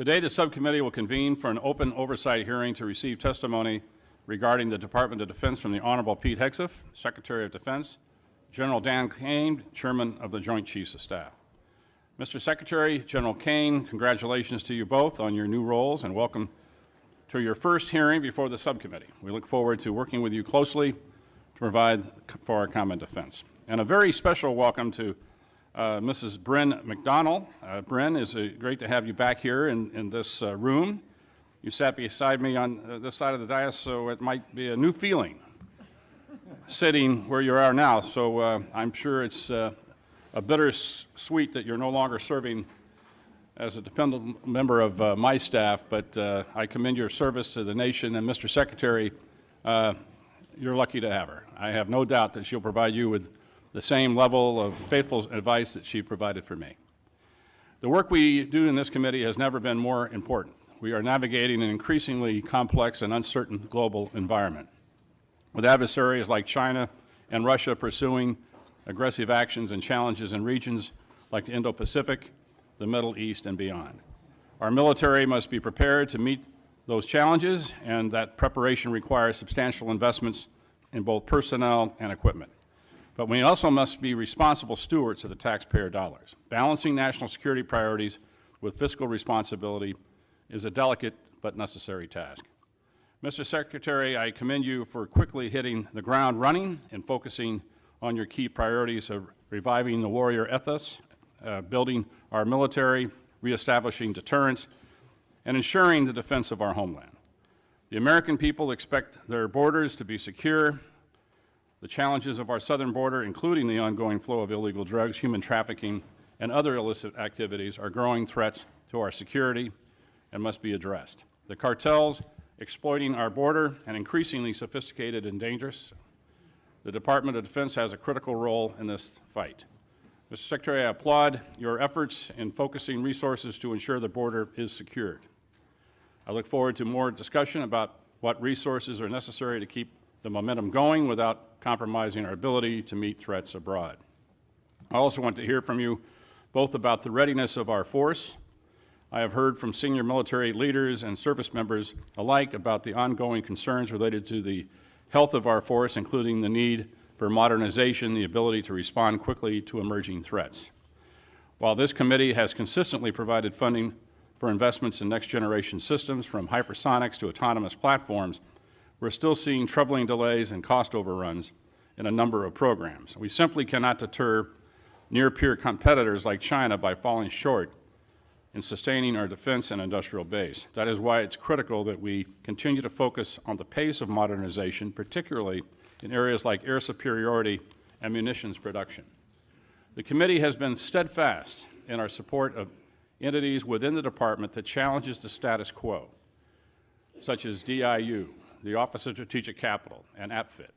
Today, the subcommittee will convene for an open oversight hearing to receive testimony regarding the Department of Defense from the Honorable Pete Hegseth, Secretary of Defense, General Dan Kane, Chairman of the Joint Chiefs of Staff. Mr. Secretary, General Kane, congratulations to you both on your new roles and welcome to your first hearing before the subcommittee. We look forward to working with you closely to provide for our common defense. And a very special welcome to Mrs. Bryn McDonnell. Bryn, it's great to have you back here in this room. You sat beside me on this side of the dais, so it might be a new feeling sitting where you are now. So I'm sure it's a bittersweet that you're no longer serving as a dependent member of my staff, but I commend your service to the nation, and Mr. Secretary, you're lucky to have her. I have no doubt that she'll provide you with the same level of faithful advice that she provided for me. The work we do in this committee has never been more important. We are navigating an increasingly complex and uncertain global environment, with adversaries like China and Russia pursuing aggressive actions and challenges in regions like the Indo-Pacific, the Middle East, and beyond. Our military must be prepared to meet those challenges, and that preparation requires substantial investments in both personnel and equipment. But we also must be responsible stewards of the taxpayer dollars. Balancing national security priorities with fiscal responsibility is a delicate but necessary task. Mr. Secretary, I commend you for quickly hitting the ground running and focusing on your key priorities of reviving the warrior ethos, building our military, reestablishing deterrence, and ensuring the defense of our homeland. The American people expect their borders to be secure. The challenges of our southern border, including the ongoing flow of illegal drugs, human trafficking, and other illicit activities, are growing threats to our security and must be addressed. The cartels exploiting our border and increasingly sophisticated and dangerous. The Department of Defense has a critical role in this fight. Mr. Secretary, I applaud your efforts in focusing resources to ensure the border is secured. I look forward to more discussion about what resources are necessary to keep the momentum going without compromising our ability to meet threats abroad. I also want to hear from you both about the readiness of our force. I have heard from senior military leaders and service members alike about the ongoing concerns related to the health of our force, including the need for modernization, the ability to respond quickly to emerging threats. While this committee has consistently provided funding for investments in next-generation systems, from hypersonics to autonomous platforms, we're still seeing troubling delays and cost overruns in a number of programs. We simply cannot deter near-peer competitors like China by falling short in sustaining our defense and industrial base. That is why it's critical that we continue to focus on the pace of modernization, particularly in areas like air superiority and munitions production. The committee has been steadfast in our support of entities within the department that challenges the status quo, such as DIU, the Office of Strategic Capital, and APFIT.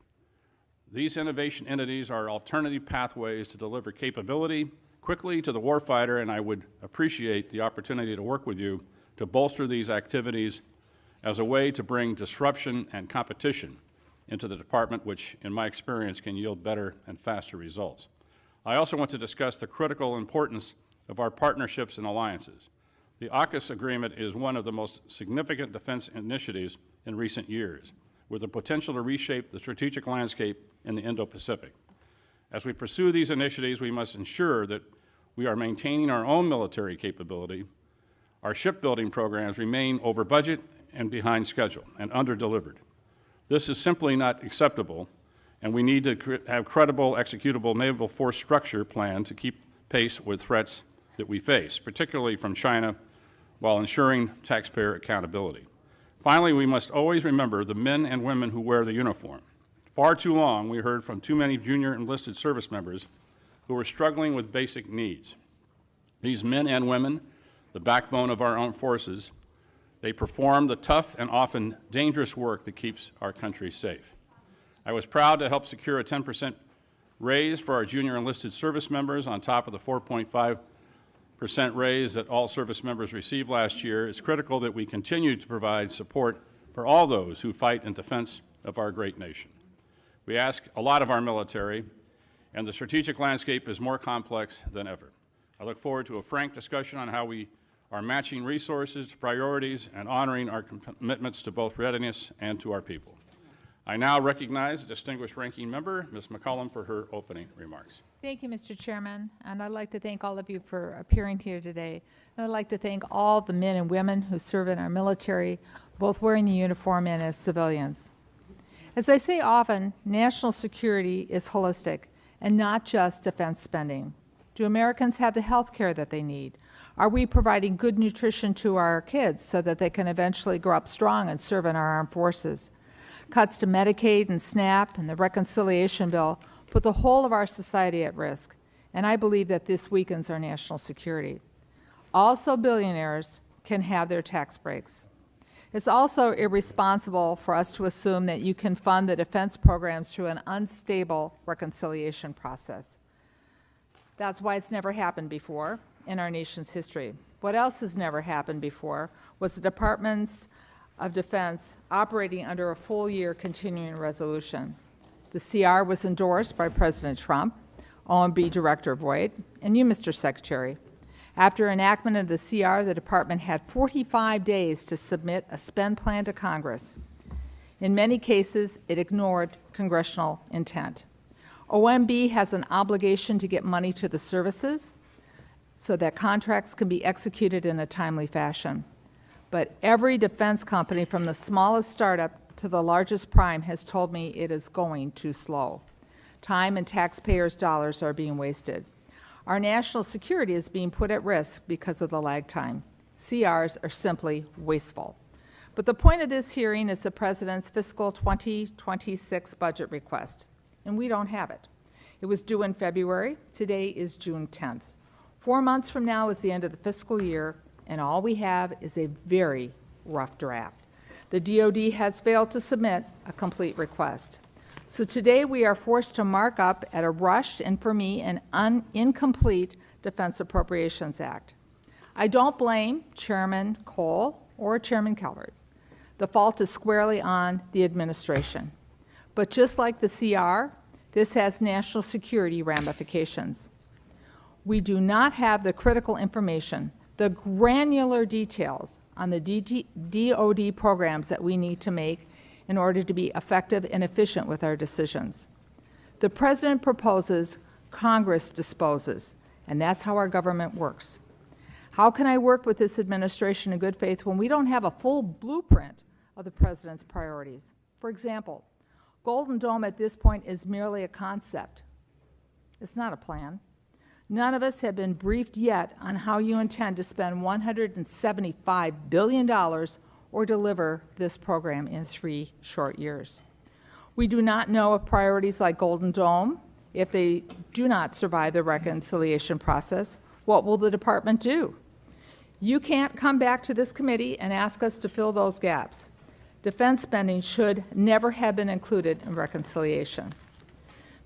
These innovation entities are alternative pathways to deliver capability quickly to the warfighter, and I would appreciate the opportunity to work with you to bolster these activities as a way to bring disruption and competition into the department, which, in my experience, can yield better and faster results. I also want to discuss the critical importance of our partnerships and alliances. The AUKUS agreement is one of the most significant defense initiatives in recent years, with the potential to reshape the strategic landscape in the Indo-Pacific. As we pursue these initiatives, we must ensure that we are maintaining our own military capability. Our shipbuilding programs remain over budget and behind schedule and under-delivered. This is simply not acceptable, and we need to have credible, executable naval force structure plan to keep pace with threats that we face, particularly from China, while ensuring taxpayer accountability. Finally, we must always remember the men and women who wear the uniform. Far too long, we heard from too many junior enlisted service members who are struggling with basic needs. These men and women, the backbone of our armed forces, they perform the tough and often dangerous work that keeps our country safe. I was proud to help secure a 10% raise for our junior enlisted service members on top of the 4.5% raise that all service members received last year. It's critical that we continue to provide support for all those who fight in defense of our great nation. We ask a lot of our military, and the strategic landscape is more complex than ever. I look forward to a frank discussion on how we are matching resources to priorities and honoring our commitments to both readiness and to our people. I now recognize the distinguished ranking member, Ms. McCollum, for her opening remarks. Thank you, Mr. Chairman, and I'd like to thank all of you for appearing here today. And I'd like to thank all the men and women who serve in our military, both wearing the uniform and as civilians. As I say often, national security is holistic and not just defense spending. Do Americans have the health care that they need? Are we providing good nutrition to our kids so that they can eventually grow up strong and serve in our armed forces? Cuts to Medicaid and SNAP and the reconciliation bill put the whole of our society at risk, and I believe that this weakens our national security. Also, billionaires can have their tax breaks. It's also irresponsible for us to assume that you can fund the defense programs through an unstable reconciliation process. That's why it's never happened before in our nation's history. What else has never happened before was the Departments of Defense operating under a full-year continuing resolution. The CR was endorsed by President Trump, OMB Director Voigt, and you, Mr. Secretary. After enactment of the CR, the department had 45 days to submit a spend plan to Congress. In many cases, it ignored congressional intent. OMB has an obligation to get money to the services so that contracts can be executed in a timely fashion. But every defense company, from the smallest startup to the largest prime, has told me it is going too slow. Time and taxpayers' dollars are being wasted. Our national security is being put at risk because of the lag time. CRs are simply wasteful. But the point of this hearing is the President's fiscal 2026 budget request, and we don't have it. It was due in February. Today is June 10th. 4 months from now is the end of the fiscal year, and all we have is a very rough draft. The DoD has failed to submit a complete request. So today we are forced to mark up at a rushed and, for me, an incomplete Defense Appropriations Act. I don't blame Chairman Cole or Chairman Calvert. The fault is squarely on the administration. But just like the CR, this has national security ramifications. We do not have the critical information, the granular details on the DoD programs that we need to make in order to be effective and efficient with our decisions. The President proposes, Congress disposes, and that's how our government works. How can I work with this administration in good faith when we don't have a full blueprint of the President's priorities? For example, Golden Dome at this point is merely a concept. It's not a plan. None of us have been briefed yet on how you intend to spend $175 billion or deliver this program in 3 short years. We do not know if priorities like Golden Dome, if they do not survive the reconciliation process, what will the department do? You can't come back to this committee and ask us to fill those gaps. Defense spending should never have been included in reconciliation.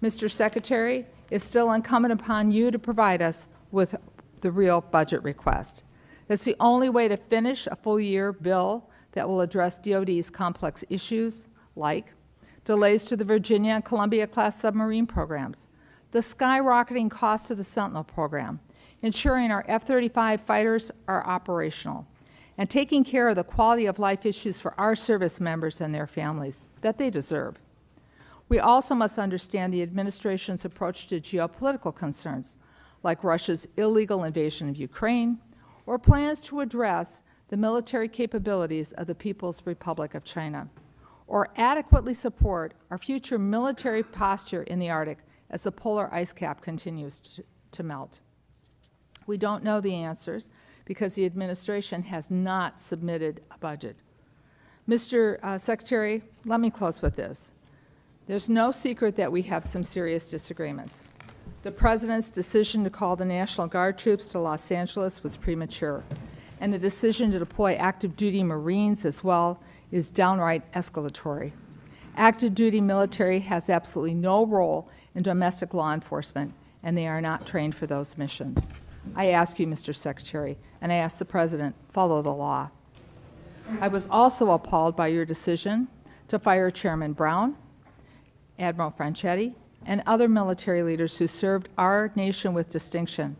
Mr. Secretary, it's still incumbent upon you to provide us with the real budget request. That's the only way to finish a full-year bill that will address DoD's complex issues, like delays to the Virginia and Columbia-class submarine programs, the skyrocketing cost of the Sentinel program, ensuring our F-35 fighters are operational, and taking care of the quality of life issues for our service members and their families that they deserve. We also must understand the administration's approach to geopolitical concerns, like Russia's illegal invasion of Ukraine, or plans to address the military capabilities of the People's Republic of China, or adequately support our future military posture in the Arctic as the polar ice cap continues to melt. We don't know the answers because the administration has not submitted a budget. Mr. Secretary, let me close with this. There's no secret that we have some serious disagreements. The President's decision to call the National Guard troops to Los Angeles was premature, and the decision to deploy active duty Marines as well is downright escalatory. Active duty military has absolutely no role in domestic law enforcement, and they are not trained for those missions. I ask you, Mr. Secretary, and I ask the President, follow the law. I was also appalled by your decision to fire Chairman Brown, Admiral Franchetti, and other military leaders who served our nation with distinction.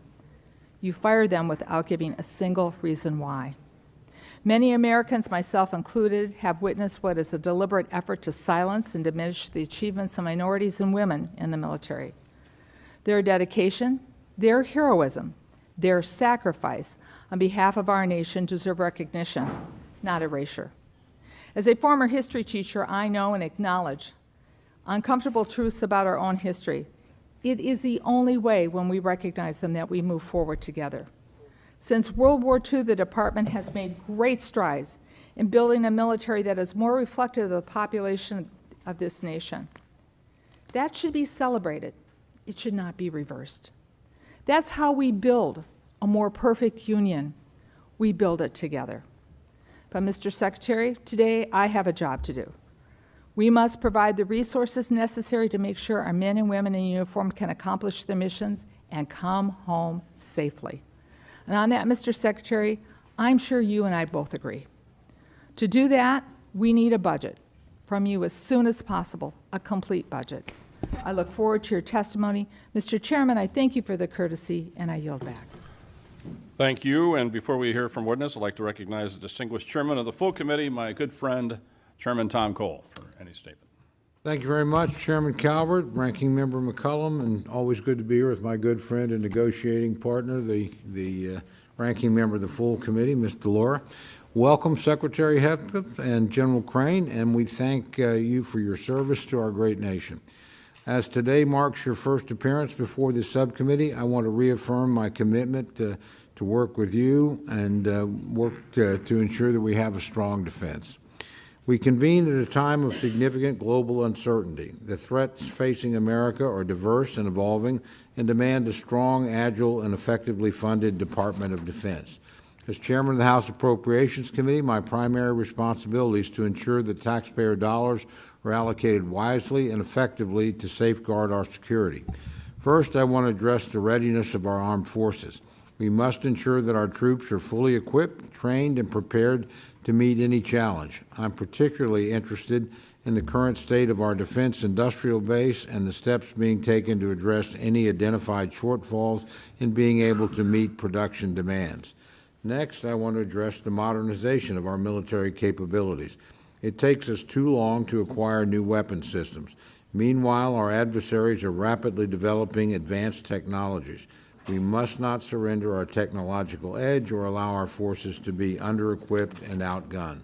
You fire them without giving a single reason why. Many Americans, myself included, have witnessed what is a deliberate effort to silence and diminish the achievements of minorities and women in the military. Their dedication, their heroism, their sacrifice on behalf of our nation deserve recognition, not erasure. As a former history teacher, I know and acknowledge uncomfortable truths about our own history. It is the only way, when we recognize them, that we move forward together. Since World War II, the department has made great strides in building a military that is more reflective of the population of this nation. That should be celebrated. It should not be reversed. That's how we build a more perfect union. We build it together. But, Mr. Secretary, today I have a job to do. We must provide the resources necessary to make sure our men and women in uniform can accomplish their missions and come home safely. And on that, Mr. Secretary, I'm sure you and I both agree. To do that, we need a budget from you as soon as possible, a complete budget. I look forward to your testimony. Mr. Chairman, I thank you for the courtesy, and I yield back. Thank you. And before we hear from witness, I'd like to recognize the distinguished chairman of the full committee, my good friend, Chairman Tom Cole, for any statement. Thank you very much, Chairman Calvert, Ranking Member McCullum, and always good to be here with my good friend and negotiating partner, the Ranking Member of the full committee, Ms. Delora. Welcome, Secretary Hegseth and General Crane, and we thank you for your service to our great nation. As today marks your first appearance before this subcommittee, I want to reaffirm my commitment to work with you and work to ensure that we have a strong defense. We convene at a time of significant global uncertainty. The threats facing America are diverse and evolving and demand a strong, agile, and effectively funded Department of Defense. As Chairman of the House Appropriations Committee, my primary responsibility is to ensure that taxpayer dollars are allocated wisely and effectively to safeguard our security. First, I want to address the readiness of our armed forces. We must ensure that our troops are fully equipped, trained, and prepared to meet any challenge. I'm particularly interested in the current state of our defense industrial base and the steps being taken to address any identified shortfalls in being able to meet production demands. Next, I want to address the modernization of our military capabilities. It takes us too long to acquire new weapon systems. Meanwhile, our adversaries are rapidly developing advanced technologies. We must not surrender our technological edge or allow our forces to be under-equipped and outgunned.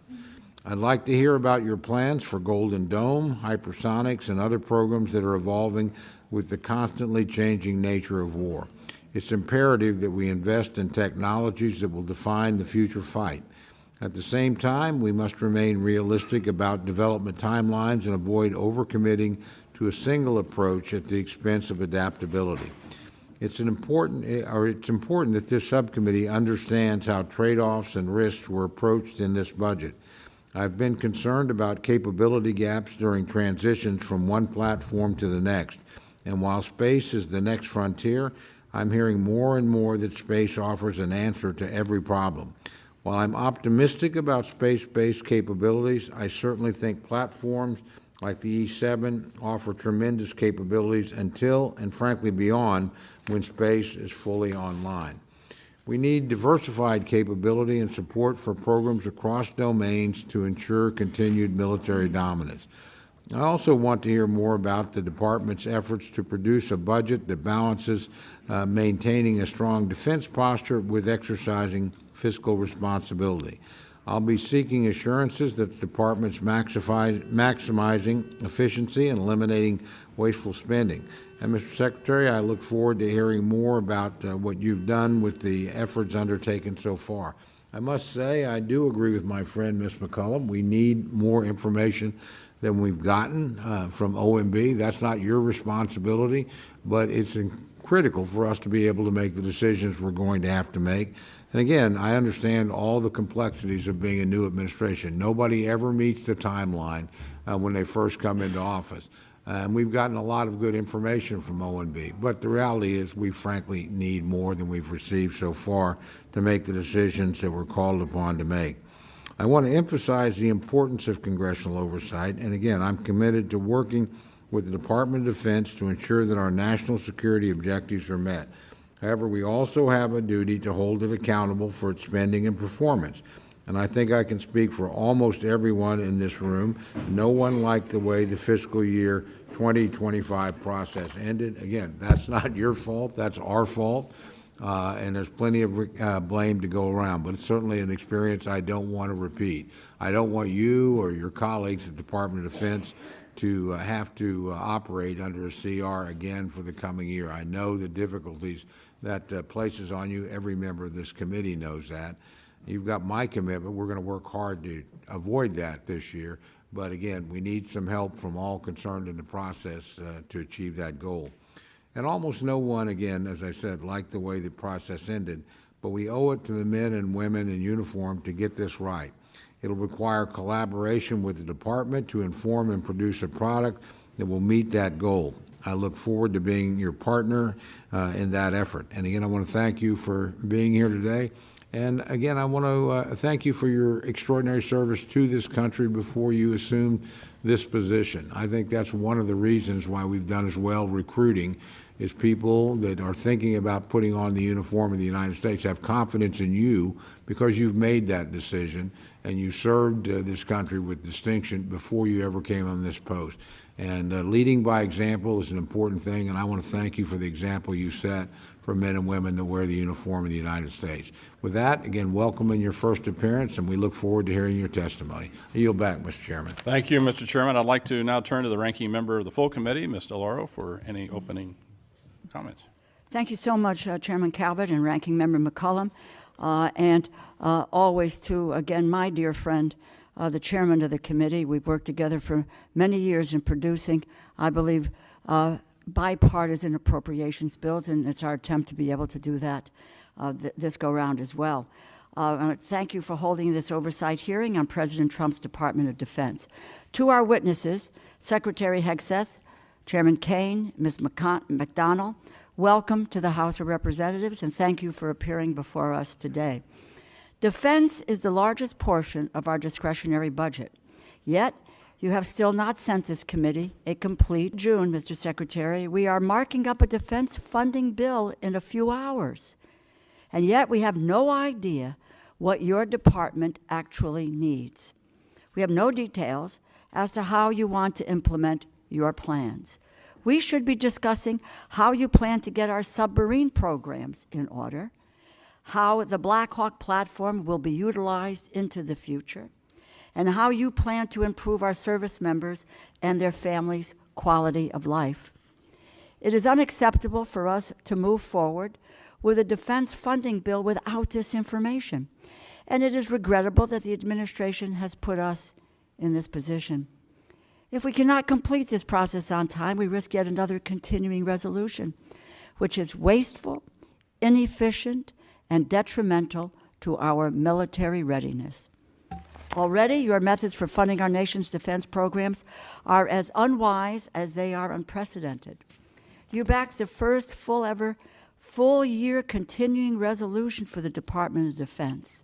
I'd like to hear about your plans for Golden Dome, hypersonics, and other programs that are evolving with the constantly changing nature of war. It's imperative that we invest in technologies that will define the future fight. At the same time, we must remain realistic about development timelines and avoid overcommitting to a single approach at the expense of adaptability. It's important that this subcommittee understands how trade-offs and risks were approached in this budget. I've been concerned about capability gaps during transitions from one platform to the next, and while space is the next frontier, I'm hearing more and more that space offers an answer to every problem. While I'm optimistic about space-based capabilities, I certainly think platforms like the E-7 offer tremendous capabilities until, and frankly beyond, when space is fully online. We need diversified capability and support for programs across domains to ensure continued military dominance. I also want to hear more about the Department's efforts to produce a budget that balances maintaining a strong defense posture with exercising fiscal responsibility. I'll be seeking assurances that the Department's maximizing efficiency and eliminating wasteful spending. And Mr. Secretary, I look forward to hearing more about what you've done with the efforts undertaken so far. I must say, I do agree with my friend, Ms. McCullum. We need more information than we've gotten from OMB. That's not your responsibility, but it's critical for us to be able to make the decisions we're going to have to make. And again, I understand all the complexities of being a new administration. Nobody ever meets the timeline when they first come into office. And we've gotten a lot of good information from OMB, but the reality is we frankly need more than we've received so far to make the decisions that we're called upon to make. I want to emphasize the importance of congressional oversight, and again, I'm committed to working with the Department of Defense to ensure that our national security objectives are met. However, we also have a duty to hold it accountable for its spending and performance. And I think I can speak for almost everyone in this room. No one liked the way the fiscal year 2025 process ended. Again, that's not your fault, that's our fault. And there's plenty of blame to go around, but it's certainly an experience I don't want to repeat. I don't want you or your colleagues at the Department of Defense to have to operate under a CR again for the coming year. I know the difficulties that places on you. Every member of this committee knows that. You've got my commitment. We're going to work hard to avoid that this year. But again, we need some help from all concerned in the process to achieve that goal. And almost no one, again, as I said, liked the way the process ended, but we owe it to the men and women in uniform to get this right. It'll require collaboration with the department to inform and produce a product that will meet that goal. I look forward to being your partner in that effort. And again, I want to thank you for being here today. And again, I want to thank you for your extraordinary service to this country before you assumed this position. I think that's one of the reasons why we've done as well recruiting, is people that are thinking about putting on the uniform of the United States have confidence in you because you've made that decision and you served this country with distinction before you ever came on this post. And leading by example is an important thing, and I want to thank you for the example you set for men and women to wear the uniform of the United States. With that, again, welcome in your first appearance, and we look forward to hearing your testimony. I yield back, Mr. Chairman. Thank you, Mr. Chairman. I'd like to now turn to the ranking member of the full committee, Ms. DeLauro, for any opening comments. Thank you so much, Chairman Calvert and Ranking Member McCollum, and always to, again, my dear friend, the chairman of the committee. We've worked together for many years in producing, I believe, bipartisan appropriations bills, and it's our attempt to be able to do that this go-round as well. Thank you for holding this oversight hearing on President Trump's Department of Defense. To our witnesses, Secretary Hegseth, Chairman Kane, Ms. McDonnell, welcome to the House of Representatives, and thank you for appearing before us today. Defense is the largest portion of our discretionary budget, yet you have still not sent this committee a complete June, Mr. Secretary. We are marking up a defense funding bill in a few hours, and yet we have no idea what your department actually needs. We have no details as to how you want to implement your plans. We should be discussing how you plan to get our submarine programs in order, how the Black Hawk platform will be utilized into the future, and how you plan to improve our service members and their families' quality of life. It is unacceptable for us to move forward with a defense funding bill without this information, and it is regrettable that the administration has put us in this position. If we cannot complete this process on time, we risk yet another continuing resolution, which is wasteful, inefficient, and detrimental to our military readiness. Already, your methods for funding our nation's defense programs are as unwise as they are unprecedented. You backed the first full-year continuing resolution for the Department of Defense.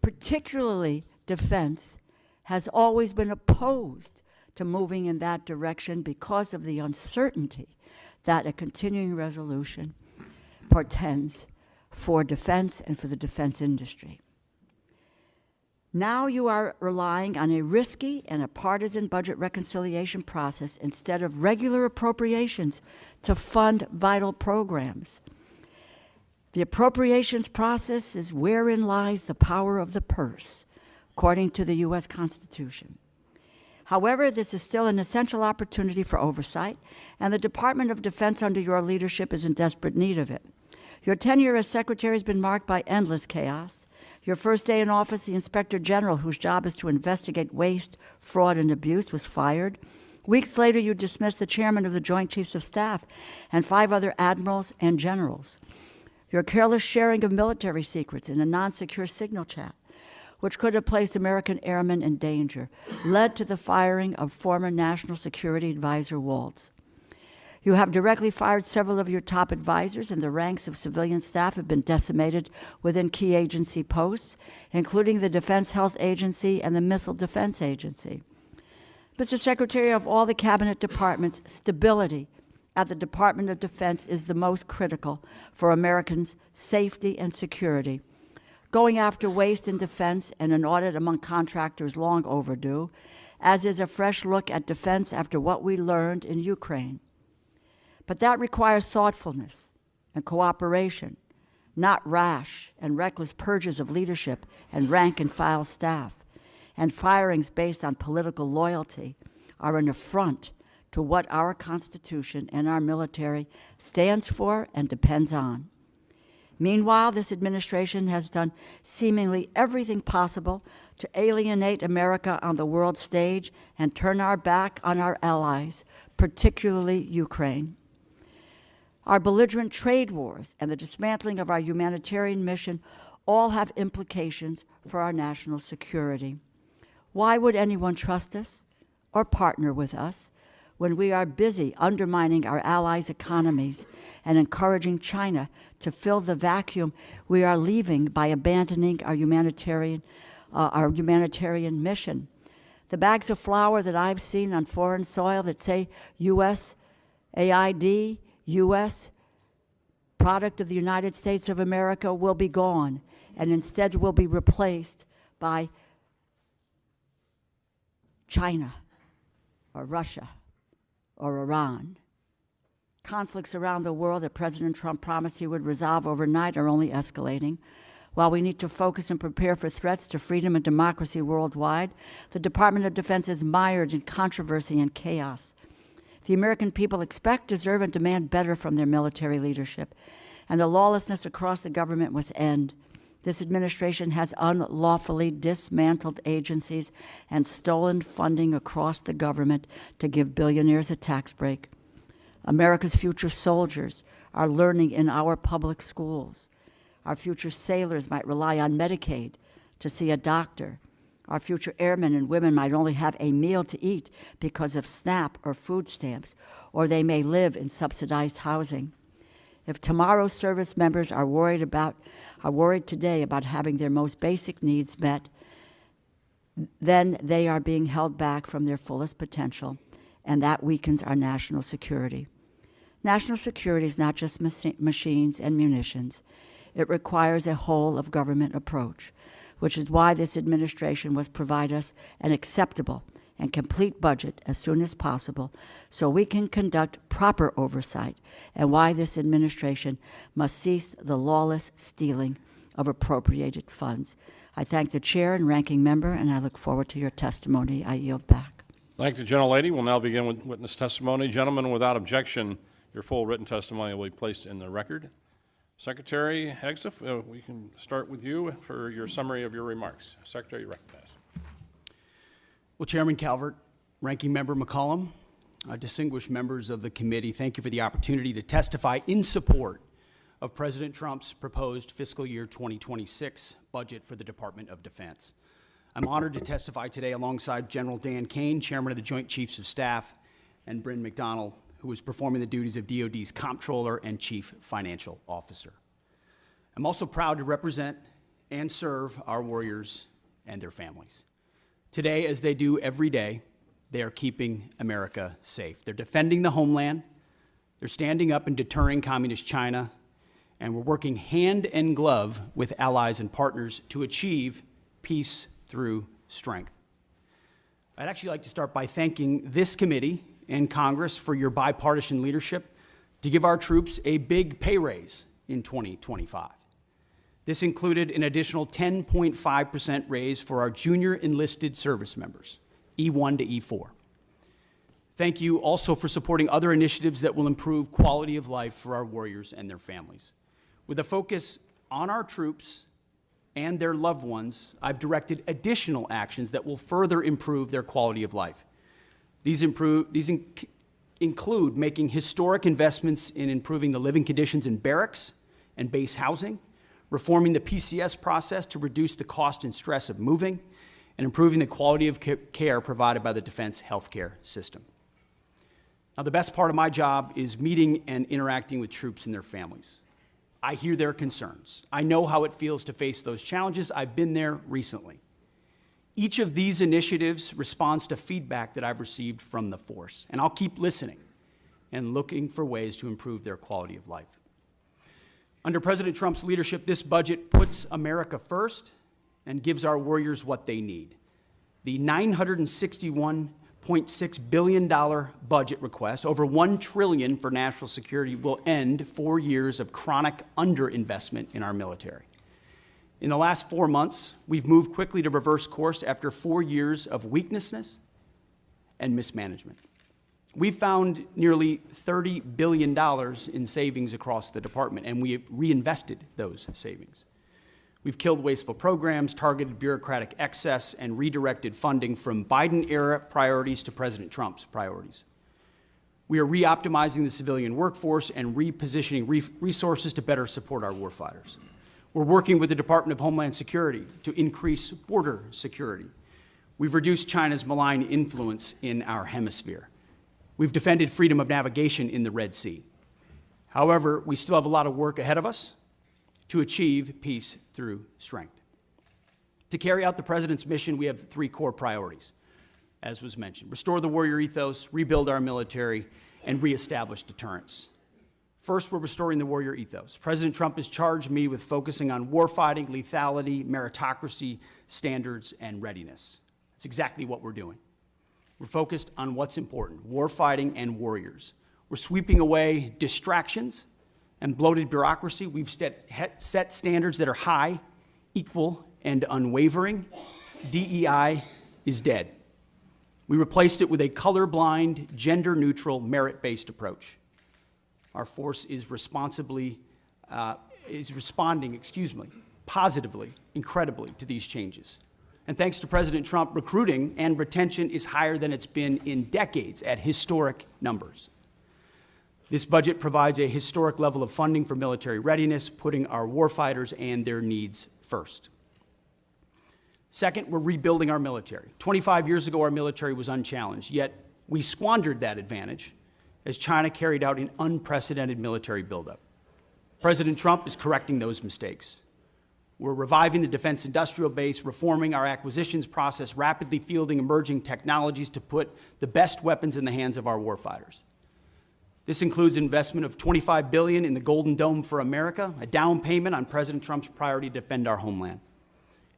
Particularly, defense has always been opposed to moving in that direction because of the uncertainty that a continuing resolution portends for defense and for the defense industry. Now you are relying on a risky and a partisan budget reconciliation process instead of regular appropriations to fund vital programs. The appropriations process is wherein lies the power of the purse, according to the U.S. Constitution. However, this is still an essential opportunity for oversight, and the Department of Defense under your leadership is in desperate need of it. Your tenure as Secretary has been marked by endless chaos. Your first day in office, the Inspector General, whose job is to investigate waste, fraud, and abuse, was fired. Weeks later, you dismissed the chairman of the Joint Chiefs of Staff and 5 other admirals and generals. Your careless sharing of military secrets in a non-secure signal chat, which could have placed American airmen in danger, led to the firing of former National Security Advisor Waltz. You have directly fired several of your top advisors, and the ranks of civilian staff have been decimated within key agency posts, including the Defense Health Agency and the Missile Defense Agency. Mr. Secretary, of all the cabinet departments, stability at the Department of Defense is the most critical for Americans' safety and security. Going after waste in defense and an audit among contractors long overdue, as is a fresh look at defense after what we learned in Ukraine. But that requires thoughtfulness and cooperation, not rash and reckless purges of leadership and rank-and-file staff. And firings based on political loyalty are an affront to what our Constitution and our military stands for and depends on. Meanwhile, this administration has done seemingly everything possible to alienate America on the world stage and turn our back on our allies, particularly Ukraine. Our belligerent trade wars and the dismantling of our humanitarian mission all have implications for our national security. Why would anyone trust us or partner with us when we are busy undermining our allies' economies and encouraging China to fill the vacuum we are leaving by abandoning our humanitarian mission? The bags of flour that I've seen on foreign soil that say U.S. AID, U.S. product of the United States of America will be gone and instead will be replaced by China or Russia or Iran. Conflicts around the world that President Trump promised he would resolve overnight are only escalating. While we need to focus and prepare for threats to freedom and democracy worldwide, the Department of Defense is mired in controversy and chaos. The American people expect, deserve, and demand better from their military leadership, and the lawlessness across the government must end. This administration has unlawfully dismantled agencies and stolen funding across the government to give billionaires a tax break. America's future soldiers are learning in our public schools. Our future sailors might rely on Medicaid to see a doctor. Our future airmen and women might only have a meal to eat because of SNAP or food stamps, or they may live in subsidized housing. If tomorrow's service members are worried today about having their most basic needs met, then they are being held back from their fullest potential, and that weakens our national security. National security is not just machines and munitions. It requires a whole-of-government approach, which is why this administration must provide us an acceptable and complete budget as soon as possible so we can conduct proper oversight, and why this administration must cease the lawless stealing of appropriated funds. I thank the chair and ranking member, and I look forward to your testimony. I yield back. Thank the gentlelady. We'll now begin with witness testimony. Gentlemen, without objection, your full written testimony will be placed in the record. Secretary Hegseth, we can start with you for your summary of your remarks. Secretary, you recognize. Well, Chairman Calvert, Ranking Member McCollum, distinguished members of the committee, thank you for the opportunity to testify in support of President Trump's proposed fiscal year 2026 budget for the Department of Defense. I'm honored to testify today alongside General Dan Kane, Chairman of the Joint Chiefs of Staff, and Bryn McDonald, who is performing the duties of DoD's Comptroller and Chief Financial Officer. I'm also proud to represent and serve our warriors and their families. Today, as they do every day, they are keeping America safe. They're defending the homeland, they're standing up and deterring communist China, and we're working hand in glove with allies and partners to achieve peace through strength. I'd actually like to start by thanking this committee and Congress for your bipartisan leadership to give our troops a big pay raise in 2025. This included an additional 10.5% raise for our junior enlisted service members, E1 to E4. Thank you also for supporting other initiatives that will improve quality of life for our warriors and their families. With a focus on our troops and their loved ones, I've directed additional actions that will further improve their quality of life. These include making historic investments in improving the living conditions in barracks and base housing, reforming the PCS process to reduce the cost and stress of moving, and improving the quality of care provided by the defense healthcare system. Now, the best part of my job is meeting and interacting with troops and their families. I hear their concerns. I know how it feels to face those challenges. I've been there recently. Each of these initiatives responds to feedback that I've received from the force, and I'll keep listening and looking for ways to improve their quality of life. Under President Trump's leadership, this budget puts America first and gives our warriors what they need. The $961.6 billion budget request, over $1 trillion for national security, will end 4 years of chronic underinvestment in our military. In the last 4 months, we've moved quickly to reverse course after 4 years of weakness and mismanagement. We found nearly $30 billion in savings across the department, and we reinvested those savings. We've killed wasteful programs, targeted bureaucratic excess, and redirected funding from Biden-era priorities to President Trump's priorities. We are re-optimizing the civilian workforce and repositioning resources to better support our warfighters. We're working with the Department of Homeland Security to increase border security. We've reduced China's malign influence in our hemisphere. We've defended freedom of navigation in the Red Sea. However, we still have a lot of work ahead of us to achieve peace through strength. To carry out the President's mission, we have 3 core priorities, as was mentioned: restore the warrior ethos, rebuild our military, and reestablish deterrence. First, we're restoring the warrior ethos. President Trump has charged me with focusing on warfighting, lethality, meritocracy, standards, and readiness. That's exactly what we're doing. We're focused on what's important: warfighting and warriors. We're sweeping away distractions and bloated bureaucracy. We've set standards that are high, equal, and unwavering. DEI is dead. We replaced it with a colorblind, gender-neutral, merit-based approach. Our force is responding positively, incredibly, to these changes. And thanks to President Trump, recruiting and retention is higher than it's been in decades at historic numbers. This budget provides a historic level of funding for military readiness, putting our warfighters and their needs first. Second, we're rebuilding our military. 25 years ago, our military was unchallenged, yet we squandered that advantage as China carried out an unprecedented military buildup. President Trump is correcting those mistakes. We're reviving the defense industrial base, reforming our acquisitions process, rapidly fielding emerging technologies to put the best weapons in the hands of our warfighters. This includes investment of $25 billion in the Golden Dome for America, a down payment on President Trump's priority to defend our homeland.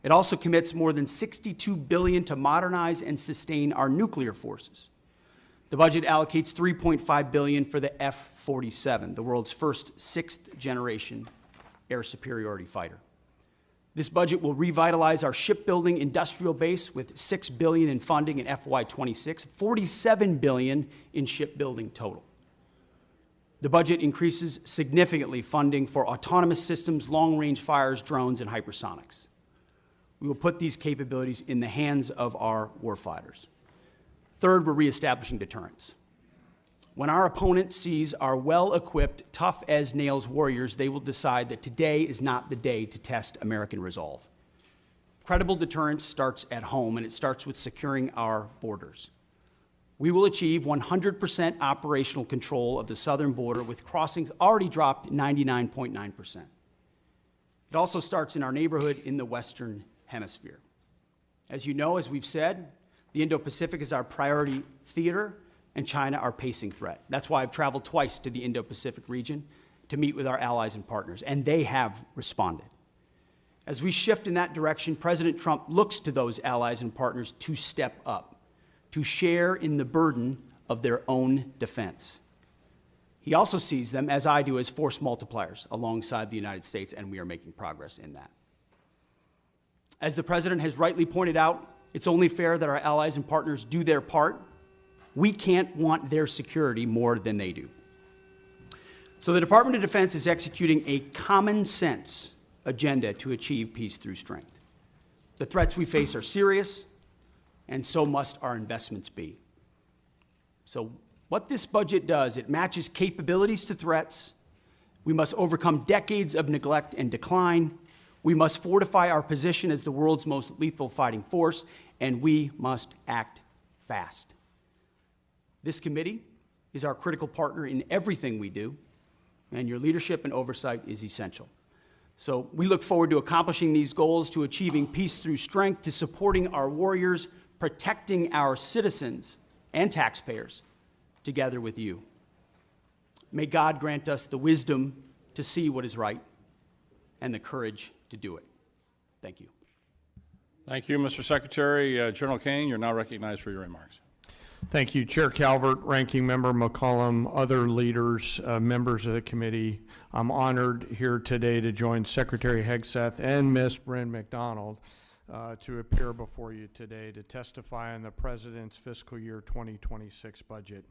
It also commits more than $62 billion to modernize and sustain our nuclear forces. The budget allocates $3.5 billion for the F-47, the world's first 6th-generation air superiority fighter. This budget will revitalize our shipbuilding industrial base with $6 billion in funding in FY26, $47 billion in shipbuilding total. The budget increases significantly funding for autonomous systems, long-range fires, drones, and hypersonics. We will put these capabilities in the hands of our warfighters. Third, we're reestablishing deterrence. When our opponent sees our well-equipped, tough-as-nails warriors, they will decide that today is not the day to test American resolve. Credible deterrence starts at home, and it starts with securing our borders. We will achieve 100% operational control of the southern border, with crossings already dropped 99.9%. It also starts in our neighborhood in the Western Hemisphere. As you know, as we've said, the Indo-Pacific is our priority theater, and China our pacing threat. That's why I've traveled twice to the Indo-Pacific region to meet with our allies and partners, and they have responded. As we shift in that direction, President Trump looks to those allies and partners to step up, to share in the burden of their own defense. He also sees them, as I do, as force multipliers alongside the United States, and we are making progress in that. As the President has rightly pointed out, it's only fair that our allies and partners do their part. We can't want their security more than they do. So the Department of Defense is executing a common sense agenda to achieve peace through strength. The threats we face are serious, and so must our investments be. So what this budget does, it matches capabilities to threats. We must overcome decades of neglect and decline. We must fortify our position as the world's most lethal fighting force, and we must act fast. This committee is our critical partner in everything we do, and your leadership and oversight is essential. So we look forward to accomplishing these goals, to achieving peace through strength, to supporting our warriors, protecting our citizens and taxpayers together with you. May God grant us the wisdom to see what is right and the courage to do it. Thank you. Thank you, Mr. Secretary. General Kane, you're now recognized for your remarks. Thank you, Chair Calvert, Ranking Member McCollum, other leaders, members of the committee. I'm honored here today to join Secretary Hegseth and Ms. Bryn McDonald to appear before you today to testify on the President's fiscal year 2026 budget.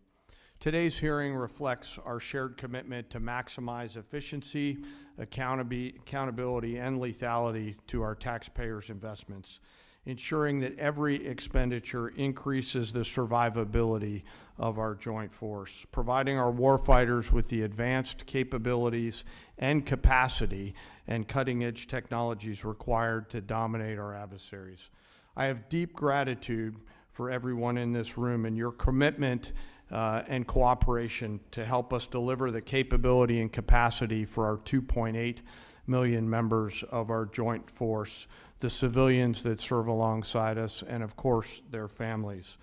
Today's hearing reflects our shared commitment to maximize efficiency, accountability, and lethality to our taxpayers' investments, ensuring that every expenditure increases the survivability of our joint force, providing our warfighters with the advanced capabilities and capacity and cutting-edge technologies required to dominate our adversaries. I have deep gratitude for everyone in this room and your commitment and cooperation to help us deliver the capability and capacity for our 2.8 million members of our joint force, the civilians that serve alongside us, and of course their families,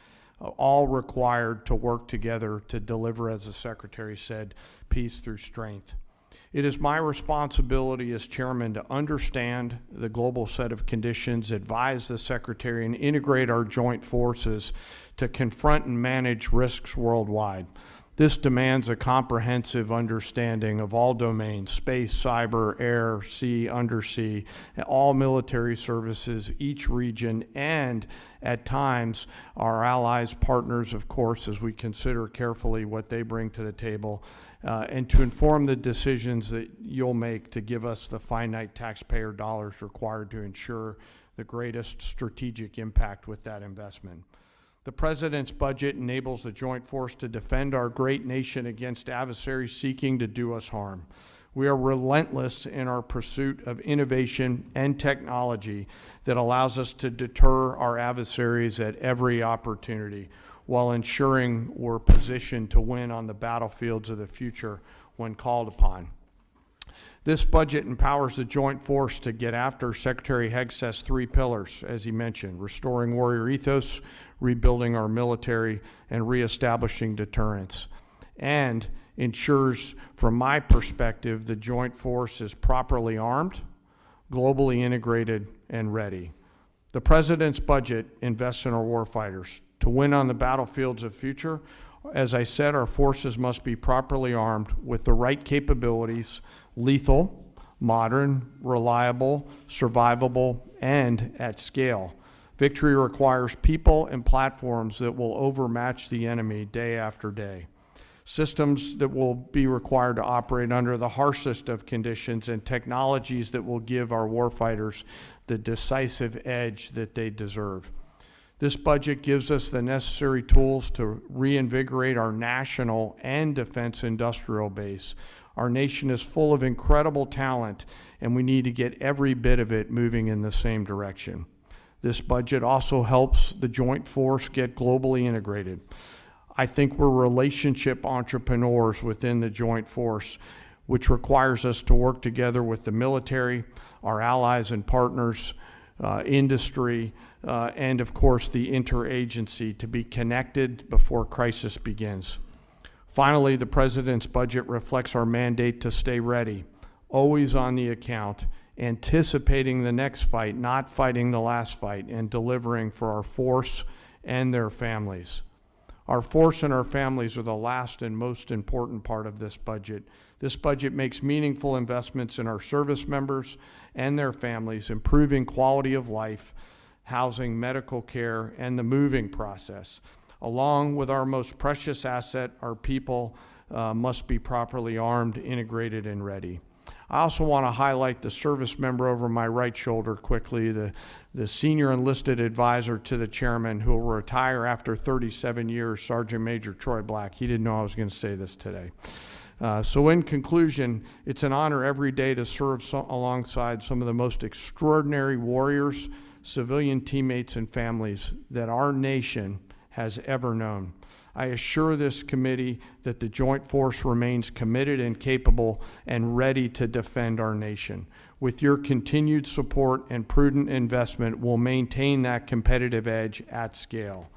all required to work together to deliver, as the Secretary said, peace through strength. It is my responsibility as chairman to understand the global set of conditions, advise the Secretary, and integrate our joint forces to confront and manage risks worldwide. This demands a comprehensive understanding of all domains: space, cyber, air, sea, undersea, all military services, each region, and at times our allies, partners, of course, as we consider carefully what they bring to the table, and to inform the decisions that you'll make to give us the finite taxpayer dollars required to ensure the greatest strategic impact with that investment. The President's budget enables the joint force to defend our great nation against adversaries seeking to do us harm. We are relentless in our pursuit of innovation and technology that allows us to deter our adversaries at every opportunity, while ensuring we're positioned to win on the battlefields of the future when called upon. This budget empowers the joint force to get after Secretary Hegseth's 3 pillars, as he mentioned: restoring warrior ethos, rebuilding our military, and reestablishing deterrence, and ensures, from my perspective, the joint force is properly armed, globally integrated, and ready. The President's budget invests in our warfighters. To win on the battlefields of future, as I said, our forces must be properly armed with the right capabilities: lethal, modern, reliable, survivable, and at scale. Victory requires people and platforms that will overmatch the enemy day after day. Systems that will be required to operate under the harshest of conditions, and technologies that will give our warfighters the decisive edge that they deserve. This budget gives us the necessary tools to reinvigorate our national and defense industrial base. Our nation is full of incredible talent, and we need to get every bit of it moving in the same direction. This budget also helps the joint force get globally integrated. I think we're relationship entrepreneurs within the joint force, which requires us to work together with the military, our allies and partners, industry, and of course the interagency to be connected before crisis begins. Finally, the President's budget reflects our mandate to stay ready, always on the account, anticipating the next fight, not fighting the last fight, and delivering for our force and their families. Our force and our families are the last and most important part of this budget. This budget makes meaningful investments in our service members and their families, improving quality of life, housing, medical care, and the moving process. Along with our most precious asset, our people must be properly armed, integrated, and ready. I also want to highlight the service member over my right shoulder quickly, the senior enlisted advisor to the chairman, who will retire after 37 years, Sergeant Major Troy Black. He didn't know I was going to say this today. So in conclusion, it's an honor every day to serve alongside some of the most extraordinary warriors, civilian teammates, and families that our nation has ever known. I assure this committee that the joint force remains committed and capable and ready to defend our nation. With your continued support and prudent investment, we'll maintain that competitive edge at scale.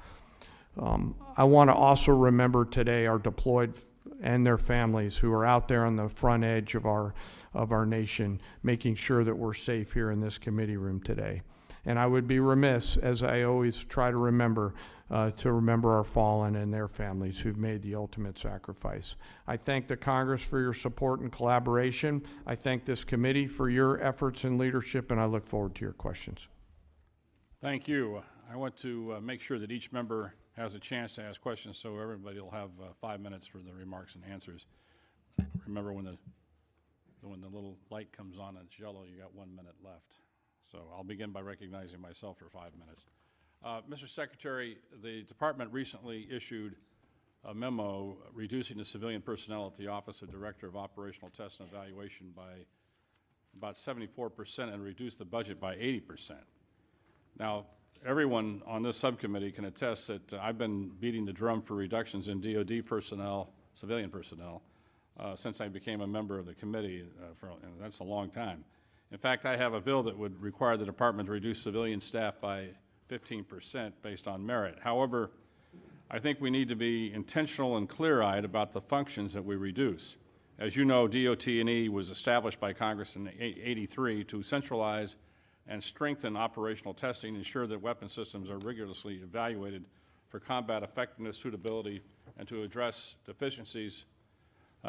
I want to also remember today our deployed and their families who are out there on the front edge of our nation, making sure that we're safe here in this committee room today. And I would be remiss, as I always try to remember our fallen and their families who've made the ultimate sacrifice. I thank the Congress for your support and collaboration. I thank this committee for your efforts and leadership, and I look forward to your questions. Thank you. I want to make sure that each member has a chance to ask questions, so everybody will have 5 minutes for the remarks and answers. Remember, when the little light comes on and it's yellow, you got 1 minute left. So I'll begin by recognizing myself for 5 minutes. Mr. Secretary, the department recently issued a memo reducing the civilian personnel at the Office of Director of Operational Test and Evaluation by about 74% and reduced the budget by 80%. Now, everyone on this subcommittee can attest that I've been beating the drum for reductions in DoD personnel, civilian personnel, since I became a member of the committee, and that's a long time. In fact, I have a bill that would require the department to reduce civilian staff by 15% based on merit. However, I think we need to be intentional and clear-eyed about the functions that we reduce. As you know, DOT&E was established by Congress in '83 to centralize and strengthen operational testing, ensure that weapon systems are rigorously evaluated for combat effectiveness, suitability, and to address deficiencies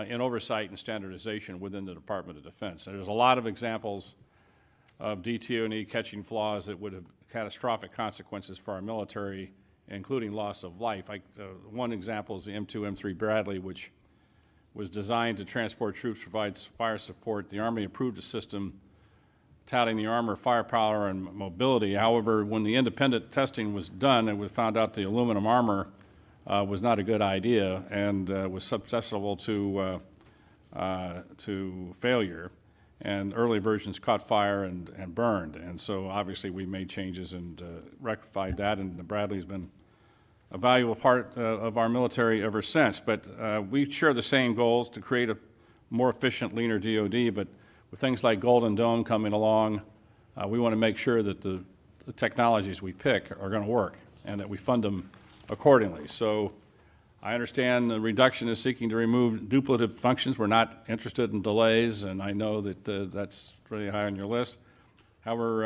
in oversight and standardization within the Department of Defense. And there's a lot of examples of DT&E catching flaws that would have catastrophic consequences for our military, including loss of life. One example is the M2, M3 Bradley, which was designed to transport troops, provides fire support. The Army approved a system touting the armor, firepower, and mobility. However, when the independent testing was done, it was found out the aluminum armor was not a good idea and was susceptible to failure. And early versions caught fire and burned. And so obviously we made changes and rectified that, and the Bradley's been a valuable part of our military ever since. But we share the same goals to create a more efficient, leaner DoD, but with things like Golden Dome coming along, we want to make sure that the technologies we pick are going to work and that we fund them accordingly. So I understand the reduction is seeking to remove duplicative functions. We're not interested in delays, and I know that that's really high on your list. However,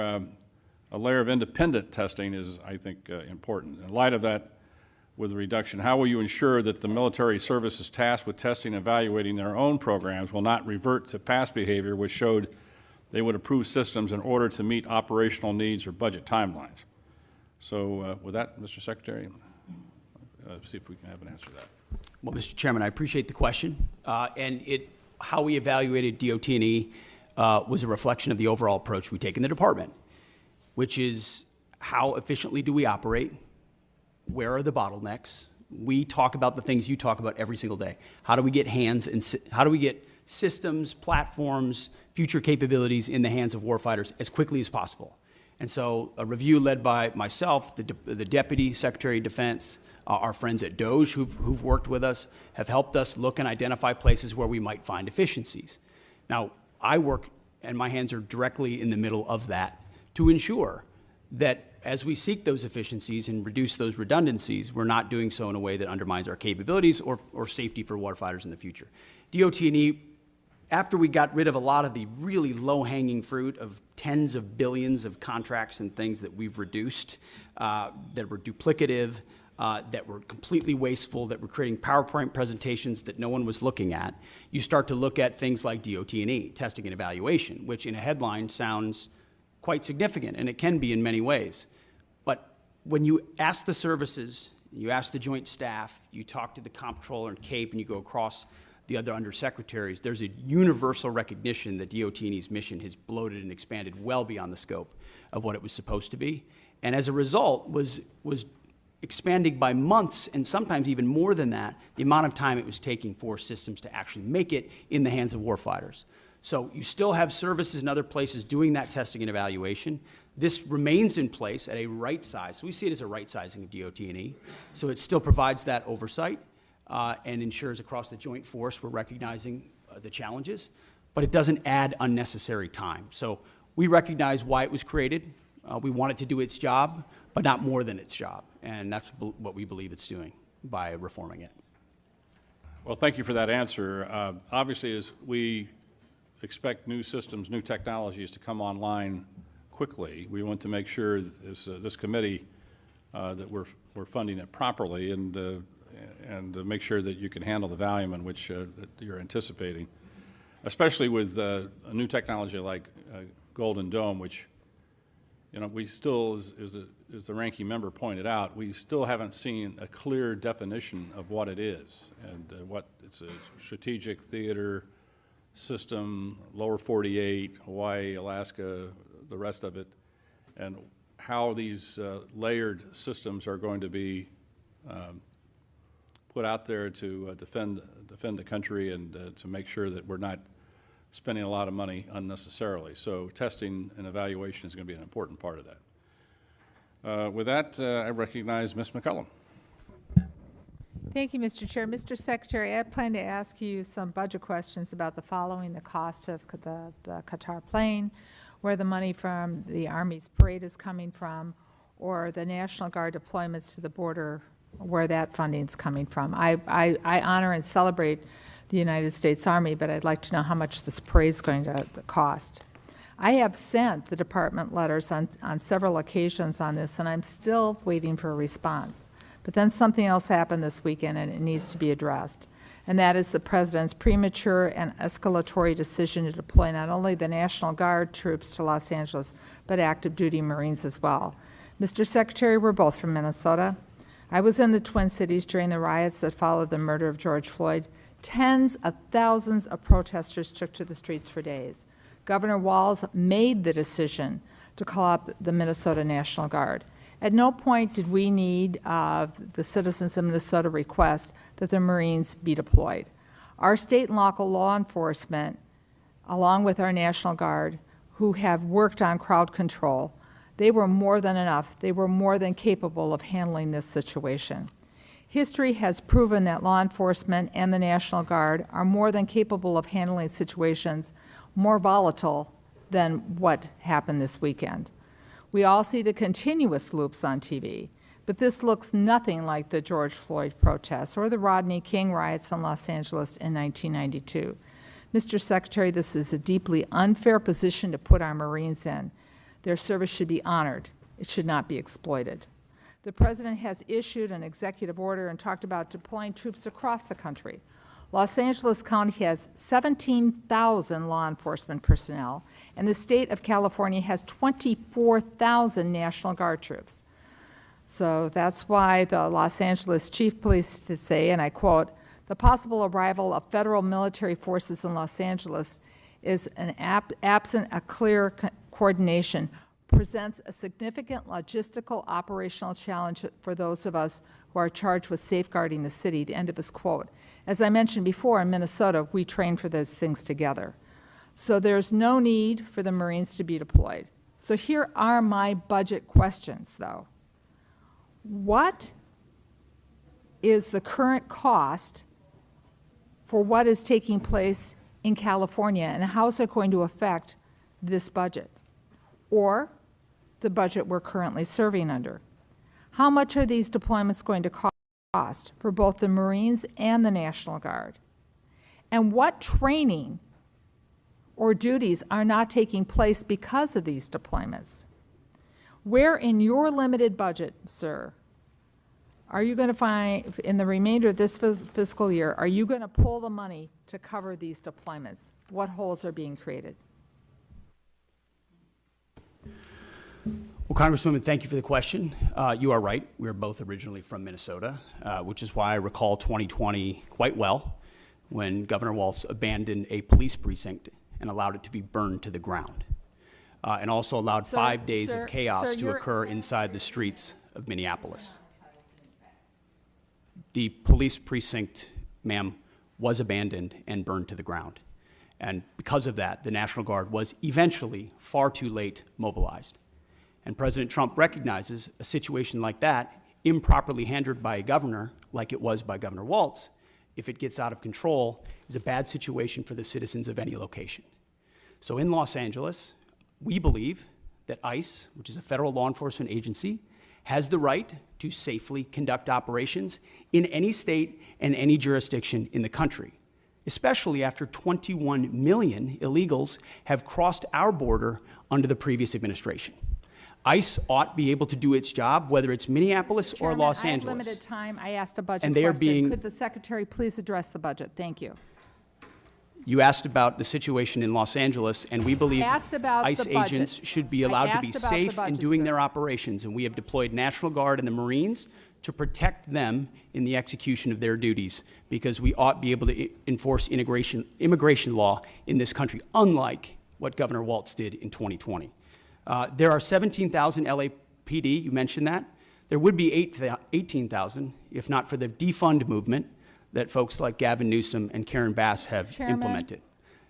a layer of independent testing is, I think, important. In light of that, with the reduction, how will you ensure that the military services tasked with testing and evaluating their own programs will not revert to past behavior which showed they would approve systems in order to meet operational needs or budget timelines? So with that, Mr. Secretary, see if we can have an answer to that. Well, Mr. Chairman, I appreciate the question. How we evaluated DOT&E was a reflection of the overall approach we take in the department, which is how efficiently do we operate? Where are the bottlenecks? We talk about the things you talk about every single day. How do we get how do we get systems, platforms, future capabilities in the hands of warfighters as quickly as possible? And so a review led by myself, the Deputy Secretary of Defense, our friends at DOJ who've worked with us, have helped us look and identify places where we might find efficiencies. Now, I work, and my hands are directly in the middle of that, to ensure that as we seek those efficiencies and reduce those redundancies, we're not doing so in a way that undermines our capabilities or safety for warfighters in the future. DOT&E, after we got rid of a lot of the really low-hanging fruit of tens of billions of contracts and things that we've reduced, that were duplicative, that were completely wasteful, that were creating PowerPoint presentations that no one was looking at, you start to look at things like DOT&E, testing and evaluation, which in a headline sounds quite significant, and it can be in many ways. But when you ask the services, you ask the joint staff, you talk to the comptroller and CAPE, and you go across the other undersecretaries, there's a universal recognition that DOT&E's mission has bloated and expanded well beyond the scope of what it was supposed to be. And as a result, was expanding by months, and sometimes even more than that, the amount of time it was taking for systems to actually make it in the hands of warfighters. So you still have services in other places doing that testing and evaluation. This remains in place at a right size. So we see it as a right sizing of DOT&E. So it still provides that oversight and ensures across the joint force we're recognizing the challenges, but it doesn't add unnecessary time. So we recognize why it was created. We want it to do its job, but not more than its job. And that's what we believe it's doing by reforming it. Well, thank you for that answer. Obviously, as we expect new systems, new technologies to come online quickly, we want to make sure this committee that we're funding it properly and to make sure that you can handle the volume in which that you're anticipating, especially with a new technology like Golden Dome, which, you know, we still, as the ranking member pointed out, we still haven't seen a clear definition of what it is and what it's a strategic theater system, lower 48, Hawaii, Alaska, the rest of it, and how these layered systems are going to be put out there to defend the country and to make sure that we're not spending a lot of money unnecessarily. So testing and evaluation is going to be an important part of that. With that, I recognize Ms. McCullum. Thank you, Mr. Chair. Mr. Secretary, I plan to ask you some budget questions about the following: the cost of the Qatar plane, where the money from the Army's parade is coming from, or the National Guard deployments to the border, where that funding is coming from. I honor and celebrate the United States Army, but I'd like to know how much this parade is going to cost. I have sent the department letters on several occasions on this, and I'm still waiting for a response. But then something else happened this weekend, and it needs to be addressed. And that is the President's premature and escalatory decision to deploy not only the National Guard troops to Los Angeles, but active duty Marines as well. Mr. Secretary, we're both from Minnesota. I was in the Twin Cities during the riots that followed the murder of George Floyd. Tens of thousands of protesters took to the streets for days. Governor Walz made the decision to call up the Minnesota National Guard. At no point did we need the citizens of Minnesota request that the Marines be deployed. Our state and local law enforcement, along with our National Guard, who have worked on crowd control, they were more than enough. They were more than capable of handling this situation. History has proven that law enforcement and the National Guard are more than capable of handling situations more volatile than what happened this weekend. We all see the continuous loops on TV, but this looks nothing like the George Floyd protests or the Rodney King riots in Los Angeles in 1992. Mr. Secretary, this is a deeply unfair position to put our Marines in. Their service should be honored. It should not be exploited. The President has issued an executive order and talked about deploying troops across the country. Los Angeles County has 17,000 law enforcement personnel, and the state of California has 24,000 National Guard troops. So that's why the Los Angeles Chief Police to say, and I quote, "The possible arrival of federal military forces in Los Angeles is absent a clear coordination, presents a significant logistical operational challenge for those of us who are charged with safeguarding the city," the end of his quote. As I mentioned before, in Minnesota, we train for those things together. So there's no need for the Marines to be deployed. So here are my budget questions, though. What is the current cost for what is taking place in California, and how is it going to affect this budget or the budget we're currently serving under? How much are these deployments going to cost for both the Marines and the National Guard? And what training or duties are not taking place because of these deployments? Where in your limited budget, sir, are you going to find, in the remainder of this fiscal year, are you going to pull the money to cover these deployments? What holes are being created? Well, Congresswoman, thank you for the question. You are right. We are both originally from Minnesota, which is why I recall 2020 quite well, when Governor Walz abandoned a police precinct and allowed it to be burned to the ground, and also allowed 5 days of chaos to occur inside the streets of Minneapolis. The police precinct, ma'am, was abandoned and burned to the ground. And because of that, the National Guard was eventually far too late mobilized. And President Trump recognizes a situation like that, improperly handled by a governor, like it was by Governor Walz, if it gets out of control, is a bad situation for the citizens of any location. So in Los Angeles, we believe that ICE, which is a federal law enforcement agency, has the right to safely conduct operations in any state and any jurisdiction in the country, especially after 21 million illegals have crossed our border under the previous administration. ICE ought to be able to do its job, whether it's Minneapolis or Chairman, Los I have Angeles. limited time. I asked a budget And they are question. being- Could the Secretary please address the budget? Thank you. You asked about the situation in Los Angeles, and we believe asked about ICE the budget. agents should be I allowed to be asked about the safe in budget, doing sir. their operations, and we have deployed National Guard and the Marines to protect them in the execution of their duties, because we ought to be able to enforce immigration law in this country, unlike what Governor Walz did in 2020. There are 17,000 LAPD, you mentioned that. There would be 18,000 if not for the defund movement that folks like Gavin Newsom and Karen Bass have Chairman, implemented.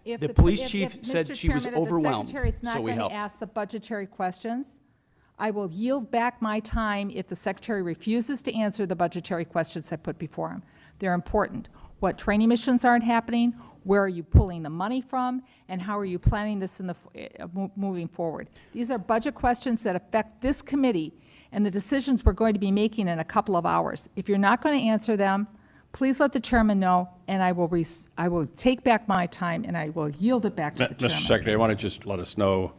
If The police chief if, said Mr. she was Chairman, if overwhelmed, the Secretary's not so we going to helped. ask the budgetary questions, I will yield back my time if the Secretary refuses to answer the budgetary questions I put before him. They're important. What training missions aren't happening? Where are you pulling the money from? And how are you planning this in the moving forward? These are budget questions that affect this committee and the decisions we're going to be making in a couple of hours. If you're not going to answer them, please let the chairman know, and I will take back my time and I will yield it back to the chairman. Mr. Secretary, I want to just let us know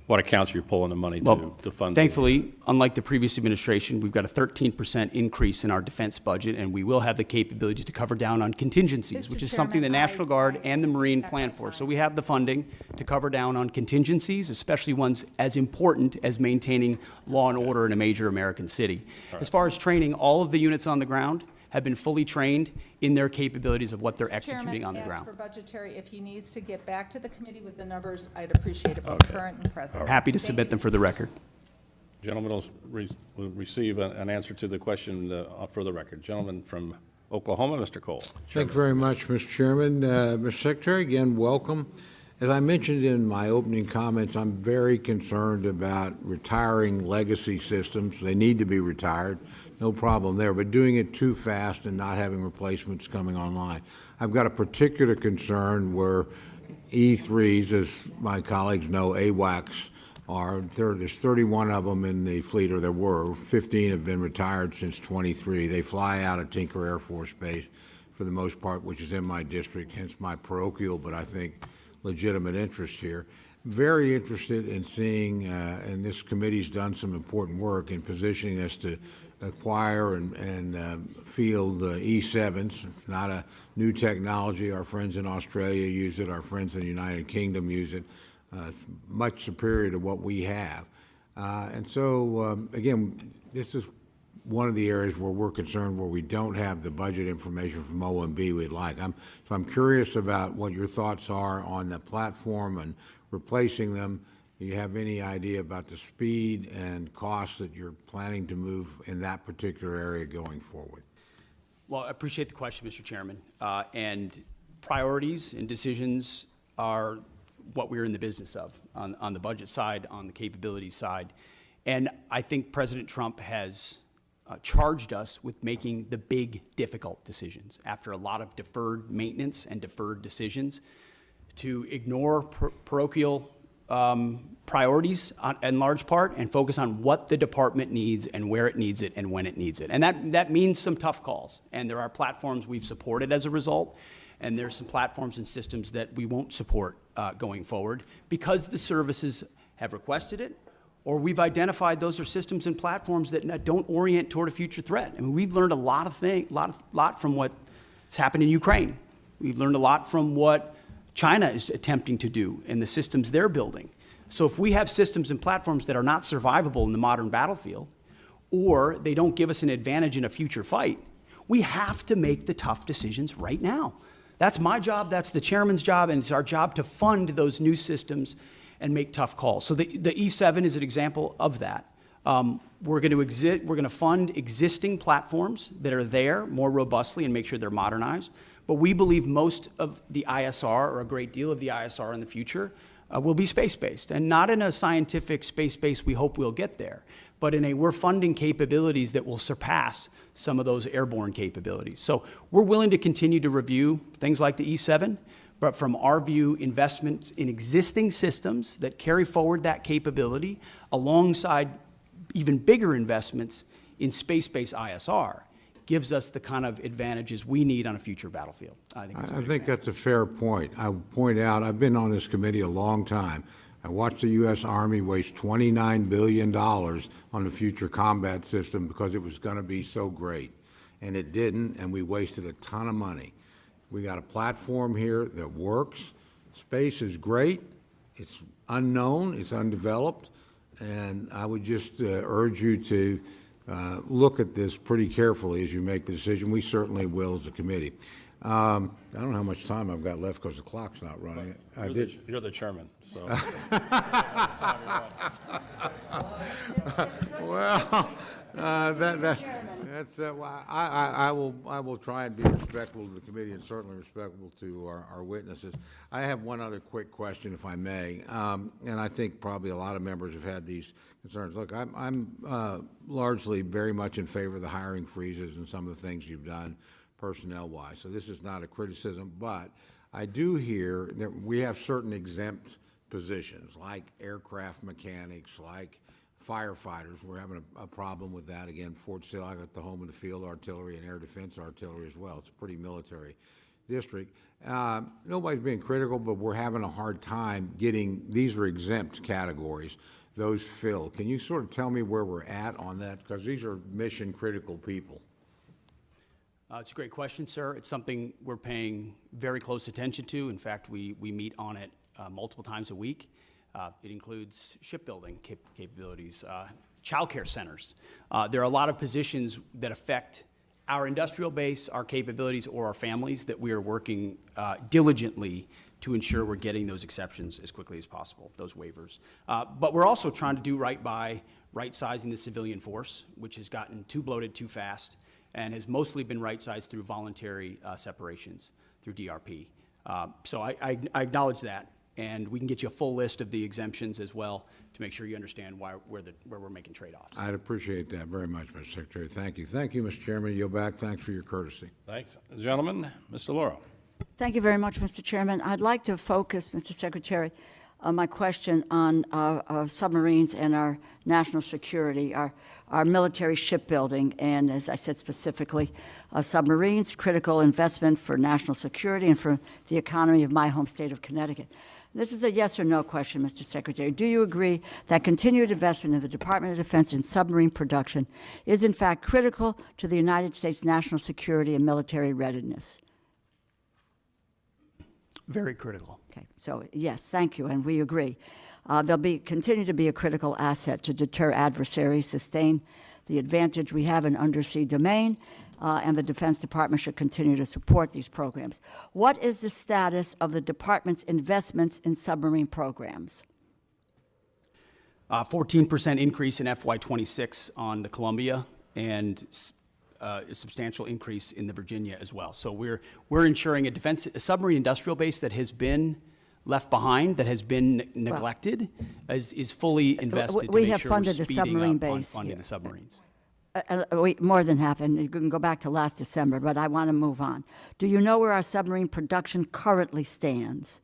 what accounts you're pulling the money to fund. Thankfully, unlike the previous administration, we've got a 13% increase in our defense budget, and we will have the capability to cover down on contingencies, Mr. which is something the Chairman, National Guard I and the Marine back plan my for. time. So we have the funding to cover down on contingencies, especially ones as important as maintaining law and order in a major American city. As far as training, all of the units on the ground have been fully trained in their capabilities of what they're executing on the Chairman, ground. ask for budgetary. If he needs to get back to the committee with the numbers, I'd appreciate it, both current and present. Happy to Thank submit you. them for the record. Gentlemen will receive an answer to the question for the record. Gentleman from Oklahoma, Mr. Cole. Thank you very much, Mr. Chairman. Mr. Secretary, again, welcome. As I mentioned in my opening comments, I'm very concerned about retiring legacy systems. They need to be retired, no problem there, but doing it too fast and not having replacements coming online. I've got a particular concern where E3s, as my colleagues know, AWACS, there's 31 of them in the fleet, or there were. 15 have been retired since 23. They fly out of Tinker Air Force Base for the most part, which is in my district, hence my parochial, but I think legitimate interest here. Very interested in seeing, and this committee's done some important work in positioning us to acquire and field E7s. It's not a new technology. Our friends in Australia use it. Our friends in the United Kingdom use it. It's much superior to what we have. And so, again, this is one of the areas where we're concerned where we don't have the budget information from OMB we'd like. So I'm curious about what your thoughts are on the platform and replacing them. Do you have any idea about the speed and costs that you're planning to move in that particular area going forward? Well, I appreciate the question, Mr. Chairman. And priorities and decisions are what we're in the business of on the budget side, on the capabilities side. And I think President Trump has charged us with making the big, difficult decisions after a lot of deferred maintenance and deferred decisions to ignore parochial priorities in large part and focus on what the department needs and where it needs it and when it needs it. And that means some tough calls. And there are platforms we've supported as a result, and there's some platforms and systems that we won't support going forward because the services have requested it, or we've identified those are systems and platforms that don't orient toward a future threat. I mean, we've learned a lot from what's happened in Ukraine. We've learned a lot from what China is attempting to do and the systems they're building. So if we have systems and platforms that are not survivable in the modern battlefield, or they don't give us an advantage in a future fight, we have to make the tough decisions right now. That's my job, that's the chairman's job, and it's our job to fund those new systems and make tough calls. So the E7 is an example of that. We're going to fund existing platforms that are there more robustly and make sure they're modernized. But we believe most of the ISR, or a great deal of the ISR in the future, will be space-based. And not in a scientific space-based, we hope we'll get there, but in a we're funding capabilities that will surpass some of those airborne capabilities. So we're willing to continue to review things like the E7, but from our view, investments in existing systems that carry forward that capability alongside even bigger investments in space-based ISR gives us the kind of advantages we need on a future battlefield. I think, it's a I good think example. that's a fair point. I would point out, I've been on this committee a long time. I watched the U.S. Army waste $29 billion on the future combat system because it was going to be so great. And it didn't, and we wasted a ton of money. We got a platform here that works. Space is great. It's unknown, it's undeveloped, and I would just urge you to look at this pretty carefully as you make the decision. We certainly will as a committee. I don't know how much time I've got left because the clock's not running. You're the chairman, so. Well, that's, I will try and be respectful to the committee and certainly respectful to our witnesses. I have one other quick question, if I may, and I think probably a lot of members have had these concerns. Look, I'm largely very much in favor of the hiring freezes and some of the things you've done personnel-wise, so this is not a criticism, but I do hear that we have certain exempt positions, like aircraft mechanics, like firefighters. We're having a problem with that. Again, Fort Sill, I got the home and the field artillery and air defense artillery as well. It's a pretty military district. Nobody's being critical, but we're having a hard time getting, these are exempt categories, those filled. Can you sort of tell me where we're at on that? Because these are mission critical people. It's a great question, sir. It's something we're paying very close attention to. In fact, we meet on it multiple times a week. It includes shipbuilding capabilities, childcare centers. There are a lot of positions that affect our industrial base, our capabilities, or our families that we are working diligently to ensure we're getting those exceptions as quickly as possible, those waivers. But we're also trying to do right by right-sizing the civilian force, which has gotten too bloated too fast and has mostly been right-sized through voluntary separations through DRP. So I acknowledge that. And we can get you a full list of the exemptions as well to make sure you understand where we're making trade-offs. I'd appreciate that very much, Mr. Secretary. Thank you. Thank you, Mr. Chairman. Yield back. Thanks for your courtesy. Thanks. Gentlemen, Mr. Lauro. Thank you very much, Mr. Chairman. I'd like to focus, Mr. Secretary, my question on submarines and our national security, our military shipbuilding, and as I said specifically, submarines, critical investment for national security and for the economy of my home state of Connecticut. This is a yes or no question, Mr. Secretary. Do you agree that continued investment in the Department of Defense in submarine production is in fact critical to the United States national security and military readiness? Very critical. Okay, so yes, thank you, and we agree. They'll continue to be a critical asset to deter adversaries, sustain the advantage we have in undersea domain, and the Defense Department should continue to support these programs. What is the status of the department's investments in submarine programs? 14% increase in FY26 on the Columbia, and a substantial increase in the Virginia as well. So we're ensuring a submarine industrial base that has been left behind, that has been neglected, is fully invested. We to have make sure funded we're the speeding submarine up on base funding here. the submarines. More than half, and you can go back to last December, but I want to move on. Do you know where our submarine production currently stands,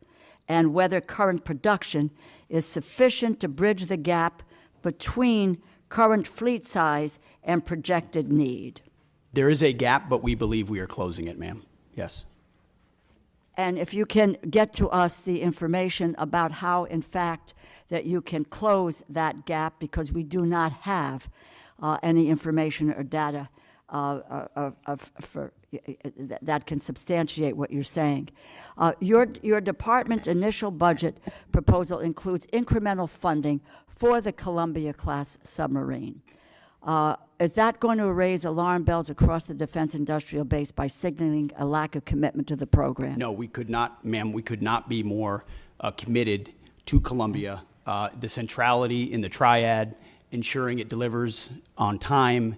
and whether current production is sufficient to bridge the gap between current fleet size and projected need? There is a gap, but we believe we are closing it, ma'am. Yes. And if you can get to us the information about how, in fact, that you can close that gap, because we do not have any information or data that can substantiate what you're saying. Your department's initial budget proposal includes incremental funding for the Columbia-class submarine. Is that going to raise alarm bells across the defense industrial base by signaling a lack of commitment to the program? No, we could not, ma'am, we could not be more committed to Columbia. The centrality in the triad, ensuring it delivers on time,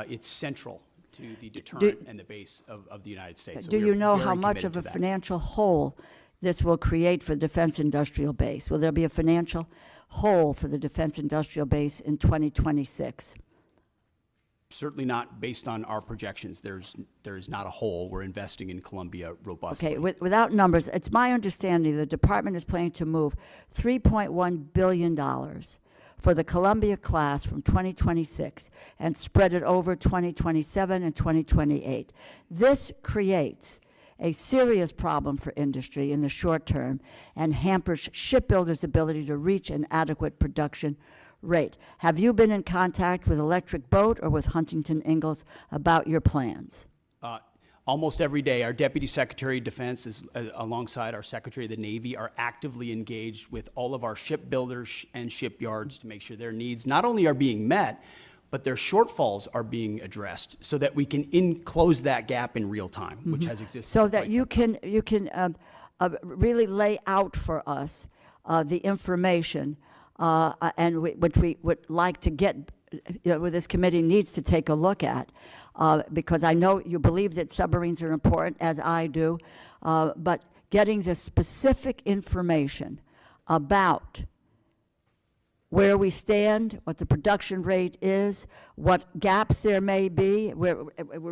it's central to the deterrent and the base of the United States. So Do you know how very much of committed a to that. financial hole this will create for the defense industrial base? Will there be a financial hole for the defense industrial base in 2026? Certainly not based on our projections. There is not a hole. We're investing in Columbia robustly. Okay, without numbers, it's my understanding the department is planning to move $3.1 billion for the Columbia class from 2026 and spread it over 2027 and 2028. This creates a serious problem for industry in the short term and hampers shipbuilders' ability to reach an adequate production rate. Have you been in contact with Electric Boat or with Huntington Ingalls about your plans? Almost every day, our Deputy Secretary of Defense, alongside our Secretary of the Navy, are actively engaged with all of our shipbuilders and shipyards to make sure their needs not only are being met, but their shortfalls are being addressed so that we can close that gap in real time, which has existed. So for that quite you some can really lay out for us the information and which we would like to get, what this committee needs to take a look at, because I know you believe that submarines are important, as I do, but getting the specific information about where we stand, what the production rate is, what gaps there may be. We're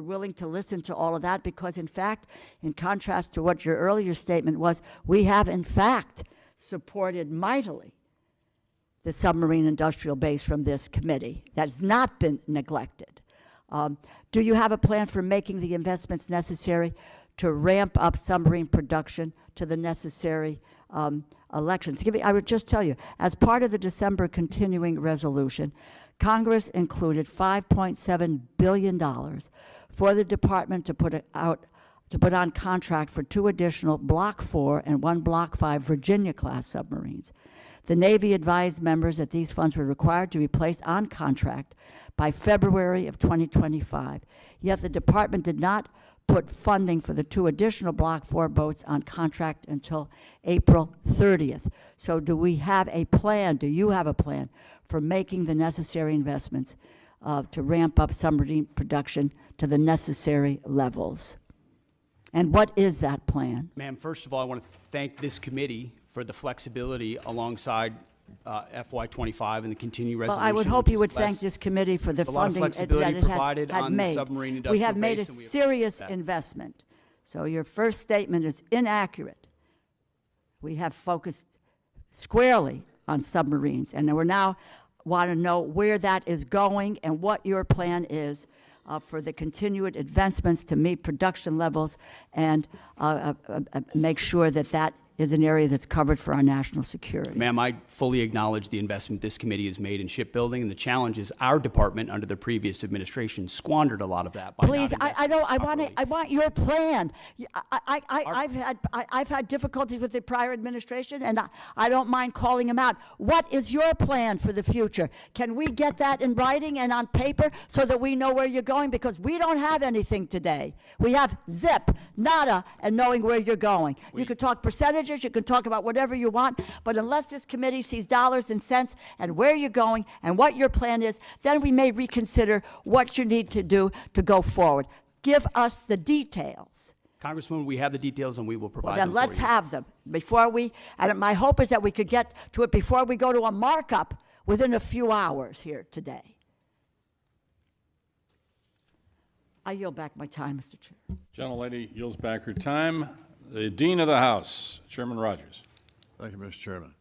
willing to listen to all of that because, in fact, in contrast to what your earlier statement was, we have, in fact, supported mightily the submarine industrial base from this committee. That's not been neglected. Do you have a plan for making the investments necessary to ramp up submarine production to the necessary elections? I would just tell you, as part of the December continuing resolution, Congress included $5.7 billion for the department to put on contract for 2 additional Block 4 and 1 Block 5 Virginia-class submarines. The Navy advised members that these funds were required to be placed on contract by February of 2025, yet the department did not put funding for the 2 additional Block 4 boats on contract until April 30th. So do we have a plan, do you have a plan for making the necessary investments to ramp up submarine production to the necessary levels? And what is that plan? Ma'am, first of all, I want to thank this committee for the flexibility alongside FY25 and the continued resolution. Well, I would hope you would thank this committee for the a lot of funding that flexibility it provided had on the made. submarine We industrial have made a base, and we serious appreciate that. investment. So your first statement is inaccurate. We have focused squarely on submarines, and we now want to know where that is going and what your plan is for the continued advancements to meet production levels and make sure that that is an area that's covered for our national security. Ma'am, I fully acknowledge the investment this committee has made in shipbuilding, and the challenge is our department under the previous administration squandered a lot of that by Please, not I don't. investing I want your plan. properly. I've had difficulties with the prior administration, and I don't mind calling them out. What is your plan for the future? Can we get that in writing and on paper so that we know where you're going? Because we don't have anything today. We have zip, nada, and knowing where you're going. You could talk percentages, you can talk about whatever you want, but unless this committee sees dollars and cents and where you're going and what your plan is, then we may reconsider what you need to do to go forward. Give us the details. Congresswoman, we have the details and we will provide Then them let's for you. have them before we, and my hope is that we could get to it before we go to a markup within a few hours here today. I yield back my time, Mr. Chair. Gentlelady yields back her time. The Dean of the House, Chairman Rogers. Thank you, Mr. Chairman.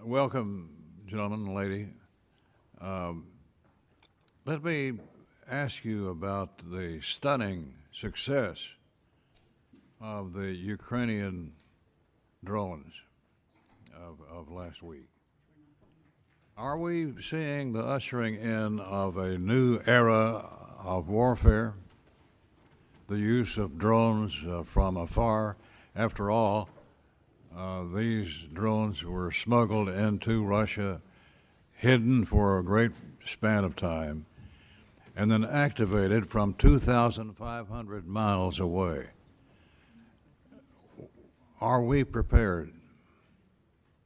Welcome, gentlemen and lady. Let me ask you about the stunning success of the Ukrainian drones of last week. Are we seeing the ushering in of a new era of warfare? The use of drones from afar. After all, these drones were smuggled into Russia, hidden for a great span of time, and then activated from 2,500 miles away. Are we prepared,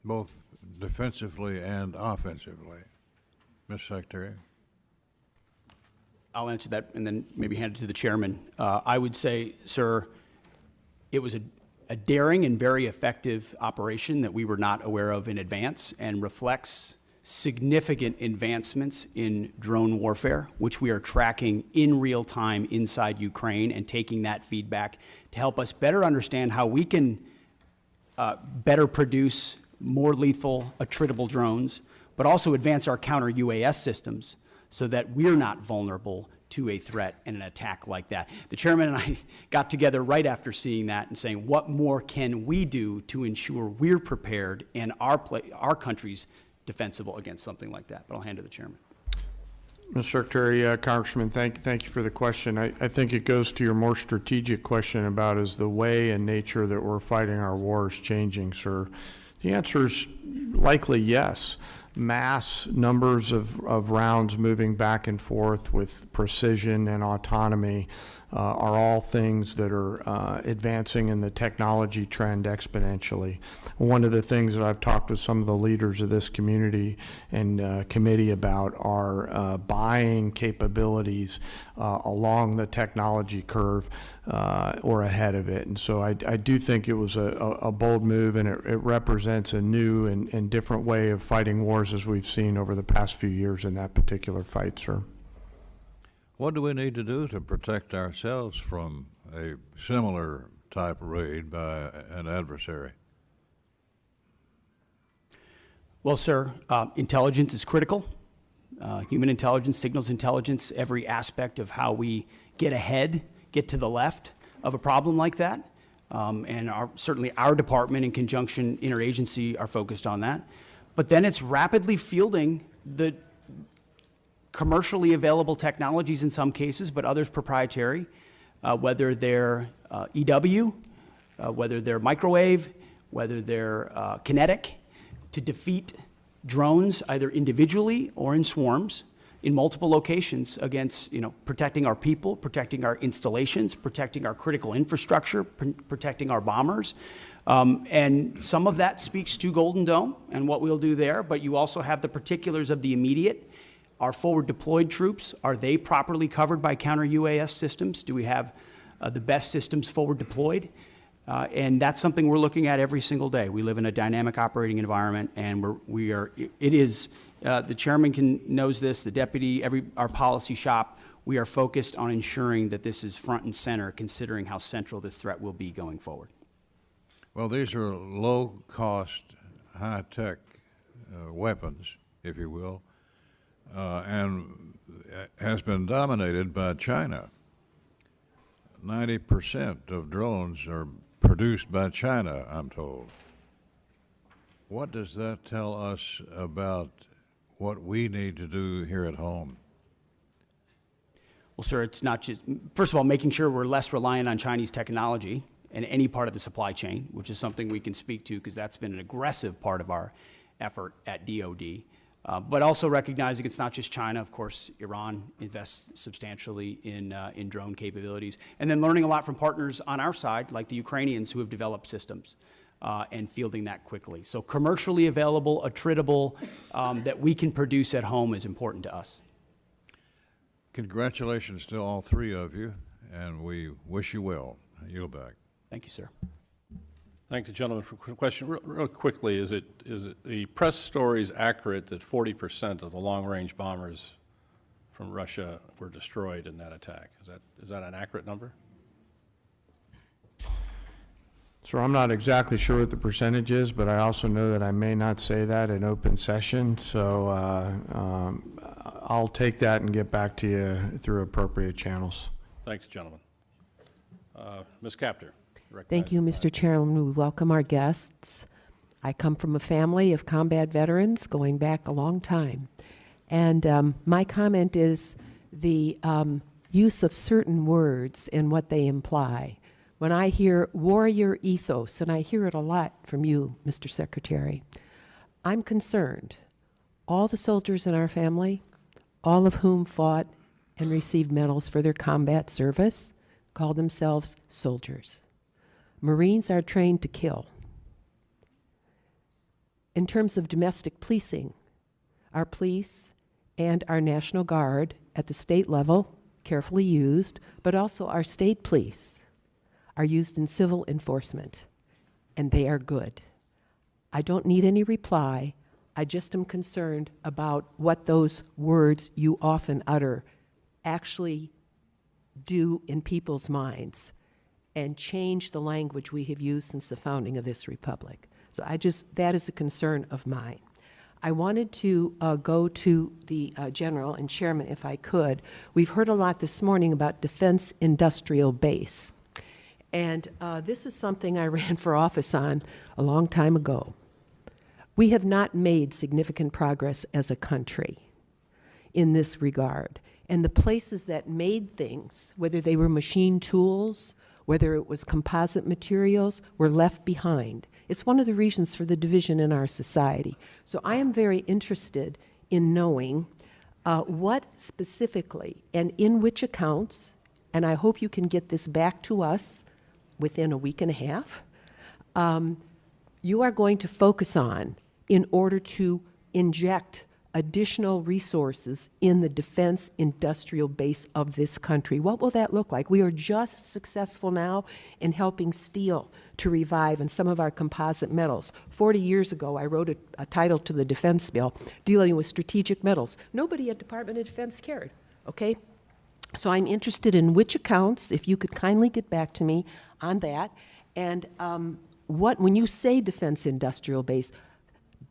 both defensively and offensively, Mr. Secretary? I'll answer that and then maybe hand it to the chairman. I would say, sir, it was a daring and very effective operation that we were not aware of in advance and reflects significant advancements in drone warfare, which we are tracking in real time inside Ukraine and taking that feedback to help us better understand how we can better produce more lethal, attritable drones but also advance our counter-UAS systems so that we're not vulnerable to a threat and an attack like that. The chairman and I got together right after seeing that and saying, what more can we do to ensure we're prepared and our country's defensible against something like that? But I'll hand to the chairman. Mr. Secretary, Congressman, thank you for the question. I think it goes to your more strategic question about is the way and nature that we're fighting our wars changing, sir? The answer is likely yes. Mass numbers of rounds moving back and forth with precision and autonomy are all things that are advancing in the technology trend exponentially. One of the things that I've talked with some of the leaders of this community and committee about are buying capabilities along the technology curve or ahead of it. And so I do think it was a bold move, and it represents a new and different way of fighting wars as we've seen over the past few years in that particular fight, sir. What do we need to do to protect ourselves from a similar type raid by an adversary? Well, sir, intelligence is critical. Human intelligence, signals intelligence, every aspect of how we get ahead, get to the left of a problem like that. And certainly our department in conjunction, interagency, are focused on that. But then it's rapidly fielding the commercially available technologies in some cases, but others proprietary, whether they're EW, whether they're microwave, whether they're kinetic, to defeat drones either individually or in swarms in multiple locations against, protecting our people, protecting our installations, protecting our critical infrastructure, protecting our bombers. And some of that speaks to Golden Dome and what we'll do there, but you also have the particulars of the immediate. Our forward deployed troops, are they properly covered by counter-UAS systems? Do we have the best systems forward deployed? And that's something we're looking at every single day. We live in a dynamic operating environment, and the chairman knows this, the deputy, our policy shop, we are focused on ensuring that this is front and center, considering how central this threat will be going forward. Well, these are low-cost, high-tech weapons, if you will, and has been dominated by China. 90% of drones are produced by China, I'm told. What does that tell us about what we need to do here at home? Well, sir, it's not just, first of all, making sure we're less reliant on Chinese technology in any part of the supply chain, which is something we can speak to because that's been an aggressive part of our effort at DOD. But also recognizing it's not just China. Of course, Iran invests substantially in drone capabilities. And then learning a lot from partners on our side, like the Ukrainians who have developed systems and fielding that quickly. So commercially available, attritable, that we can produce at home is important to us. Congratulations to all three of you, and we wish you well. Yield back. Thank you, sir. Thank the gentleman for a question. Real quickly, is it the press stories accurate that 40% of the long-range bombers from Russia were destroyed in that attack? Is that an accurate number? So I'm not exactly sure what the percentage is, but I also know that I may not say that in open session. So I'll take that and get back to you through appropriate channels. Thanks, gentlemen. Ms. Capter. Thank you, Mr. Chairman. We welcome our guests. I come from a family of combat veterans going back a long time. And my comment is the use of certain words and what they imply. When I hear warrior ethos, and I hear it a lot from you, Mr. Secretary, I'm concerned. All the soldiers in our family, all of whom fought and received medals for their combat service, call themselves soldiers. Marines are trained to kill. In terms of domestic policing, our police and our National Guard at the state level, carefully used, but also our state police are used in civil enforcement, and they are good. I don't need any reply. I just am concerned about what those words you often utter actually do in people's minds and change the language we have used since the founding of this republic. So that is a concern of mine. I wanted to go to the General and Chairman, if I could. We've heard a lot this morning about Defense Industrial Base. And this is something I ran for office on a long time ago. We have not made significant progress as a country in this regard. And the places that made things, whether they were machine tools, whether it was composite materials, were left behind. It's one of the reasons for the division in our society. So I am very interested in knowing what specifically and in which accounts, and I hope you can get this back to us within a week and a half, you are going to focus on in order to inject additional resources in the defense industrial base of this country. What will that look like? We are just successful now in helping steel to revive and some of our composite metals. 40 years ago, I wrote a title to the defense bill dealing with strategic metals. Nobody at Department of Defense cared, okay? So I'm interested in which accounts, if you could kindly get back to me on that, and when you say defense industrial base,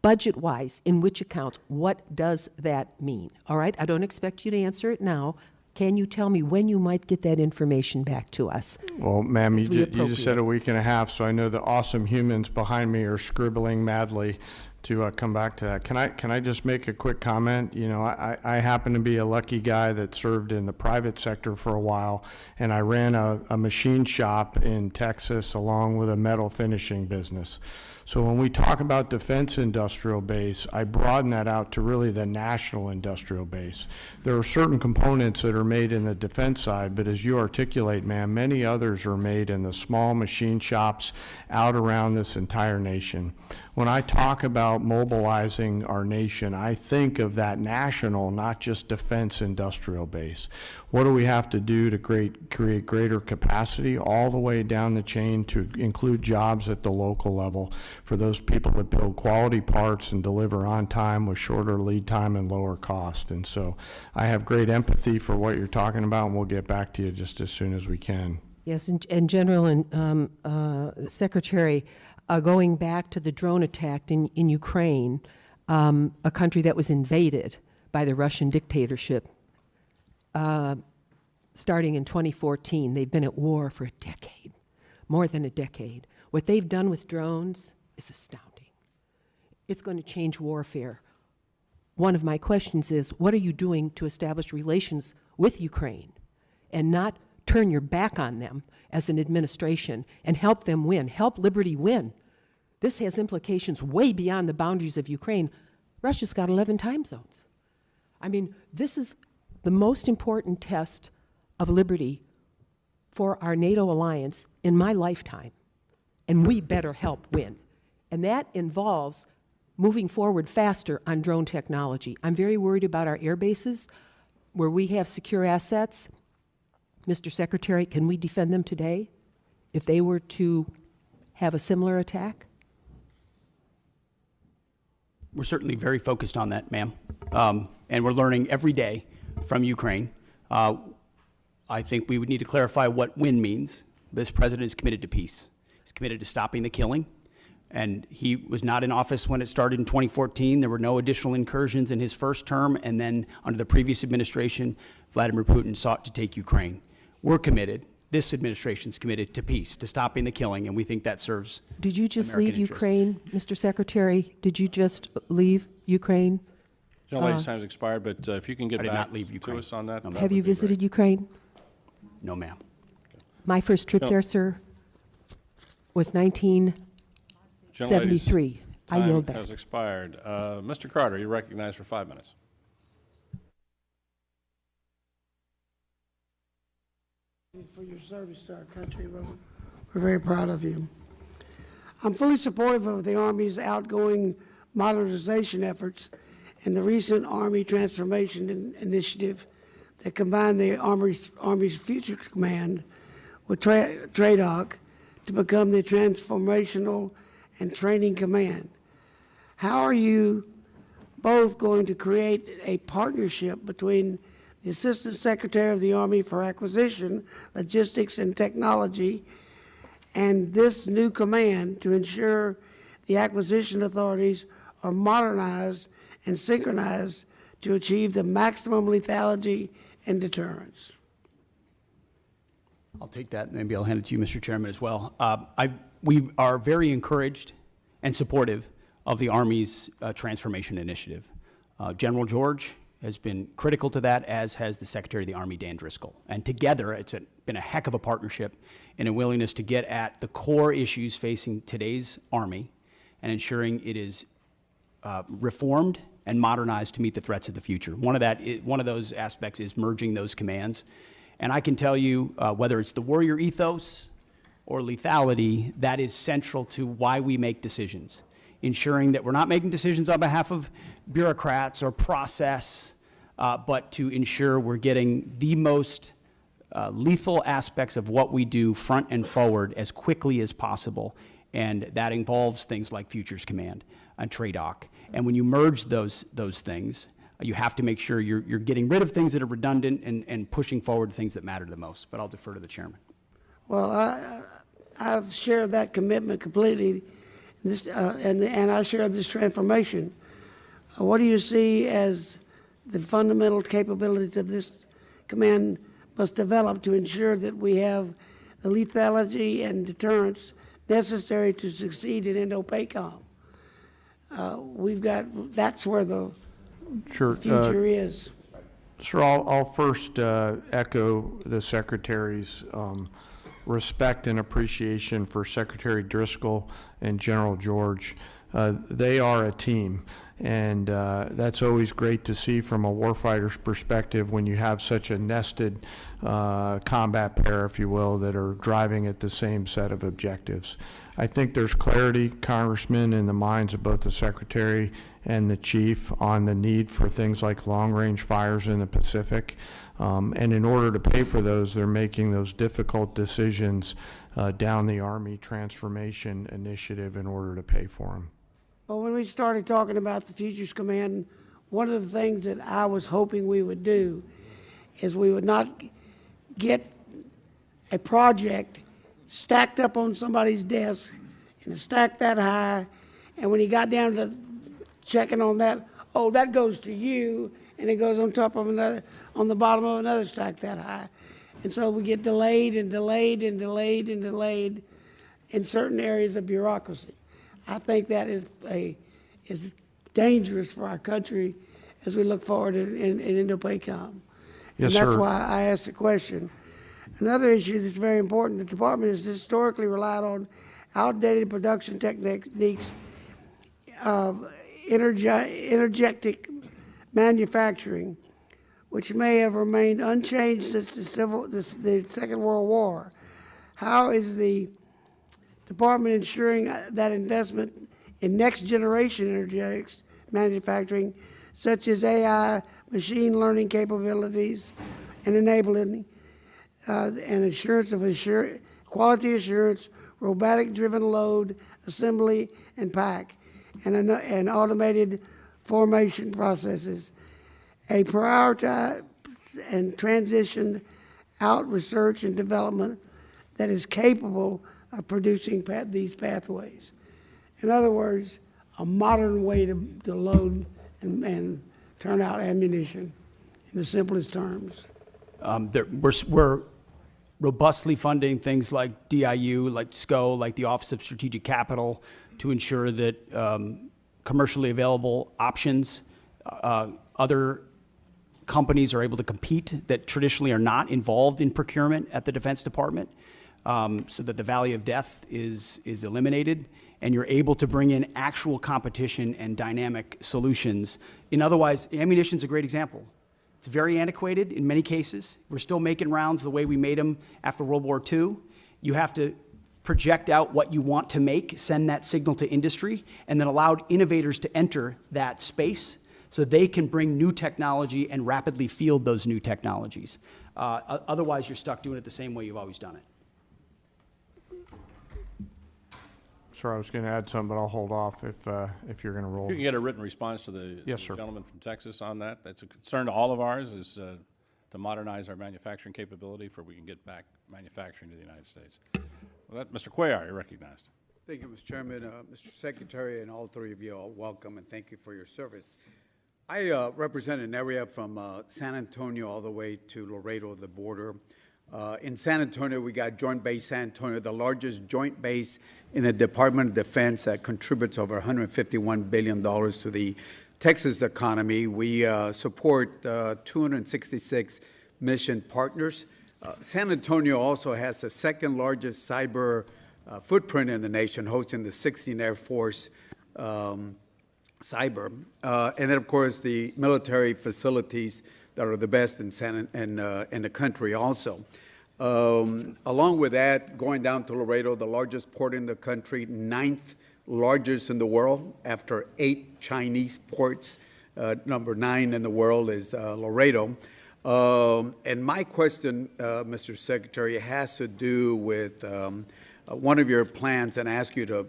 budget-wise, in which accounts, what does that mean? All right, I don't expect you to answer it now. Can you tell me when you might get that information back to us? Well, ma'am, As we you just said appropriate. a week and a half, so I know the awesome humans behind me are scribbling madly to come back to that. Can I just make a quick comment? You know, I happen to be a lucky guy that served in the private sector for a while, and I ran a machine shop in Texas along with a metal finishing business. So when we talk about defense industrial base, I broaden that out to really the national industrial base. There are certain components that are made in the defense side, but as you articulate, ma'am, many others are made in the small machine shops out around this entire nation. When I talk about mobilizing our nation, I think of that national, not just defense industrial base. What do we have to do to create greater capacity all the way down the chain to include jobs at the local level for those people that build quality parts and deliver on time with shorter lead time and lower cost? And so I have great empathy for what you're talking about, and we'll get back to you just as soon as we can. Yes, and General and Secretary, going back to the drone attack in Ukraine, a country that was invaded by the Russian dictatorship, starting in 2014. They've been at war for a decade, more than a decade. What they've done with drones is astounding. It's going to change warfare. One of my questions is, what are you doing to establish relations with Ukraine and not turn your back on them as an administration and help them win, help liberty win? This has implications way beyond the boundaries of Ukraine. Russia's got 11 time zones. I mean, this is the most important test of liberty for our NATO alliance in my lifetime, and we better help win. And that involves moving forward faster on drone technology. I'm very worried about our air bases where we have secure assets. Mr. Secretary, can we defend them today if they were to have a similar attack? We're certainly very focused on that, ma'am. And we're learning every day from Ukraine. I think we would need to clarify what win means. This president is committed to peace. He's committed to stopping the killing. And he was not in office when it started in 2014. There were no additional incursions in his first term. And then under the previous administration, Vladimir Putin sought to take Ukraine. We're committed. This administration's committed to peace, to stopping the killing, and we think that serves Did you just American leave interests. Ukraine, Mr. Secretary? Did you just leave Ukraine? Gentle lady's time has expired, but if you can get I did back not leave to Ukraine. us on that. No, that ma'am. Have would you be great. visited Ukraine? No, ma'am. My first trip there, sir, was Gentle lady's 1973. I yield time back. has expired. Mr. Carter, you're recognized for 5 minutes. For your service to our country. We're very proud of you. I'm fully supportive of the Army's outgoing modernization efforts and the recent Army Transformation Initiative that combined the Army's Future Command with TRADOC to become the Transformational and Training Command. How are you both going to create a partnership between the Assistant Secretary of the Army for Acquisition, Logistics, and Technology, and this new command to ensure the acquisition authorities are modernized and synchronized to achieve the maximum lethality and deterrence. I'll take that. Maybe I'll hand it to you, Mr. Chairman, as well. We are very encouraged and supportive of the Army's transformation initiative. General George has been critical to that, as has the Secretary of the Army, Dan Driscoll. And together, it's been a heck of a partnership and a willingness to get at the core issues facing today's Army and ensuring it is reformed and modernized to meet the threats of the future. One of those aspects is merging those commands. And I can tell you, whether it's the warrior ethos or lethality, that is central to why we make decisions, ensuring that we're not making decisions on behalf of bureaucrats or process, but to ensure we're getting the most lethal aspects of what we do front and forward as quickly as possible. And that involves things like Futures Command and TRADOC. And when you merge those things, you have to make sure you're getting rid of things that are redundant and pushing forward things that matter the most. But I'll defer to the chairman. Well, I've shared that commitment completely, and I share this transformation. What do you see as the fundamental capabilities of this command must develop to ensure that we have the lethality and deterrence necessary to succeed in Indo-PACOM? That's where the Sure. future is. Sir, I'll first echo the Secretary's respect and appreciation for Secretary Driscoll and General George. They are a team, and that's always great to see from a warfighter's perspective when you have such a nested combat pair, if you will, that are driving at the same set of objectives. I think there's clarity, Congressman, in the minds of both the Secretary and the Chief on the need for things like long-range fires in the Pacific. And in order to pay for those, they're making those difficult decisions down the Army transformation initiative in order to pay for them. Well, when we started talking about the Futures Command, one of the things that I was hoping we would do is we would not get a project stacked up on somebody's desk and stacked that high, and when he got down to checking on that, oh, that goes to you, and it goes on top of another, on the bottom of another stack that high. And so we get delayed and delayed and delayed and delayed in certain areas of bureaucracy. I think that is dangerous for our country as we look forward in Indo-PACOM. Yes, and that's sir. why I asked the question. Another issue that's very important, the department has historically relied on outdated production techniques of energetic manufacturing, which may have remained unchanged since the Second World War. How is the department ensuring that investment in next-generation energetics manufacturing, such as AI, machine learning capabilities, and enabling and assurance of quality assurance, robotic-driven load, assembly, and pack, and automated formation processes, a prioritize and transition out research and development that is capable of producing these pathways. In other words, a modern way to load and turn out ammunition in the simplest terms. We're robustly funding things like DIU, like SCO, like the Office of Strategic Capital, to ensure that commercially available options, other companies are able to compete that traditionally are not involved in procurement at the Defense Department, so that the valley of death is eliminated, and you're able to bring in actual competition and dynamic solutions. Otherwise, ammunition's a great example. It's very antiquated in many cases. We're still making rounds the way we made them after World War II. You have to project out what you want to make, send that signal to industry, and then allow innovators to enter that space so they can bring new technology and rapidly field those new technologies. Otherwise, you're stuck doing it the same way you've always done it. Sir, I was going to add something, but I'll hold off if you're going to roll. If you can get a written response to the Yes, sir. gentleman from Texas on that. That's a concern to all of ours, is to modernize our manufacturing capability for we can get back manufacturing to the United States. Well, Mr. Cuellar, you're recognized. Thank you, Mr. Chairman. Mr. Secretary, and all three of you all, welcome and thank you for your service. I represent an area from San Antonio all the way to Laredo, the border. In San Antonio, we got Joint Base San Antonio, the largest joint base in the Department of Defense that contributes over $151 billion to the Texas economy. We support 266 mission partners. San Antonio also has the second largest cyber footprint in the nation, hosting the 16th Air Force cyber. And then, of course, the military facilities that are the best in the country also. Along with that, going down to Laredo, the largest port in the country, 9th largest in the world after 8 Chinese ports. Number 9 in the world is Laredo. And my question, Mr. Secretary, has to do with one of your plans, and ask you to,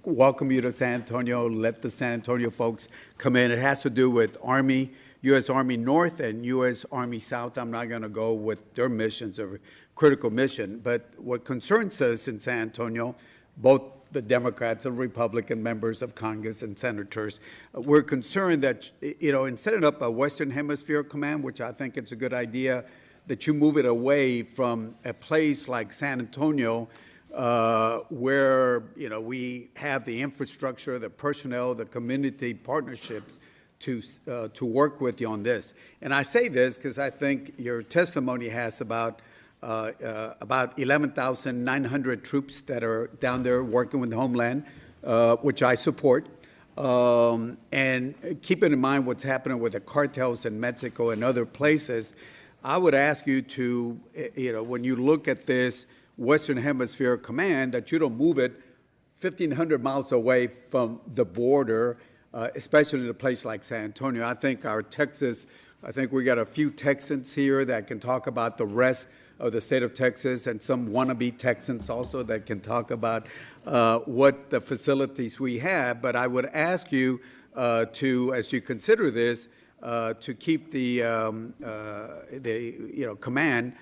welcome you to San Antonio, let the San Antonio folks come in. It has to do with Army, U.S. Army North and U.S. Army South. I'm not going to go with their missions or critical mission, but what concerns us in San Antonio, both the Democrats and Republican members of Congress and senators, we're concerned that, in setting up a Western Hemisphere command, which I think it's a good idea, that you move it away from a place like San Antonio, where, we have the infrastructure, the personnel, the community partnerships to work with you on this. And I say this because I think your testimony has about 11,900 troops that are down there working with the Homeland, which I support. And keeping in mind what's happening with the cartels in Mexico and other places, I would ask you to, when you look at this Western Hemisphere Command, that you don't move it 1,500 miles away from the border, especially in a place like San Antonio. I think we got a few Texans here that can talk about the rest of the state of Texas, and some wannabe Texans also that can talk about what the facilities we have. But I would ask you to, as you consider this, to keep the command,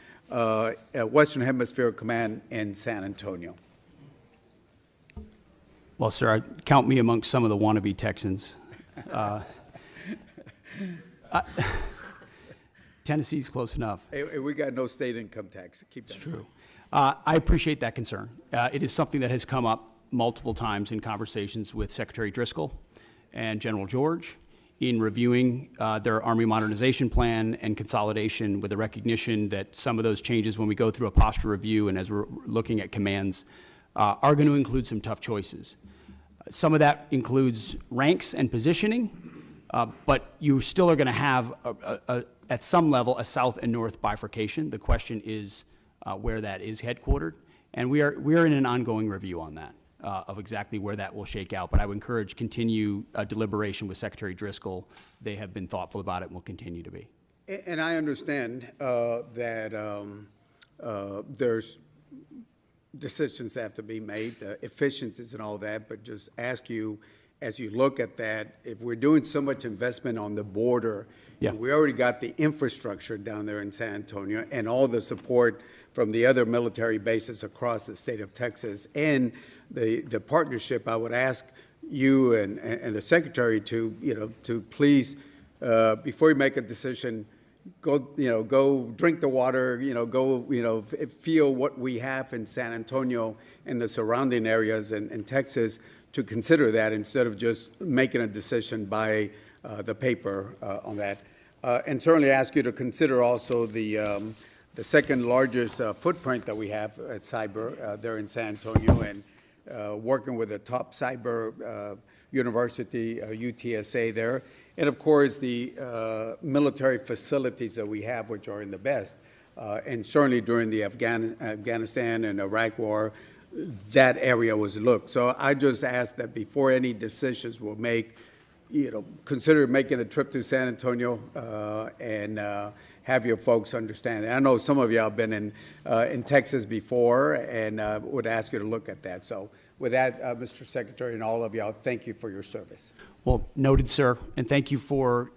Western Hemisphere Command in San Antonio. Well, sir, count me amongst some of the wannabe Texans. Tennessee's close enough. Hey, we got no state income tax. Keep that. It's true. I appreciate that concern. It is something that has come up multiple times in conversations with Secretary Driscoll and General George in reviewing their Army modernization plan and consolidation, with the recognition that some of those changes, when we go through a posture review and as we're looking at commands, are going to include some tough choices. Some of that includes ranks and positioning, but you still are going to have, at some level, a south and north bifurcation. The question is where that is headquartered, and we are in an ongoing review on that, of exactly where that will shake out. But I would encourage continue deliberation with Secretary Driscoll. They have been thoughtful about it and will continue to be. And I understand that there's decisions that have to be made, efficiencies and all that, but just ask you, as you look at that, if we're doing so much investment on the border, yeah, we already got the infrastructure down there in San Antonio and all the support from the other military bases across the state of Texas and the partnership, I would ask you and the Secretary to please, before you make a decision, go drink the water, go, feel what we have in San Antonio and the surrounding areas in Texas, to consider that instead of just making a decision by the paper on that. And certainly ask you to consider also the second largest footprint that we have at cyber there in San Antonio, and working with the top cyber university, UTSA there. And of course, the military facilities that we have, which are in the best. And certainly during the Afghanistan and Iraq war, that area was looked. So I just ask that before any decisions were made, consider making a trip to San Antonio and have your folks understand. And I know some of y'all have been in Texas before, and would ask you to look at that. So with that, Mr. Secretary, and all of y'all, thank you for your service. Well, noted, sir, and thank you for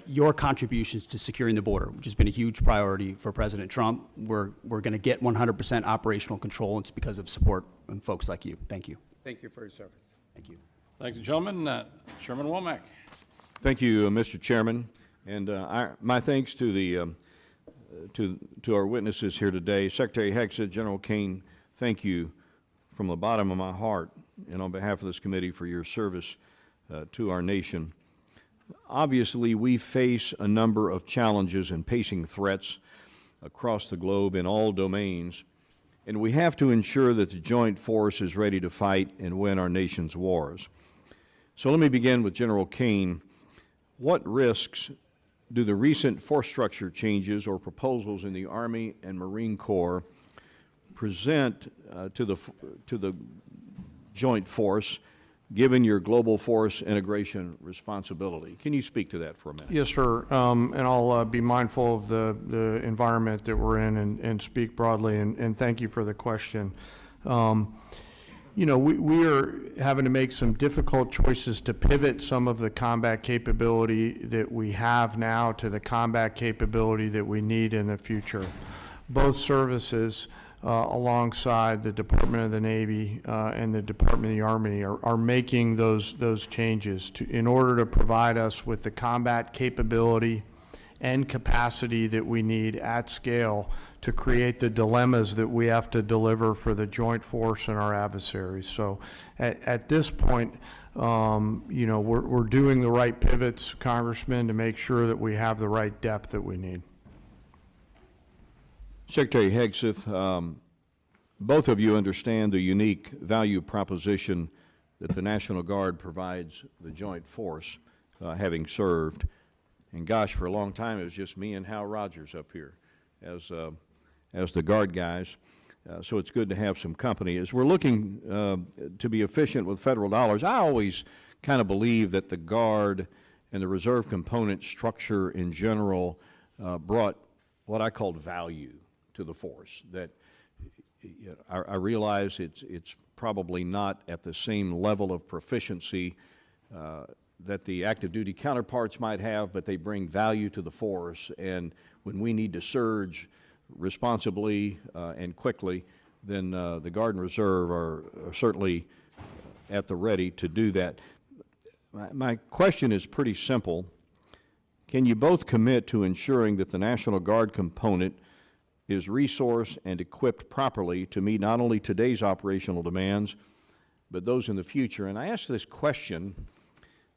your contributions to securing the border, which has been a huge priority for President Trump. We're going to get 100% operational control, and it's because of support from folks like you. Thank you. Thank you for your service. Thank you. Thank you, gentlemen. Chairman Womack. Thank you, Mr. Chairman, and my thanks to the to our witnesses here today. Secretary Hegseth, General Kane, thank you from the bottom of my heart and on behalf of this committee for your service to our nation. Obviously, we face a number of challenges and pacing threats across the globe in all domains, and we have to ensure that the joint force is ready to fight and win our nation's wars. So let me begin with General Kane. What risks do the recent force structure changes or proposals in the Army and Marine Corps present to the joint force, given your global force integration responsibility? Can you speak to that for a minute? Yes, sir. And I'll be mindful of the environment that we're in and speak broadly, and thank you for the question. You know, we are having to make some difficult choices to pivot some of the combat capability that we have now to the combat capability that we need in the future. Both services, alongside the Department of the Navy and the Department of the Army, are making those changes in order to provide us with the combat capability and capacity that we need at scale to create the dilemmas that we have to deliver for the joint force and our adversaries. So at this point, you know, we're doing the right pivots, Congressman, to make sure that we have the right depth that we need. Secretary Hegseth, both of you understand the unique value proposition that the National Guard provides the joint force, having served. And gosh, for a long time, it was just me and Hal Rogers up here as the Guard guys. So it's good to have some company. As we're looking to be efficient with federal dollars, I always kind of believe that the Guard and the reserve component structure in general brought what I called value to the force. That I realize it's probably not at the same level of proficiency that the active duty counterparts might have, but they bring value to the force. And when we need to surge responsibly and quickly, then the Guard and Reserve are certainly at the ready to do that. My question is pretty simple. Can you both commit to ensuring that the National Guard component is resourced and equipped properly to meet not only today's operational demands, but those in the future? And I ask this question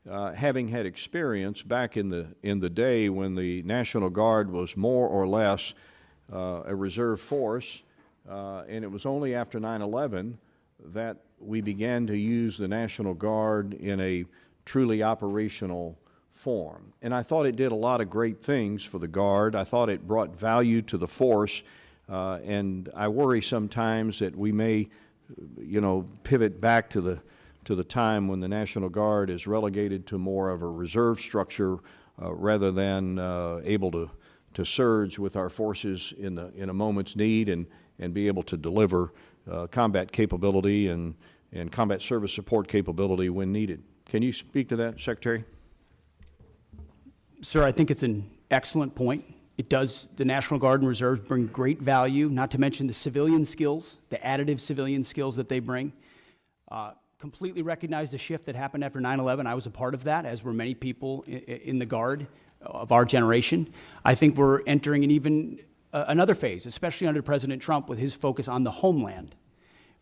having had experience back in the day when the National Guard was more or less a reserve force, and it was only after 9/11 that we began to use the National Guard in a truly operational form. And I thought it did a lot of great things for the Guard. I thought it brought value to the force, and I worry sometimes that we may, you know, pivot back to the time when the National Guard is relegated to more of a reserve structure rather than able to surge with our forces in a moment's need and be able to deliver combat capability and combat service support capability when needed. Can you speak to that, Secretary? Sir, I think it's an excellent point. It does, the National Guard and Reserves bring great value, not to mention the civilian skills, the additive civilian skills that they bring. Completely recognize the shift that happened after 9/11. I was a part of that, as were many people in the Guard of our generation. I think we're entering an even another phase, especially under President Trump with his focus on the homeland,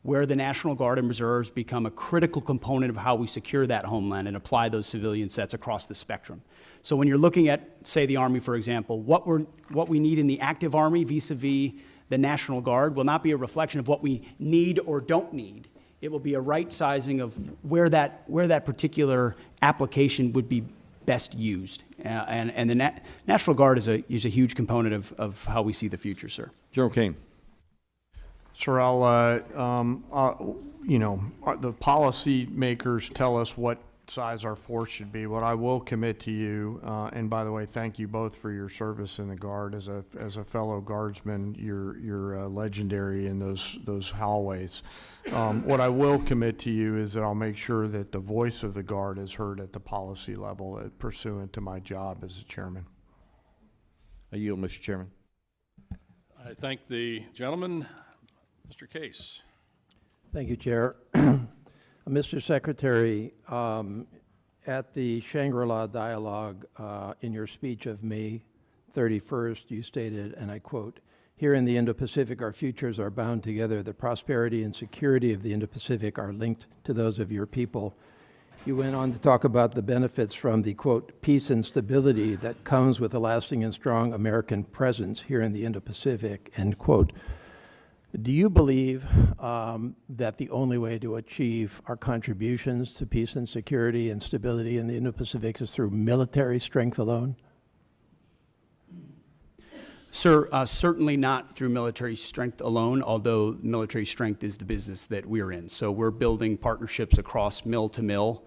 where the National Guard and Reserves become a critical component of how we secure that homeland and apply those civilian sets across the spectrum. So when you're looking at, say, the Army, for example, what we need in the active Army vis-a-vis the National Guard will not be a reflection of what we need or don't need. It will be a right sizing of where that particular application would be best used. And the National Guard is a huge component of how we see the future, sir. General Kane. Sir, you know, the policy makers tell us what size our force should be. What I will commit to you, and by the way, thank you both for your service in the Guard. As a fellow Guardsman, you're legendary in those hallways. What I will commit to you is that I'll make sure that the voice of the Guard is heard at the policy level, pursuant to my job as a chairman. I yield, Mr. Chairman. I thank the gentleman. Mr. Case. Thank you, Chair. Mr. Secretary, At the Shangri-La Dialogue, in your speech of May 31st, you stated, and I quote, "Here in the Indo-Pacific, our futures are bound together. The prosperity and security of the Indo-Pacific are linked to those of your people." You went on to talk about the benefits from the, quote, "peace and stability that comes with a lasting and strong American presence here in the Indo-Pacific," end quote. Do you believe that the only way to achieve our contributions to peace and security and stability in the Indo-Pacific is through military strength alone? Sir, certainly not through military strength alone, although military strength is the business that we're in. So we're building partnerships across mill to mill,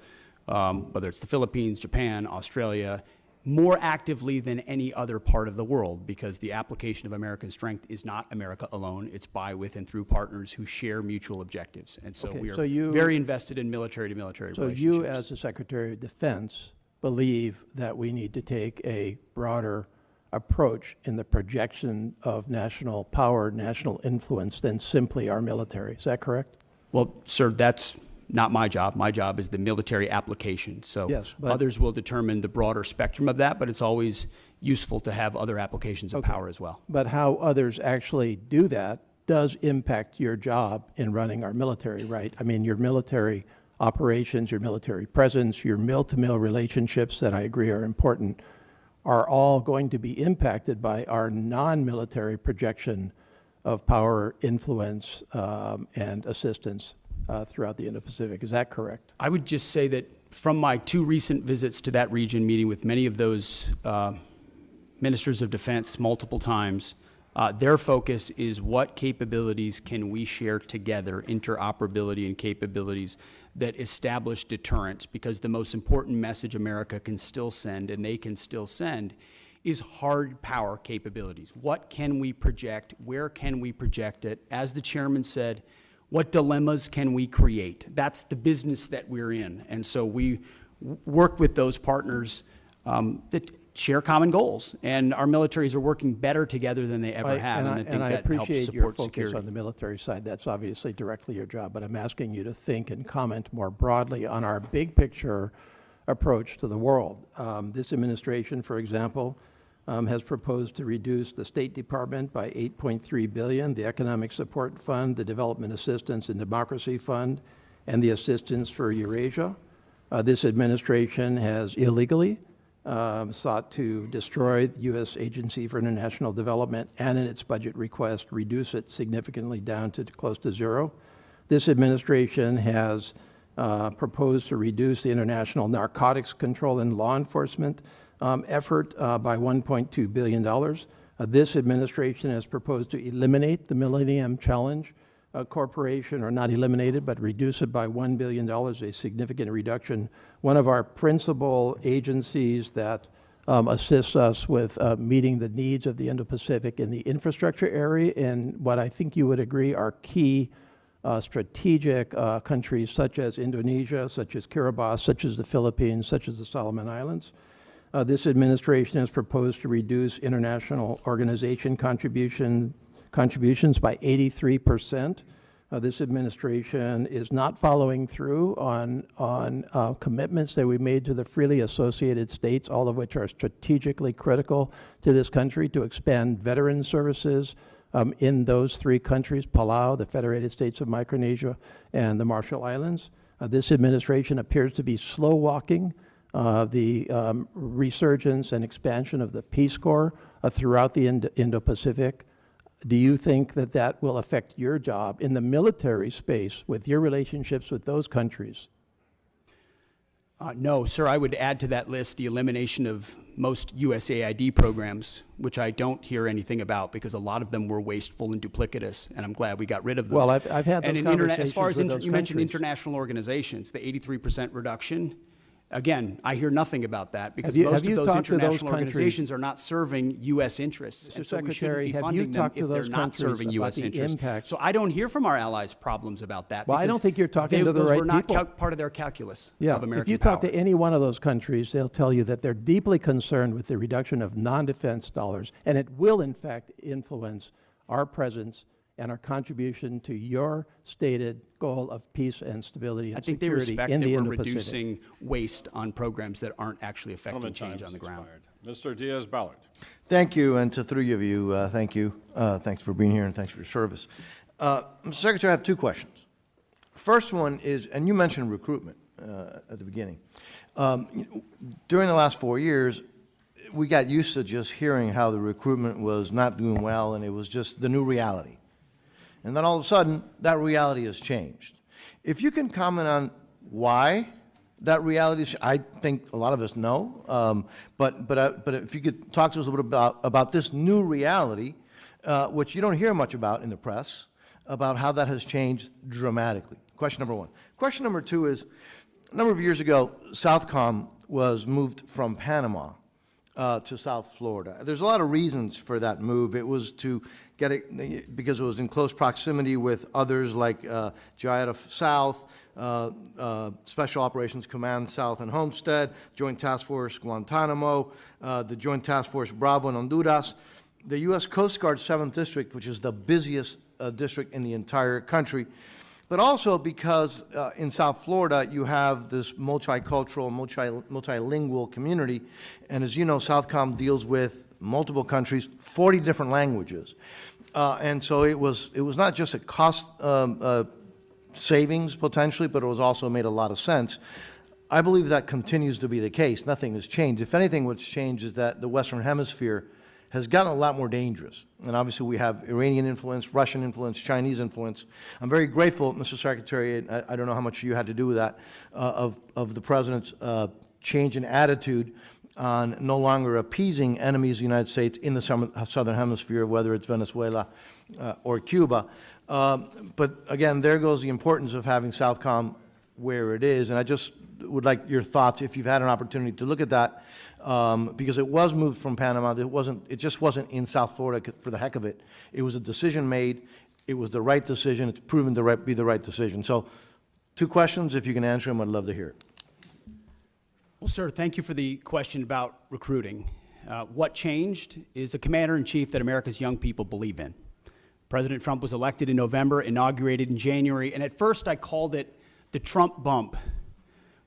whether it's the Philippines, Japan, Australia, more actively than any other part of the world, because the application of American strength is not America alone. It's by, with, and through partners who share mutual objectives. And so Okay, we are so you- very invested in military-to-military So relationships. you, as the Secretary of Defense, believe that we need to take a broader approach in the projection of national power, national influence than simply our military. Is that correct? Well, sir, that's not my job. My job is the military application. So Yes, but- others will determine the broader spectrum of that, but it's always useful to have other applications of Okay. power as well. But how others actually do that does impact your job in running our military, right? I mean, your military operations, your military presence, your mill-to-mill relationships that I agree are important are all going to be impacted by our non-military projection of power, influence, and assistance throughout the Indo-Pacific. Is that correct? I would just say that from my 2 recent visits to that region, meeting with many of those ministers of defense multiple times, their focus is what capabilities can we share together, interoperability and capabilities that establish deterrence, because the most important message America can still send, and they can still send, is hard power capabilities. What can we project? Where can we project it? As the chairman said, what dilemmas can we create? That's the business that we're in. And so we work with those partners that share common goals. And our militaries are working better together than they ever have. And I that helps appreciate your support focus security. on the military side. That's obviously directly your job. But I'm asking you to think and comment more broadly on our big picture approach to the world. This administration, for example, has proposed to reduce the State Department by $8.3 billion, the Economic Support Fund, the Development Assistance and Democracy Fund, and the Assistance for Eurasia. This administration has illegally sought to destroy the U.S. Agency for International Development, and in its budget request, reduce it significantly down to close to zero. This administration has proposed to reduce the international narcotics control and law enforcement effort by $1.2 billion. This administration has proposed to eliminate the Millennium Challenge Corporation, or not eliminate it, but reduce it by $1 billion, a significant reduction. One of our principal agencies that assists us with meeting the needs of the Indo-Pacific in the infrastructure area, and what I think you would agree are key strategic countries such as Indonesia, such as Kiribati, such as the Philippines, such as the Solomon Islands. This administration has proposed to reduce international organization contributions by 83%. This administration is not following through on commitments that we made to the freely associated states, all of which are strategically critical to this country, to expand veteran services in those 3 countries, Palau, the Federated States of Micronesia, and the Marshall Islands. This administration appears to be slow walking the resurgence and expansion of the Peace Corps throughout the Indo-Pacific. Do you think that that will affect your job in the military space with your relationships with those countries? No, sir. I would add to that list the elimination of most USAID programs, which I don't hear anything about because a lot of them were wasteful and duplicitous, and I'm glad we got rid of them. Well, I've had those conversations as far as with those you mentioned countries. international organizations, the 83% reduction. Again, I hear nothing about that because Have most you of those talked to those international countries? organizations are not serving U.S. interests, Mr. and so we shouldn't Secretary, be have you funding them talked to if they're those not countries serving about U.S. the interests. impact? So I don't hear from our allies problems about that. Well, I don't because think you're talking to the those right were not people. part of their calculus Yeah, of American if you power. talk to any one of those countries, they'll tell you that they're deeply concerned with the reduction of non-defense dollars, and it will in fact influence our presence and our contribution to your stated goal of peace and stability I and think they security respect in that the we're Indo-Pacific. reducing waste on programs that aren't actually affecting Gentleman, change time on the has ground. expired. Mr. Diaz-Ballard. Thank you, and to three of you, thank you. Thanks for being here, and thanks for your service. Mr. Secretary, I have two questions. First one is, and you mentioned recruitment at the beginning. During the last 4 years, we got used to just hearing how the recruitment was not doing well, and it was just the new reality. And then all of a sudden, that reality has changed. If you can comment on why that reality is, I think a lot of us know, but if you could talk to us a little bit about this new reality, which you don't hear much about in the press, about how that has changed dramatically. Question number one. Question number two is, a number of years ago, Southcom was moved from Panama to South Florida. There's a lot of reasons for that move. It was to get it because it was in close proximity with others like GIATA South, Special Operations Command South and Homestead, Joint Task Force Guantanamo, the Joint Task Force Bravo in Honduras, the U.S. Coast Guard 7th District, which is the busiest district in the entire country, but also because in South Florida you have this multicultural, multilingual community, and as you know, Southcom deals with multiple countries, 40 different languages, and so it was not just a cost savings potentially, but it was also made a lot of sense. I believe that continues to be the case. Nothing has changed. If anything, what's changed is that the Western Hemisphere has gotten a lot more dangerous. And obviously we have Iranian influence, Russian influence, Chinese influence. I'm very grateful, Mr. Secretary, I don't know how much you had to do with that, of the President's change in attitude on no longer appeasing enemies of the United States in the Southern Hemisphere, whether it's Venezuela or Cuba. But again, there goes the importance of having Southcom where it is. And I just would like your thoughts, if you've had an opportunity to look at that, because it was moved from Panama. It just wasn't in South Florida for the heck of it. It was a decision made. It was the right decision. It's proven to be the right decision. So, two questions. If you can answer them, I'd love to hear it. Well, sir, thank you for the question about recruiting. What changed is a commander-in-chief that America's young people believe in. President Trump was elected in November, inaugurated in January, and at first I called it the Trump bump.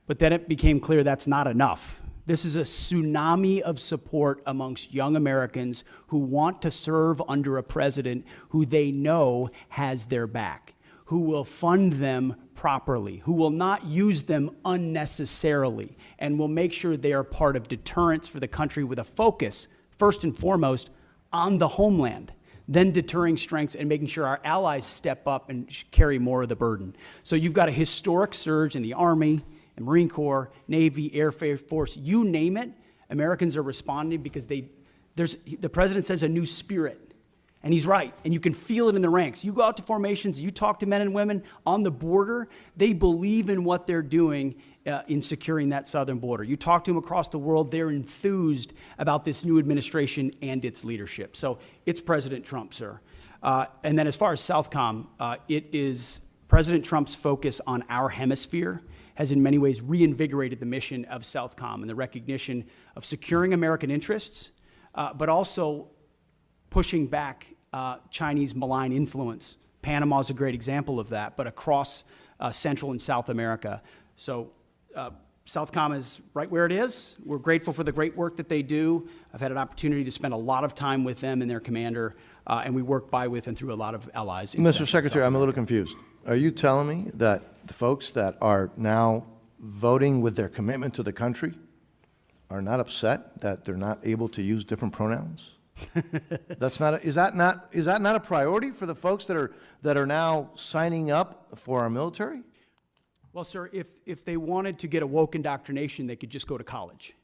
But then it became clear that's not enough. This is a tsunami of support amongst young Americans who want to serve under a president who they know has their back, who will fund them properly, who will not use them unnecessarily, and will make sure they are part of deterrence for the country with a focus, first and foremost, on the homeland, then deterring strengths and making sure our allies step up and carry more of the burden. So you've got a historic surge in the Army, the Marine Corps, Navy, Air Force, you name it. Americans are responding because the president says a new spirit, and he's right, and you can feel it in the ranks. You go out to formations, you talk to men and women on the border, they believe in what they're doing in securing that southern border. You talk to them across the world, they're enthused about this new administration and its leadership. So it's President Trump, sir. And then as far as Southcom, it is President Trump's focus on our hemisphere has in many ways reinvigorated the mission of Southcom and the recognition of securing American interests, but also pushing back Chinese malign influence. Panama is a great example of that, but across Central and South America. So Southcom is right where it is. We're grateful for the great work that they do. I've had an opportunity to spend a lot of time with them and their commander, and we work by, with, and through a lot of allies. Mr. Secretary, I'm a little confused. Are you telling me that the folks that are now voting with their commitment to the country are not upset that they're not able to use different pronouns? Is that not a priority for the folks that are now signing up for our military? Well, sir, if they wanted to get a woke indoctrination, they could just go to college.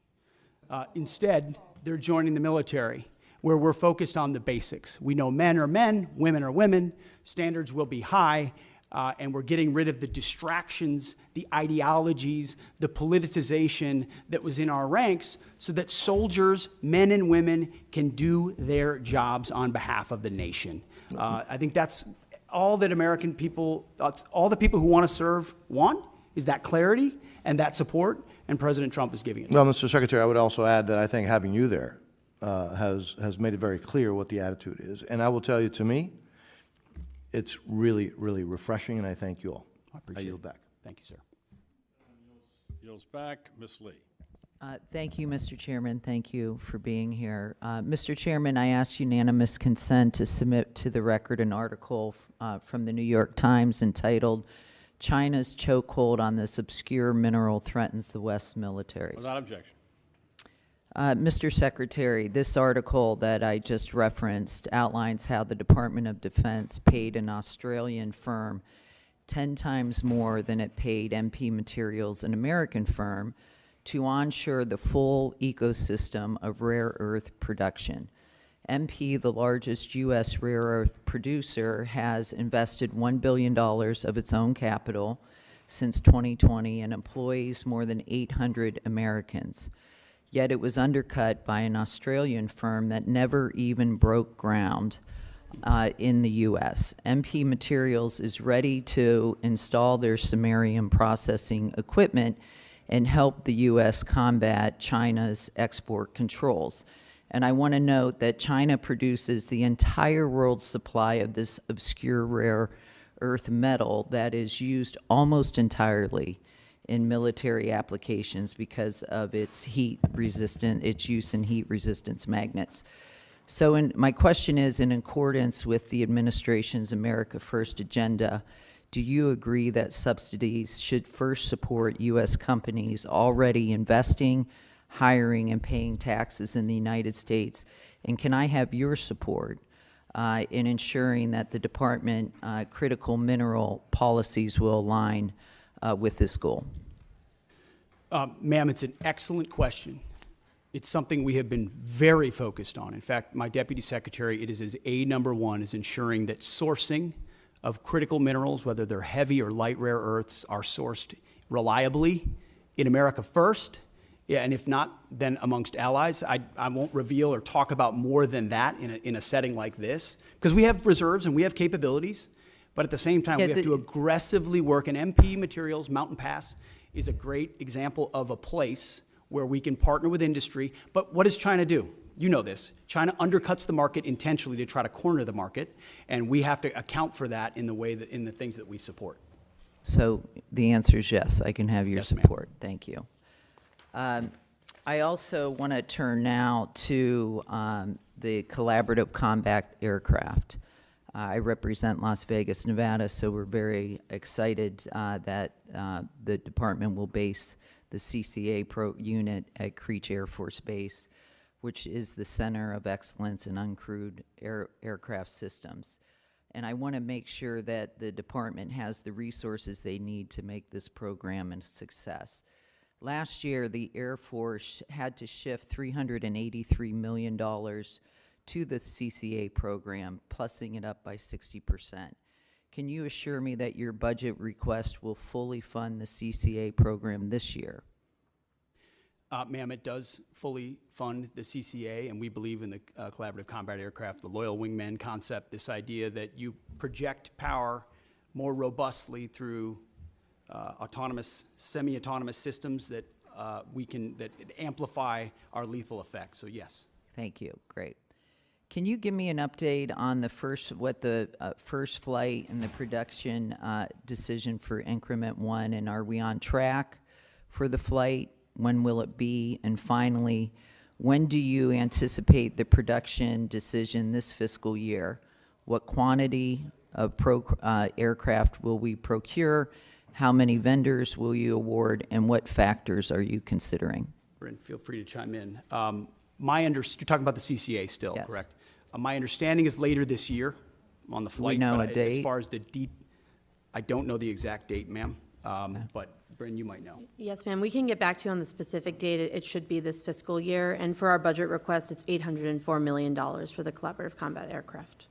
Instead, they're joining the military, where we're focused on the basics. We know men are men, women are women, standards will be high, and we're getting rid of the distractions, the ideologies, the politicization that was in our ranks so that soldiers, men and women, can do their jobs on behalf of the nation. I think that's all that American people, all the people who want to serve want, is that clarity and that support, and President Trump is giving it. Well, Mr. Secretary, I would also add that I think having you there has made it very clear what the attitude is. And I will tell you, to me, It's really, really refreshing, and I thank you all. I appreciate yield it. back. Thank you, sir. Yields back. Ms. Lee. Thank you, Mr. Chairman. Thank you for being here. Mr. Chairman, I ask unanimous consent to submit to the record an article from the New York Times entitled, "China's Chokehold on This Obscure Mineral Threatens the West Military." Without objection. Mr. Secretary, this article that I just referenced outlines how the Department of Defense paid an Australian firm 10 times more than it paid MP Materials, an American firm, to onshore the full ecosystem of rare earth production. MP, the largest U.S. rare earth producer, has invested $1 billion of its own capital since 2020 and employs more than 800 Americans. Yet it was undercut by an Australian firm that never even broke ground in the U.S. MP Materials is ready to install their samarium processing equipment and help the U.S. combat China's export controls. And I want to note that China produces the entire world's supply of this obscure rare earth metal that is used almost entirely in military applications because of its its use in heat resistance magnets. So my question is, in accordance with the administration's America First agenda, do you agree that subsidies should first support U.S. companies already investing, hiring, and paying taxes in the United States? And can I have your support in ensuring that the department critical mineral policies will align with this goal? Ma'am, it's an excellent question. It's something we have been very focused on. In fact, my deputy secretary, it is his number one, is ensuring that sourcing of critical minerals, whether they're heavy or light rare earths, are sourced reliably in America first, and if not, then amongst allies. I won't reveal or talk about more than that in a setting like this, because we have reserves and we have capabilities, but at the same time, we have to aggressively work, and MP Materials, Mountain Pass, is a great example of a place where we can partner with industry. But what does China do? You know this. China undercuts the market intentionally to try to corner the market, and we have to account for that in the way that in the things that we support. So the answer is yes, I can have your Yes, ma'am. support. Thank you. I also want to turn now to the collaborative combat aircraft. I represent Las Vegas, Nevada, so we're very excited that the department will base the CCA unit at Creech Air Force Base, which is the center of excellence in uncrewed aircraft systems. And I want to make sure that the department has the resources they need to make this program a success. Last year, the Air Force had to shift $383 million to the CCA program, plussing it up by 60%. Can you assure me that your budget request will fully fund the CCA program this year? Ma'am, it does fully fund the CCA, and we believe in the collaborative combat aircraft, the loyal wingman concept, this idea that you project power more robustly through autonomous, semi-autonomous systems that that amplify our lethal effect. So yes. Thank you. Great. Can you give me an update on the first flight and the production decision for Increment 1, and are we on track for the flight? When will it be? And finally, when do you anticipate the production decision this fiscal year? What quantity of aircraft will we procure? How many vendors will you award? And what factors are you considering? Bryn, feel free to chime in. You're talking about the CCA still, Yes. correct? My understanding is later this year on the flight. know but a date? As far as I don't know the exact date, ma'am. But Bryn, you might know. Yes, ma'am. We can get back to you on the specific date. It should be this fiscal year. And for our budget request, it's $804 million for the collaborative combat aircraft.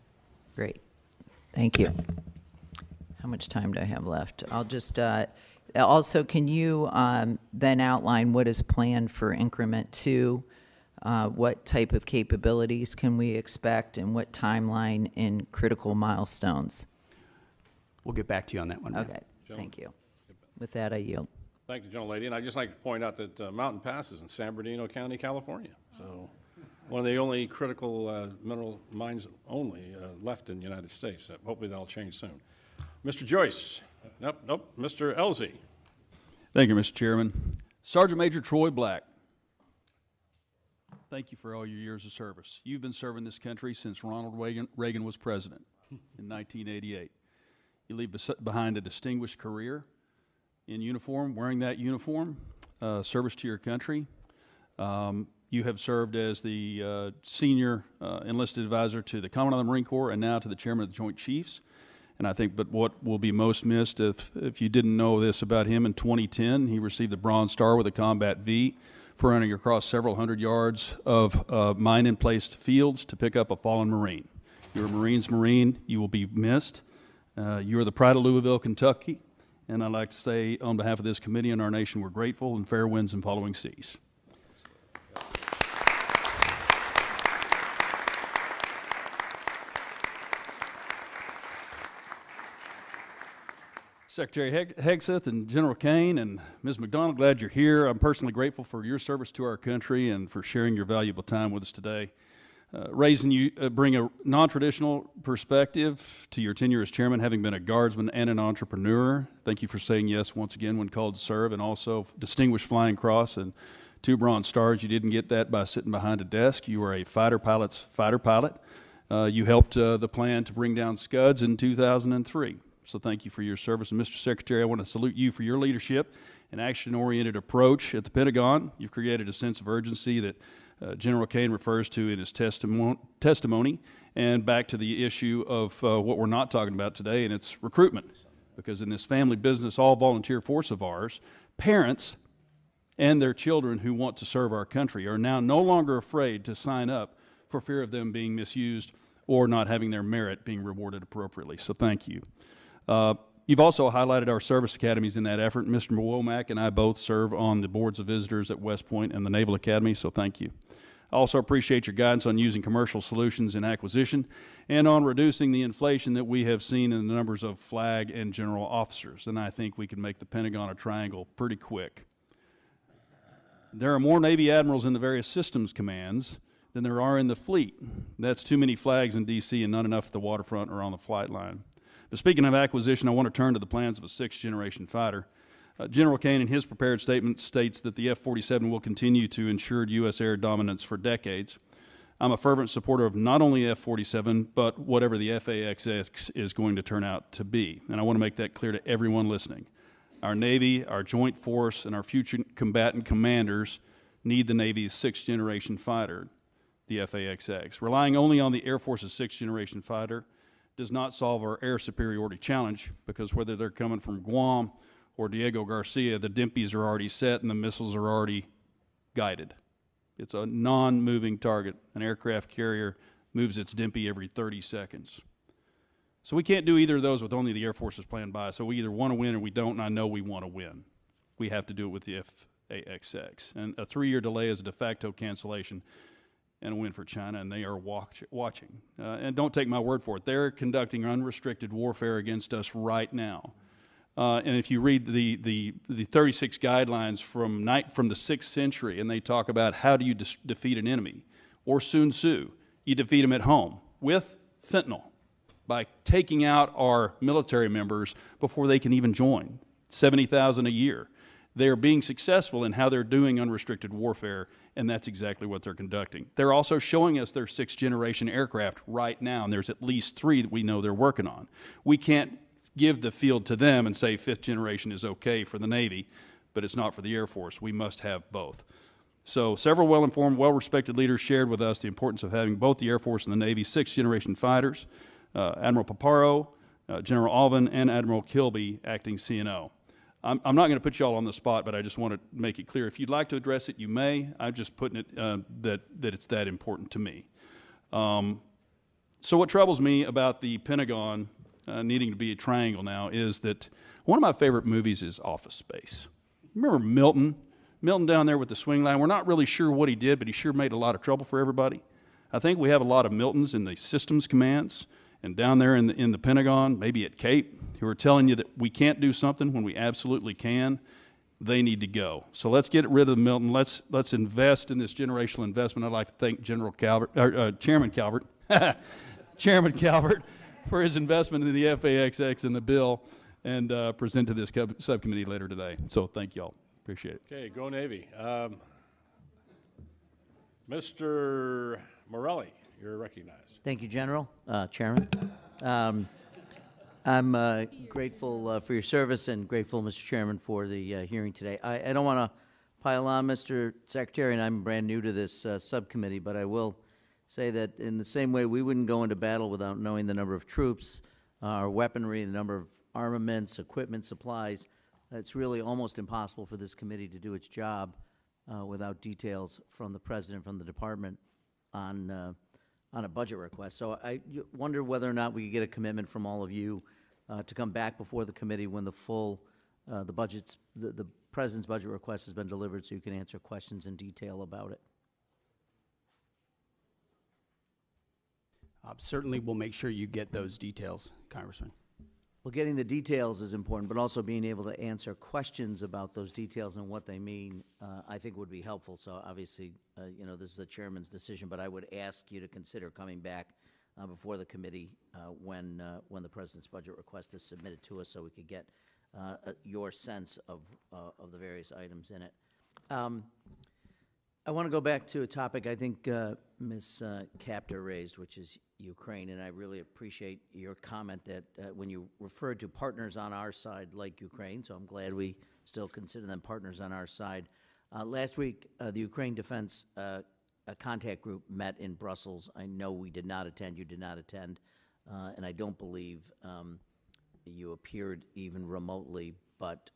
Great. Thank you. How much time do I have left? I'll just, also, can you then outline what is planned for Increment 2? What type of capabilities can we expect, and what timeline and critical milestones? We'll get back to you on that one, ma'am. Okay, thank you. With that, I yield. Thank you, gentlelady. And I'd just like to point out that Mountain Pass is in San Bernardino County, California. So one of the only critical mineral mines only left in the United States. Hopefully that'll change soon. Mr. Joyce. Nope. Mr. Elzey. Thank you, Mr. Chairman. Sergeant Major Troy Black, thank you for all your years of service. You've been serving this country since Ronald Reagan was president in 1988. You leave behind a distinguished career in uniform, wearing that uniform, service to your country. You have served as the senior enlisted advisor to the Commandant of the Marine Corps and now to the Chairman of the Joint Chiefs. And I think, but what will be most missed, if you didn't know this about him, in 2010, he received the Bronze Star with a Combat V for running across several hundred yards of mine-in-placed fields to pick up a fallen Marine. You're a Marine's Marine. You will be missed. You are the pride of Louisville, Kentucky. And I'd like to say, on behalf of this committee and our nation, we're grateful, and fair winds and following seas. Secretary Hegseth and General Kane and Ms. McDonald, glad you're here. I'm personally grateful for your service to our country and for sharing your valuable time with us today. Raising you bring a non-traditional perspective to your tenure as chairman, having been a guardsman and an entrepreneur. Thank you for saying yes once again when called to serve, and also distinguished Flying Cross and 2 Bronze Stars. You didn't get that by sitting behind a desk. You were a fighter pilot's fighter pilot. You helped the plan to bring down Scuds in 2003. So thank you for your service. And Mr. Secretary, I want to salute you for your leadership and action-oriented approach at the Pentagon. You've created a sense of urgency that General Kane refers to in his testimony, and back to the issue of what we're not talking about today, and it's recruitment. Because in this family business, all volunteer force of ours, parents and their children who want to serve our country are now no longer afraid to sign up for fear of them being misused or not having their merit being rewarded appropriately. So thank you. You've also highlighted our service academies in that effort. Mr. Womack and I both serve on the boards of visitors at West Point and the Naval Academy, so thank you. I also appreciate your guidance on using commercial solutions in acquisition and on reducing the inflation that we have seen in the numbers of flag and general officers. And I think we can make the Pentagon a triangle pretty quick. There are more Navy admirals in the various systems commands than there are in the fleet. That's too many flags in D.C. and not enough at the waterfront or on the flight line. But speaking of acquisition, I want to turn to the plans of a 6th-generation fighter. General Kane, in his prepared statement, states that the F-47 will continue to ensure U.S. air dominance for decades. I'm a fervent supporter of not only F-47, but whatever the FAXX is going to turn out to be. And I want to make that clear to everyone listening. Our Navy, our Joint Force, and our future combatant commanders need the Navy's 6th-generation fighter, the FAXX. Relying only on the Air Force's 6th-generation fighter does not solve our air superiority challenge, because whether they're coming from Guam or Diego Garcia, the DIMPs are already set and the missiles are already guided. It's a non-moving target. An aircraft carrier moves its DIMPy every 30 seconds. So we can't do either of those with only the Air Force's plan by. So we either want to win or we don't, and I know we want to win. We have to do it with the FAXX. And a 3-year delay is a de facto cancellation and a win for China, and they are watching. And don't take my word for it. They're conducting unrestricted warfare against us right now. And if you read the 36 guidelines from the 6th century, and they talk about how do you defeat an enemy, or Sun Tzu, you defeat them at home with fentanyl, by taking out our military members before they can even join, 70,000 a year. They are being successful in how they're doing unrestricted warfare, and that's exactly what they're conducting. They're also showing us their 6th-generation aircraft right now, and there's at least 3 that we know they're working on. We can't give the field to them and say 5th generation is okay for the Navy, but it's not for the Air Force. We must have both. So several well-informed, well-respected leaders shared with us the importance of having both the Air Force and the Navy 6th-generation fighters, Admiral Paparo, General Alvin, and Admiral Kilby, acting CNO. I'm not going to put you all on the spot, but I just want to make it clear. If you'd like to address it, you may. I'm just putting it that it's that important to me. So what troubles me about the Pentagon needing to be a triangle now is that one of my favorite movies is Office Space. Remember Milton? Milton down there with the swing line. We're not really sure what he did, but he sure made a lot of trouble for everybody. I think we have a lot of Miltons in the systems commands and down there in the Pentagon, maybe at Cape, who are telling you that we can't do something when we absolutely can. they need to go. So let's get rid of the Milton. Let's invest in this generational investment. I'd like to thank Chairman Calvert, Chairman Calvert, for his investment in the FAXX and the bill, and present to this subcommittee later today. So thank you all. Appreciate it. Okay, go Navy. Mr. Morelli, you're recognized. Thank you, General, Chairman. I'm grateful for your service and grateful, Mr. Chairman, for the hearing today. I don't want to pile on, Mr. Secretary, and I'm brand new to this subcommittee, but I will say that in the same way we wouldn't go into battle without knowing the number of troops, our weaponry, the number of armaments, equipment, supplies, it's really almost impossible for this committee to do its job without details from the President, from the Department on a budget request. So I wonder whether or not we could get a commitment from all of you to come back before the committee when the full, the President's budget request has been delivered, so you can answer questions in detail about it. Certainly, we'll make sure you get those details, Congressman. Well, getting the details is important, but also being able to answer questions about those details and what they mean, I think would be helpful. So obviously, you know, this is the chairman's decision, but I would ask you to consider coming back before the committee when the President's budget request is submitted to us, so we could get your sense of the various items in it. I want to go back to a topic I think Ms. Capter raised, which is Ukraine, and I really appreciate your comment that when you referred to partners on our side like Ukraine, so I'm glad we still consider them partners on our side. Last week, the Ukraine Defense Contact Group met in Brussels. I know we did not attend, you did not attend, and I don't believe you appeared even remotely, but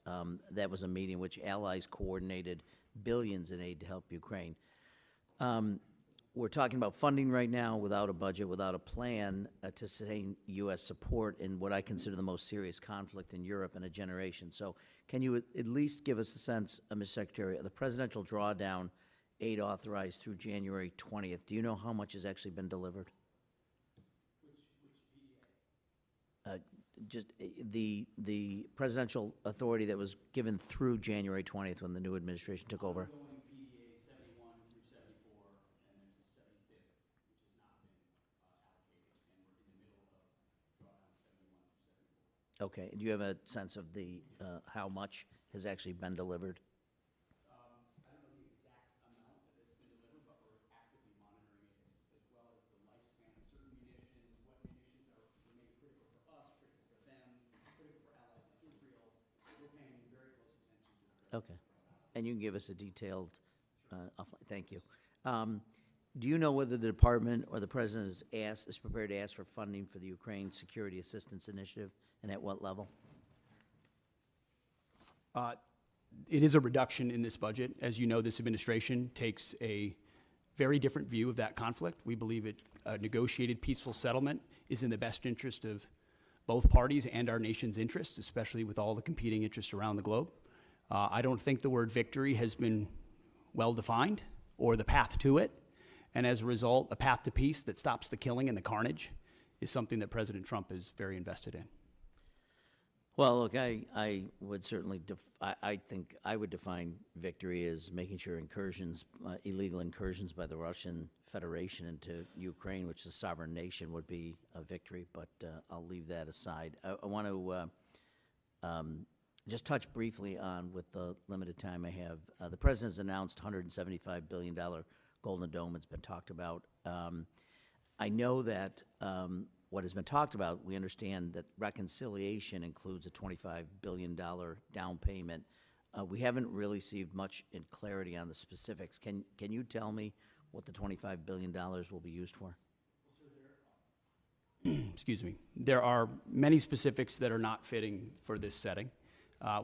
that was a meeting which allies coordinated billions in aid to help Ukraine. We're talking about funding right now without a budget, without a plan to sustain U.S. support in what I consider the most serious conflict in Europe in a generation. So can you at least give us a sense, Mr. Secretary, of the presidential drawdown aid authorized through January 20th? Do you know how much has actually been delivered? Just the presidential authority that was given through January 20th when the new administration took over. Okay, and do you have a sense of the how much has actually been delivered? I don't know the exact amount that has been delivered, but we're actively monitoring it as well as the lifespan of certain munitions, what munitions remain critical for us, critical for them, critical for allies like Israel. We're paying very close attention to it. Okay, and you can give us a detailed, thank you. Do you know whether the department or the President is prepared to ask for funding for the Ukraine Security Assistance Initiative, and at what level? It is a reduction in this budget. As you know, this administration takes a very different view of that conflict. We believe a negotiated peaceful settlement is in the best interest of both parties and our nation's interests, especially with all the competing interests around the globe. I don't think the word victory has been well defined or the path to it. And as a result, a path to peace that stops the killing and the carnage is something that President Trump is very invested in. Well, look, I would certainly, I think I would define victory as making sure incursions, illegal incursions by the Russian Federation into Ukraine, which is a sovereign nation, would be a victory, but I'll leave that aside. I want to just touch briefly on, with the limited time I have, the President's announced $175 billion Golden Dome. It's been talked about. I know that what has been talked about, we understand that reconciliation includes a $25 billion down payment. We haven't really received much in clarity on the specifics. Can you tell me what the $25 billion will be used for? Excuse me. There are many specifics that are not fitting for this setting.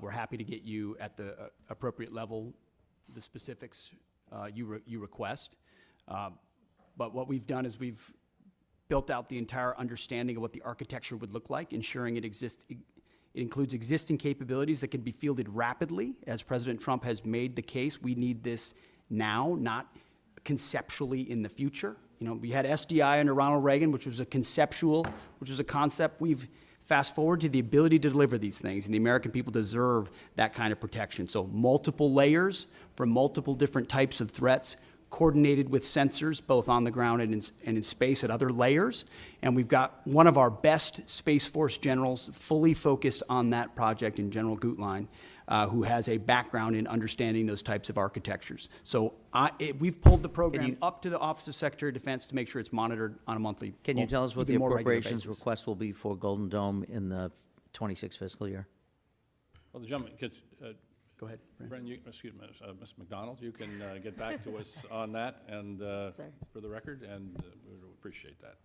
We're happy to get you at the appropriate level the specifics you request. But what we've done is we've built out the entire understanding of what the architecture would look like, ensuring it includes existing capabilities that can be fielded rapidly. As President Trump has made the case, we need this now, not conceptually in the future. You know, we had SDI under Ronald Reagan, which was a conceptual, which was a concept. We've Fast forward to the ability to deliver these things, and the American people deserve that kind of protection. So multiple layers for multiple different types of threats, coordinated with sensors, both on the ground and in space at other layers. And we've got one of our best Space Force generals fully focused on that project in General Gutlein, who has a background in understanding those types of architectures. So we've pulled the program up to the Office of Secretary of Defense to make sure it's monitored on a monthly, Can you tell us what the even more regular appropriations basis. request will be for Golden Dome in the 26 fiscal year? Well, the gentleman, Go ahead, Bren, excuse me, Ms. McDonald, you can get back to us on that and for the record, and we would appreciate that.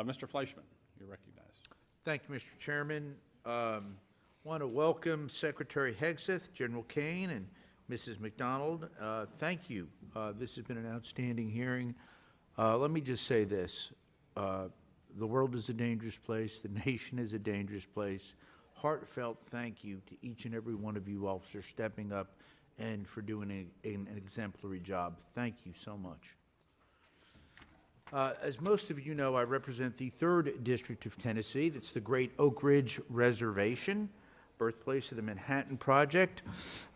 Mr. Fleischman, you're recognized. Thank you, Mr. Chairman. Want to welcome Secretary Hegseth, General Kane, and Mrs. McDonald. Thank you. This has been an outstanding hearing. Let me just say this. The world is a dangerous place. The nation is a dangerous place. Heartfelt thank you to each and every one of you officers stepping up and for doing an exemplary job. Thank you so much. As most of you know, I represent the 3rd District of Tennessee. That's the Great Oak Ridge Reservation, birthplace of the Manhattan Project.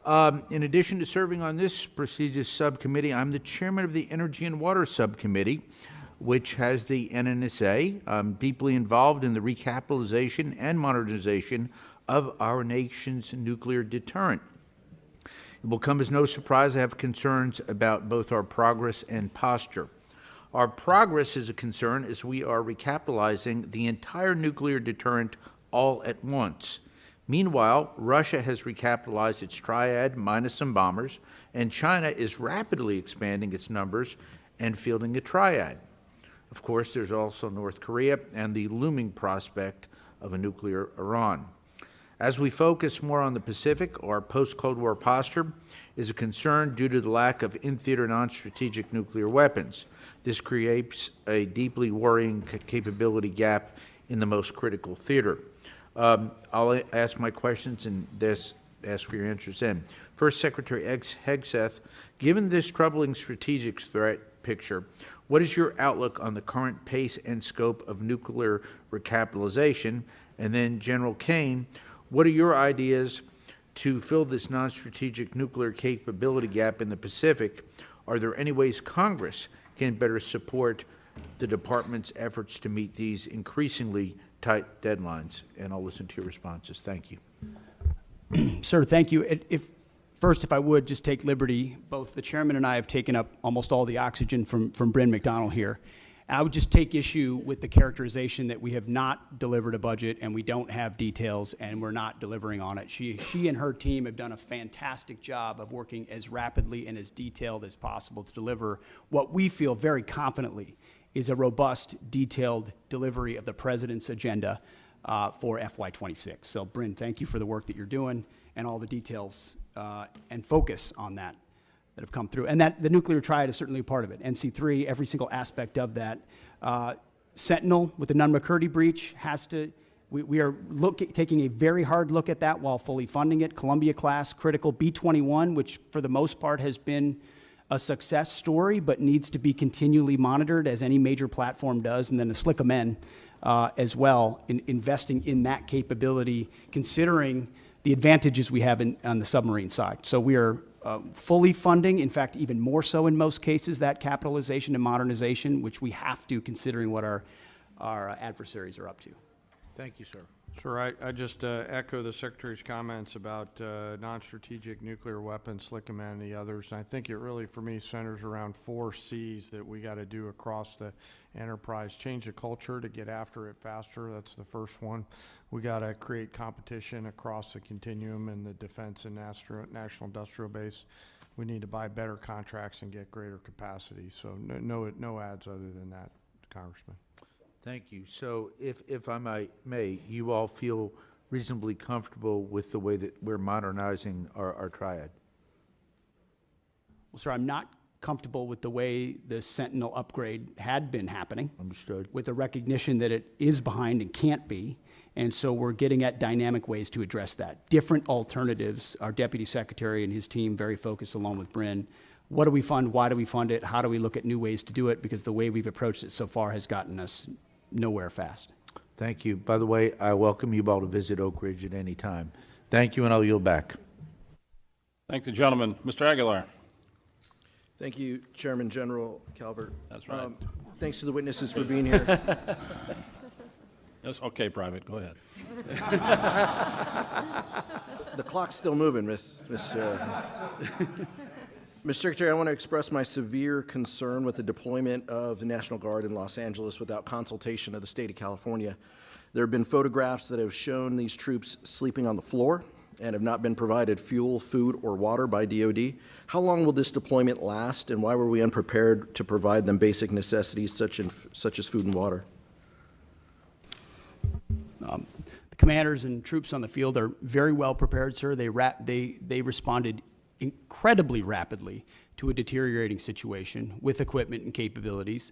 In addition to serving on this prestigious subcommittee, I'm the chairman of the Energy and Water Subcommittee, which has the NNSA. I'm deeply involved in the recapitalization and modernization of our nation's nuclear deterrent. It will come as no surprise I have concerns about both our progress and posture. Our progress is a concern as we are recapitalizing the entire nuclear deterrent all at once. Meanwhile, Russia has recapitalized its triad minus some bombers, and China is rapidly expanding its numbers and fielding a triad. Of course, there's also North Korea and the looming prospect of a nuclear Iran. As we focus more on the Pacific, our post-Cold War posture is a concern due to the lack of in-theater non-strategic nuclear weapons. This creates a deeply worrying capability gap in the most critical theater. I'll ask my questions and ask for your answers then. First, Secretary Hegseth, given this troubling strategic threat picture, what is your outlook on the current pace and scope of nuclear recapitalization? And then, General Kane, what are your ideas to fill this non-strategic nuclear capability gap in the Pacific? Are there any ways Congress can better support the Department's efforts to meet these increasingly tight deadlines? And I'll listen to your responses. Thank you. Sir, thank you. First, if I would just take liberty, both the chairman and I have taken up almost all the oxygen from Bryn McDonald here. I would just take issue with the characterization that we have not delivered a budget and we don't have details and we're not delivering on it. She and her team have done a fantastic job of working as rapidly and as detailed as possible to deliver what we feel very confidently is a robust, detailed delivery of the President's agenda for FY26. So, Bryn, thank you for the work that you're doing and all the details and focus on that have come through. And that the nuclear triad is certainly a part of it. NC3, every single aspect of that. Sentinel with the Nunn-McCurdy breach has to, we are taking a very hard look at that while fully funding it. Columbia class, critical. B-21, which for the most part has been a success story, but needs to be continually monitored as any major platform does. And then the SLICAMEN as well, investing in that capability, considering the advantages we have on the submarine side. So we are fully funding, in fact, even more so in most cases, that capitalization and modernization, which we have to, considering what our adversaries are up to. Thank you, sir. Sure, I just echo the Secretary's comments about non-strategic nuclear weapons, SLICAMEN and the others. And I think it really, for me, centers around 4 C's that we got to do across the enterprise. Change the culture to get after it faster. That's the first one. We got to create competition across the continuum in the defense and national industrial base. We need to buy better contracts and get greater capacity. So no ads other than that, Congressman. Thank you. So if I may, you all feel reasonably comfortable with the way that we're modernizing our triad? Well, sir, I'm not comfortable with the way the Sentinel upgrade had been happening. Understood. With the recognition that it is behind and can't be. And so we're getting at dynamic ways to address that. Different alternatives. Our Deputy Secretary and his team very focused along with Bryn. What do we fund? Why do we fund it? How do we look at new ways to do it? Because the way we've approached it so far has gotten us nowhere fast. Thank you. By the way, I welcome you all to visit Oak Ridge at any time. Thank you, and I'll yield back. Thank the gentleman. Mr. Aguilar. Thank you, Chairman General Calvert. That's right. Thanks to the witnesses for being here. That's okay, Private. Go ahead. The clock's still moving, Mr. Secretary, I want to express my severe concern with the deployment of the National Guard in Los Angeles without consultation of the state of California. There have been photographs that have shown these troops sleeping on the floor and have not been provided fuel, food, or water by DOD. How long will this deployment last, and why were we unprepared to provide them basic necessities such as food and water? The commanders and troops on the field are very well prepared, sir. They responded incredibly rapidly to a deteriorating situation with equipment and capabilities.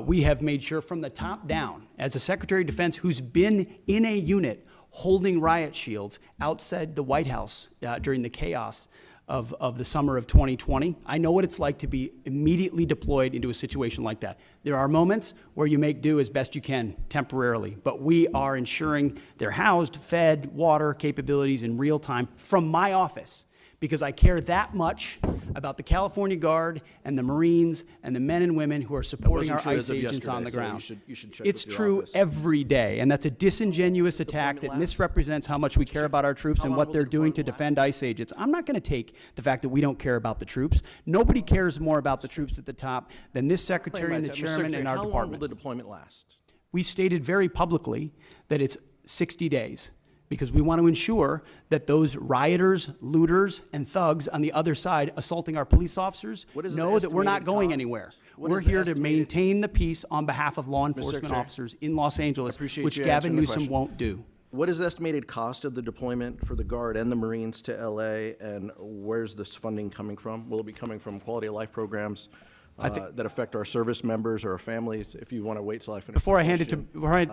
We have made sure from the top down, as a Secretary of Defense who's been in a unit holding riot shields outside the White House during the chaos of the summer of 2020. I know what it's like to be immediately deployed into a situation like that. There are moments where you make do as best you can temporarily, but we are ensuring they're housed, fed, water capabilities in real time from my office, because I care that much about the California Guard and the Marines and the men and women who are supporting our ICE agents on the ground. You should check It's with your true office. every day, and that's a disingenuous attack that misrepresents how much we care about our troops and what they're doing to defend ICE agents. I'm not going to take the fact that we don't care about the troops. Nobody cares more about the troops at the top than this Secretary and the Chairman and our How long will department. the deployment last? We stated very publicly that it's 60 days. Because we want to ensure that those rioters, looters, and thugs on the other side assaulting our police officers know that we're not going anywhere. We're here to maintain the peace on behalf of law enforcement officers in Los Angeles, which Gavin Newsom won't do. What is the estimated cost of the deployment for the Guard and the Marines to LA, and where's this funding coming from? Will it be coming from quality of life programs that affect our service members or our families? If you want to wait till I finish. Before I hand it to,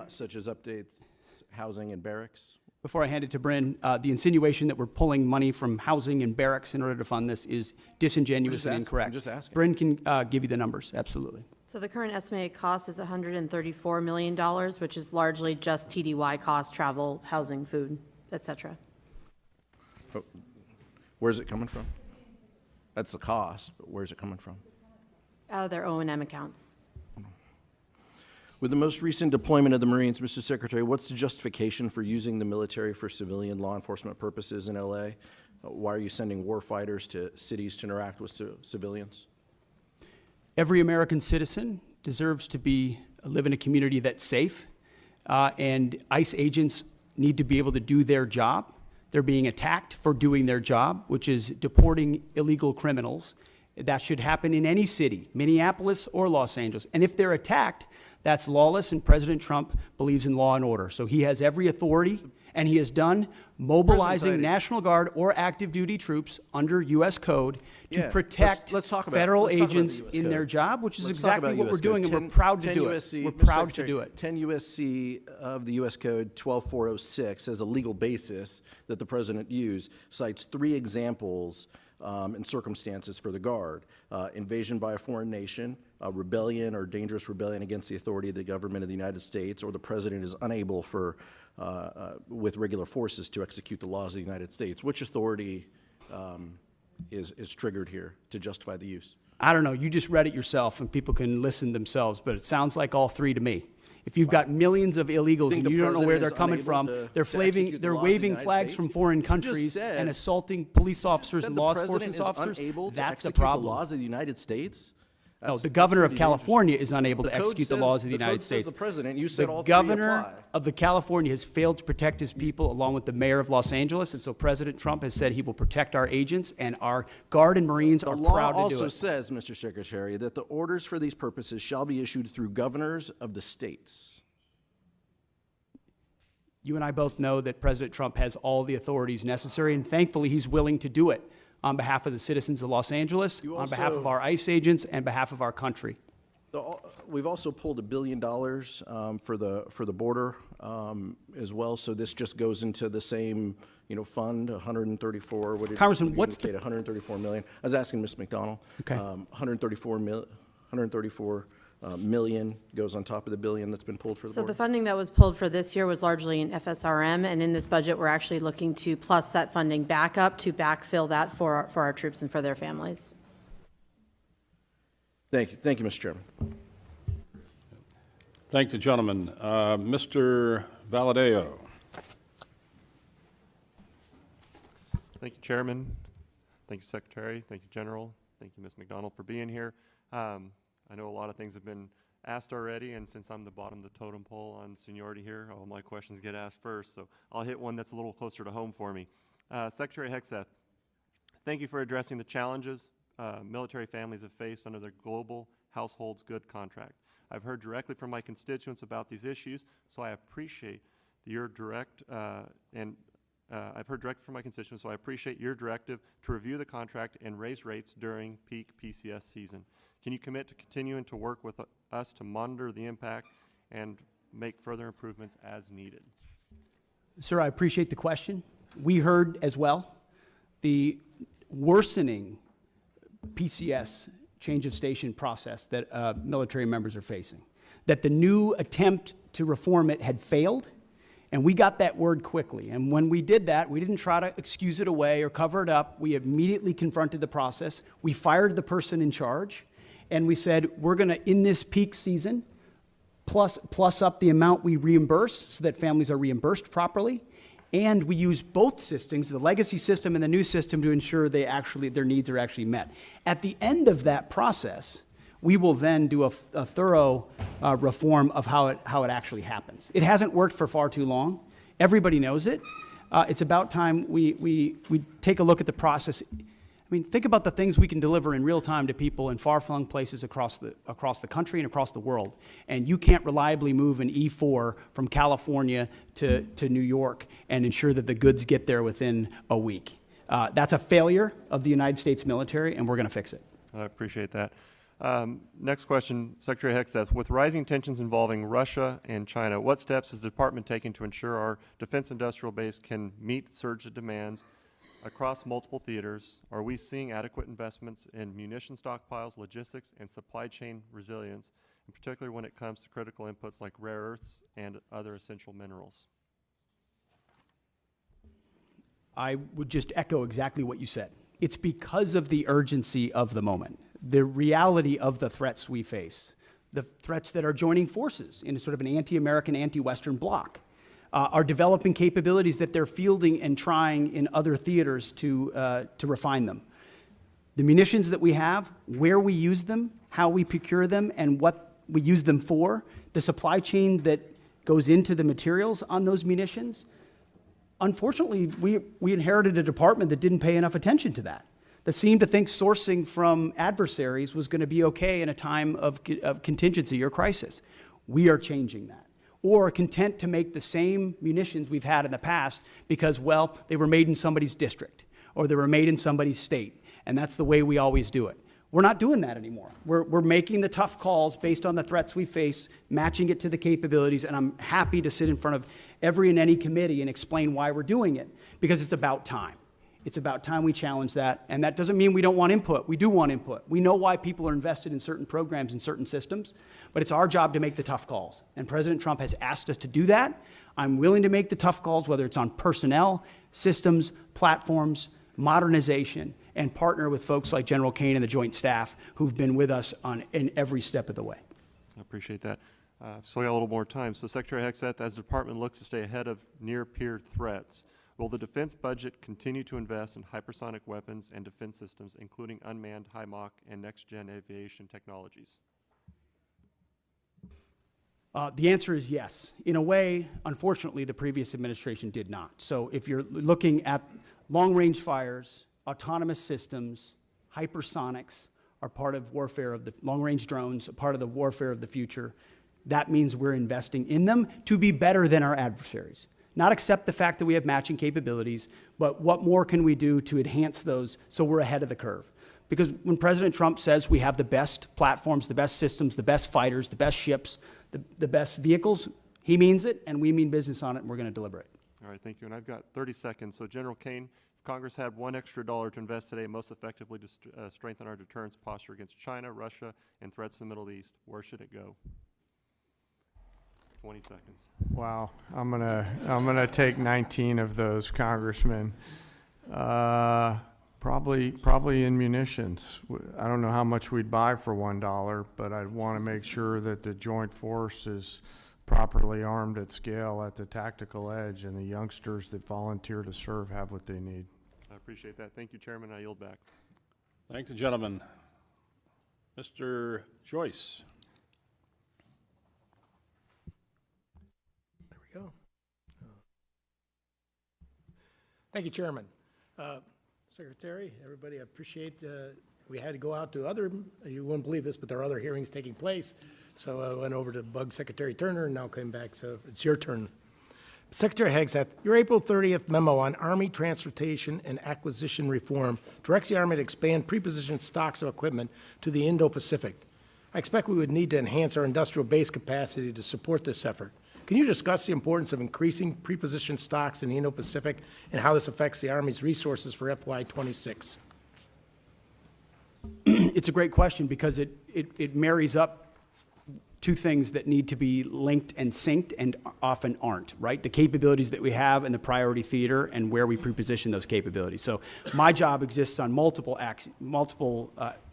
such as updates, housing and barracks. Before I hand it to Bryn, the insinuation that we're pulling money from housing and barracks in order to fund this is disingenuous and incorrect. I'm just asking. Bryn can give you the numbers, absolutely. So the current estimated cost is $134 million, which is largely just TDY costs, travel, housing, food, et cetera. Where's it coming from? That's the cost, but where's it coming from? Out of their O&M accounts. With the most recent deployment of the Marines, Mr. Secretary, what's the justification for using the military for civilian law enforcement purposes in LA? Why are you sending war fighters to cities to interact with civilians? Every American citizen deserves to live in a community that's safe, and ICE agents need to be able to do their job. They're being attacked for doing their job, which is deporting illegal criminals. That should happen in any city, Minneapolis or Los Angeles. And if they're attacked, that's lawless, and President Trump believes in law and order. So he has every authority, and he has done mobilizing National Guard or active duty troops under U.S. code to protect federal agents in their job, which is exactly what we're doing, and we're proud to do it. We're proud to do it. 10 U.S.C. of the U.S. Code 12406 as a legal basis that the President used cites 3 examples and circumstances for the Guard: invasion by a foreign nation, rebellion or dangerous rebellion against the authority of the government of the United States, or the President is unable with regular forces to execute the laws of the United States. Which authority is triggered here to justify the use? I don't know. You just read it yourself, and people can listen themselves, but it sounds like all 3 to me. If you've got millions of illegals and you don't know where they're coming from, they're waving flags from foreign countries and assaulting police officers and law enforcement officers, that's the problem. The laws of the United States? No, the governor of California is unable to execute the laws of the United States. The President, you said all the 3 governor apply. of the California has failed to protect his people, along with the mayor of Los Angeles, and so President Trump has said he will protect our agents, and our Guard and Marines are proud to do it. The law also says, Mr. Secretary, that the orders for these purposes shall be issued through governors of the states. You and I both know that President Trump has all the authorities necessary, and thankfully he's willing to do it on behalf of the citizens of Los Angeles, on behalf of our ICE agents, and behalf of our country. We've also pulled $1 billion for the border as well. So this just goes into the same fund, 134. What did Congressman, what's the 134 million? I was asking Ms. McDonald. Okay. 134 million goes on top of the billion that's been pulled for the So border? the funding that was pulled for this year was largely in FSRM, and in this budget, we're actually looking to plus that funding back up to backfill that for our troops and for their families. Thank you. Thank you, Mr. Chairman. Thank the gentleman. Mr. Valadeo. Thank you, Chairman. Thank you, Secretary. Thank you, General. Thank you, Ms. McDonald, for being here. I know a lot of things have been asked already, and since I'm the bottom of the totem pole on seniority here, all my questions get asked first, so I'll hit one that's a little closer to home for me. Secretary Hegseth, thank you for addressing the challenges military families have faced under their Global Households Good contract. I've heard directly from my constituents about these issues, so I appreciate your I've heard directly from my constituents, so I appreciate your directive to review the contract and raise rates during peak PCS season. Can you commit to continuing to work with us to monitor the impact and make further improvements as needed? Sir, I appreciate the question. We heard as well the worsening PCS change of station process that military members are facing, that the new attempt to reform it had failed, and we got that word quickly. And when we did that, we didn't try to excuse it away or cover it up. We immediately confronted the process. We fired the person in charge, and we said, we're going to, in this peak season, plus up the amount we reimburse so that families are reimbursed properly. And we use both systems, the legacy system and the new system, to ensure their needs are actually met. At the end of that process, we will then do a thorough reform of how it actually happens. It hasn't worked for far too long. Everybody knows it. It's about time we take a look at the process. I mean, think about the things we can deliver in real time to people in far-flung places across the country and across the world. And you can't reliably move an E4 from California to New York and ensure that the goods get there within a week. That's a failure of the United States military, and we're going to fix it. I appreciate that. Next question, Secretary Hegseth. With rising tensions involving Russia and China, what steps is the department taking to ensure our defense industrial base can meet surge of demands across multiple theaters? Are we seeing adequate investments in munition stockpiles, logistics, and supply chain resilience, in particular when it comes to critical inputs like rare earths and other essential minerals? I would just echo exactly what you said. It's because of the urgency of the moment, the reality of the threats we face, the threats that are joining forces in a sort of an anti-American, anti-Western bloc, are developing capabilities that they're fielding and trying in other theaters to refine them. The munitions that we have, where we use them, how we procure them, and what we use them for, the supply chain that goes into the materials on those munitions. Unfortunately, we inherited a department that didn't pay enough attention to that seemed to think sourcing from adversaries was going to be okay in a time of contingency or crisis. We are changing that. Or content to make the same munitions we've had in the past because, well, they were made in somebody's district or they were made in somebody's state, and that's the way we always do it. We're not doing that anymore. We're making the tough calls based on the threats we face, matching it to the capabilities, and I'm happy to sit in front of every and any committee and explain why we're doing it, because it's about time. It's about time we challenge that, and that doesn't mean we don't want input. We do want input. We know why people are invested in certain programs and certain systems, but it's our job to make the tough calls, and President Trump has asked us to do that. I'm willing to make the tough calls, whether it's on personnel, systems, platforms, modernization, and partner with folks like General Kane and the Joint Staff who've been with us in every step of the way. I appreciate that. So we got a little more time. So Secretary Hegseth, as the department looks to stay ahead of near-peer threats, will the defense budget continue to invest in hypersonic weapons and defense systems, including unmanned, high Mach, and next-gen aviation technologies? The answer is yes. In a way, unfortunately, the previous administration did not. So if you're looking at long-range fires, autonomous systems, hypersonics are part of warfare of the long-range drones, a part of the warfare of the future. That means we're investing in them to be better than our adversaries. Not accept the fact that we have matching capabilities, but what more can we do to enhance those so we're ahead of the curve? Because when President Trump says we have the best platforms, the best systems, the best fighters, the best ships, the best vehicles, he means it, and we mean business on it, and we're going to deliver it. All right, thank you. And I've got 30 seconds. So General Kane, if Congress had $1 extra to invest today most effectively to strengthen our deterrence posture against China, Russia, and threats in the Middle East, where should it go? 20 seconds. Wow, I'm gonna take 19 of those, Congressman. Probably in munitions. I don't know how much we'd buy for $1, but I'd want to make sure that the joint force is properly armed at scale at the tactical edge, and the youngsters that volunteer to serve have what they need. I appreciate that. Thank you, Chairman. I yield back. Thank the gentleman. Mr. Joyce. There we go. Thank you, Chairman. Secretary, everybody, I appreciate, we had to go out to other, you wouldn't believe this, but there are other hearings taking place. So I went over to bug Secretary Turner and now came back, so it's your turn. Secretary Hegseth, your April 30th memo on Army transportation and acquisition reform directs the Army to expand prepositioned stocks of equipment to the Indo-Pacific. I expect we would need to enhance our industrial base capacity to support this effort. Can you discuss the importance of increasing prepositioned stocks in the Indo-Pacific and how this affects the Army's resources for FY26? It's a great question because it marries up two things that need to be linked and synced and often aren't, right? The capabilities that we have in the priority theater and where we preposition those capabilities. So my job exists on multiple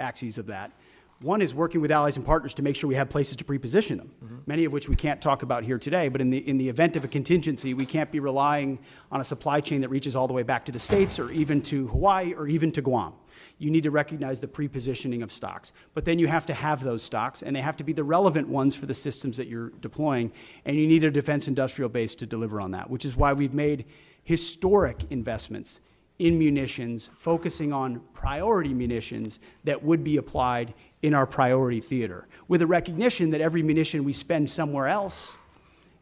axes of that. One is working with allies and partners to make sure we have places to preposition them, many of which we can't talk about here today, but in the event of a contingency, we can't be relying on a supply chain that reaches all the way back to the States or even to Hawaii or even to Guam. You need to recognize the prepositioning of stocks. But then you have to have those stocks, and they have to be the relevant ones for the systems that you're deploying, and you need a defense industrial base to deliver on that, which is why we've made historic investments in munitions, focusing on priority munitions that would be applied in our priority theater, with a recognition that every munition we spend somewhere else,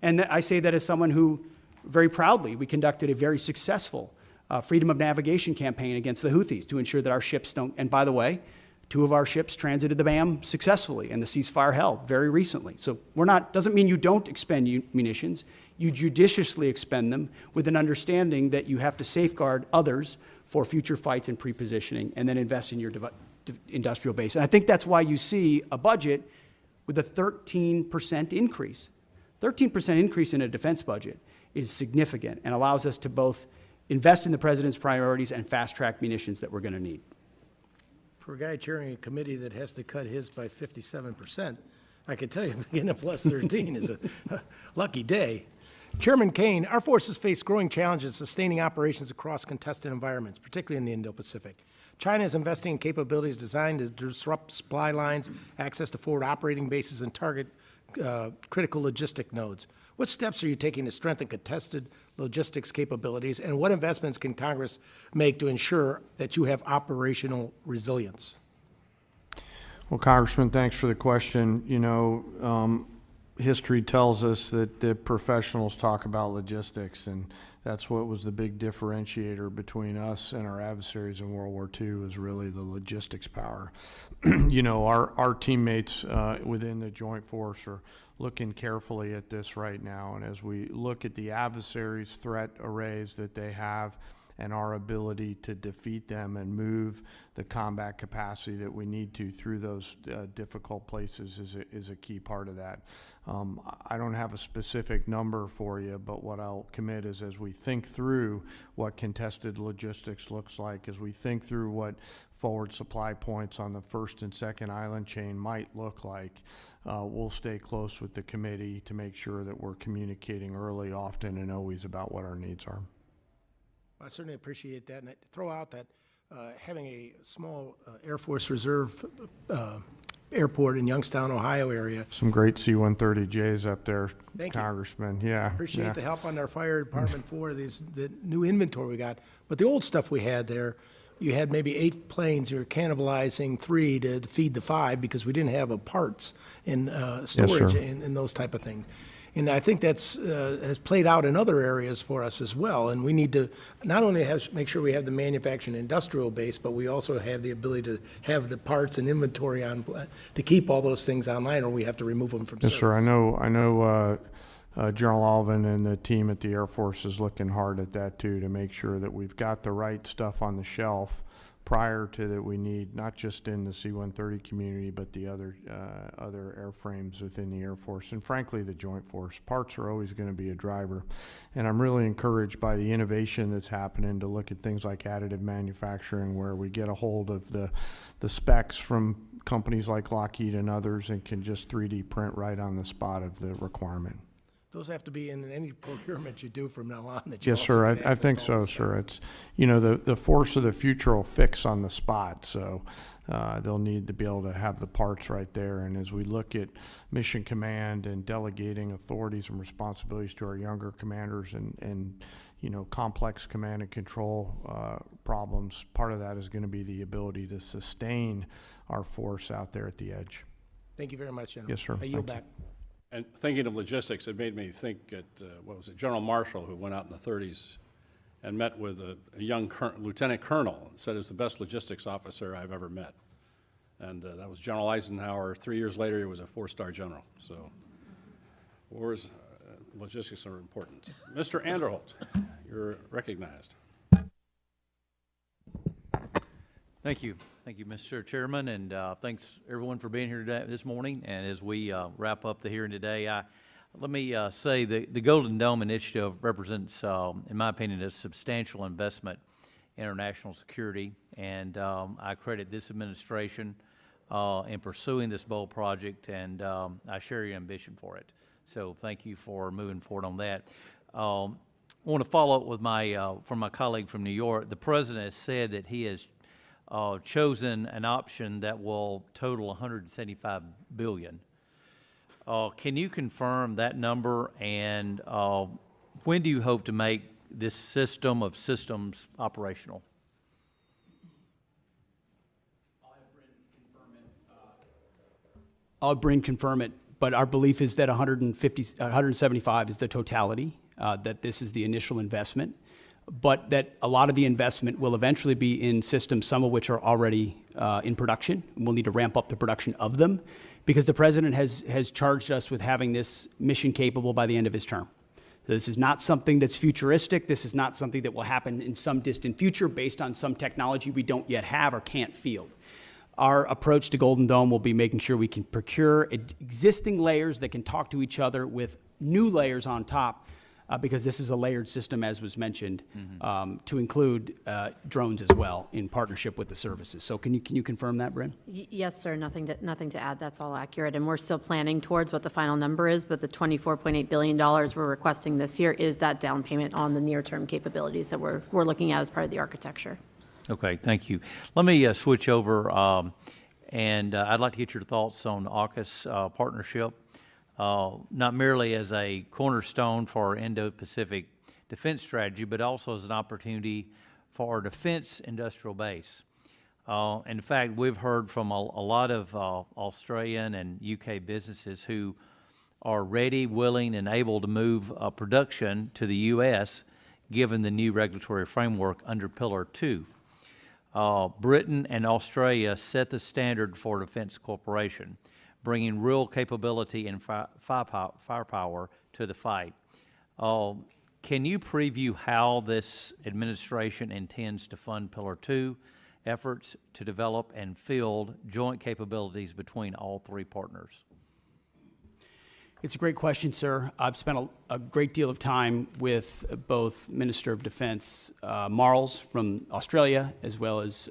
and I say that as someone who, very proudly, we conducted a very successful freedom of navigation campaign against the Houthis to ensure that our ships don't, and by the way, 2 of our ships transited the BAM successfully, and the ceasefire held very recently. So doesn't mean you don't expend munitions, you judiciously expend them with an understanding that you have to safeguard others for future fights and prepositioning, and then invest in your industrial base. And I think that's why you see a budget with a 13% increase. 13% increase in a defense budget is significant and allows us to both invest in the president's priorities and fast-track munitions that we're going to need. For a guy chairing a committee that has to cut his by 57%, I can tell you getting a plus 13 is a lucky day. Chairman Kane, our forces face growing challenges sustaining operations across contested environments, particularly in the Indo-Pacific. China is investing in capabilities designed to disrupt supply lines, access to forward operating bases, and target critical logistic nodes. What steps are you taking to strengthen contested logistics capabilities, and what investments can Congress make to ensure that you have operational resilience? Well, Congressman, thanks for the question. You know, history tells us that the professionals talk about logistics, and that's what was the big differentiator between us and our adversaries in World War II, is really the logistics power. You know, our teammates within the Joint Force are looking carefully at this right now, and as we look at the adversaries' threat arrays that they have and our ability to defeat them and move the combat capacity that we need to through those difficult places is a key part of that. I don't have a specific number for you, but what I'll commit is, as we think through what contested logistics looks like, as we think through what forward supply points on the first and second island chain might look like, we'll stay close with the committee to make sure that we're communicating early, often, and always about what our needs are. I certainly appreciate that, and I throw out that having a small Air Force Reserve airport in Youngstown, Ohio area. Some great C-130Js up there, Thank you. Congressman. Yeah. Appreciate the help on our fire department for the new inventory we got. But the old stuff we had there, you had maybe 8 planes. You were cannibalizing 3 to feed the 5 because we didn't have parts in storage and those type of things. And I think that's has played out in other areas for us as well. And we need to not only make sure we have the manufacturing industrial base, but we also have the ability to have the parts and inventory on to keep all those things online, or we have to remove them from service. Yes, sir. I know General Alvin and the team at the Air Force is looking hard at that too, to make sure that we've got the right stuff on the shelf prior to that we need, not just in the C-130 community, but the other airframes within the Air Force, and frankly, the Joint Force. Parts are always going to be a driver, and I'm really encouraged by the innovation that's happening to look at things like additive manufacturing, where we get a hold of the specs from companies like Lockheed and others and can just 3D print right on the spot of the requirement. Those have to be in any procurement you do from now on. That you Yes, also sir. get I access think to all so, this sir. It's, you know, the force of the future will fix on the spot, so they'll need to be able to have the parts right there. And as we look at mission command and delegating authorities and responsibilities to our younger commanders and you know, complex command and control problems, part of that is going to be the ability to sustain our force out there at the edge. Thank you very much, General. Yes, sir. I yield back. And thinking of logistics, it made me think at, what was it, General Marshall, who went out in the 30s and met with a young lieutenant colonel, and said it's the best logistics officer I've ever met. And that was General Eisenhower. 3 years later, he was a 4-star general. So wars, logistics are important. Mr. Anderholt, you're recognized. Thank you. Thank you, Mr. Chairman, and thanks everyone for being here today, this morning. And as we wrap up the hearing today, let me say the Golden Dome Initiative represents, in my opinion, a substantial investment in our national security, and I credit this administration in pursuing this bold project, and I share your ambition for it. So thank you for moving forward on that. I want to follow up with from my colleague from New York. The President has said that he has chosen an option that will total $175 billion. Can you confirm that number, and when do you hope to make this system of systems operational? I'll confirm it, but our belief is that 175 is the totality, that this is the initial investment, but that a lot of the investment will eventually be in systems, some of which are already in production. We'll need to ramp up the production of them because the President has charged us with having this mission capable by the end of his term. So this is not something that's futuristic. This is not something that will happen in some distant future based on some technology we don't yet have or can't field. Our approach to Golden Dome will be making sure we can procure existing layers that can talk to each other with new layers on top, because this is a layered system, as was mentioned, to include drones as well in partnership with the services. So can you confirm that, Bryn? Yes, sir. Nothing to add. That's all accurate. And we're still planning towards what the final number is, but the $24.8 billion we're requesting this year is that down payment on the near-term capabilities that we're looking at as part of the architecture. Okay, thank you. Let me switch over, and I'd like to get your thoughts on AUKUS partnership. Not merely as a cornerstone for our Indo-Pacific defense strategy, but also as an opportunity for our defense industrial base. In fact, we've heard from a lot of Australian and UK businesses who are ready, willing, and able to move production to the U.S. given the new regulatory framework under Pillar 2. Britain and Australia set the standard for defense cooperation, bringing real capability and firepower to the fight. Can you preview how this administration intends to fund Pillar 2 efforts to develop and field joint capabilities between all three partners? It's a great question, sir. I've spent a great deal of time with both Minister of Defense Marles from Australia, as well as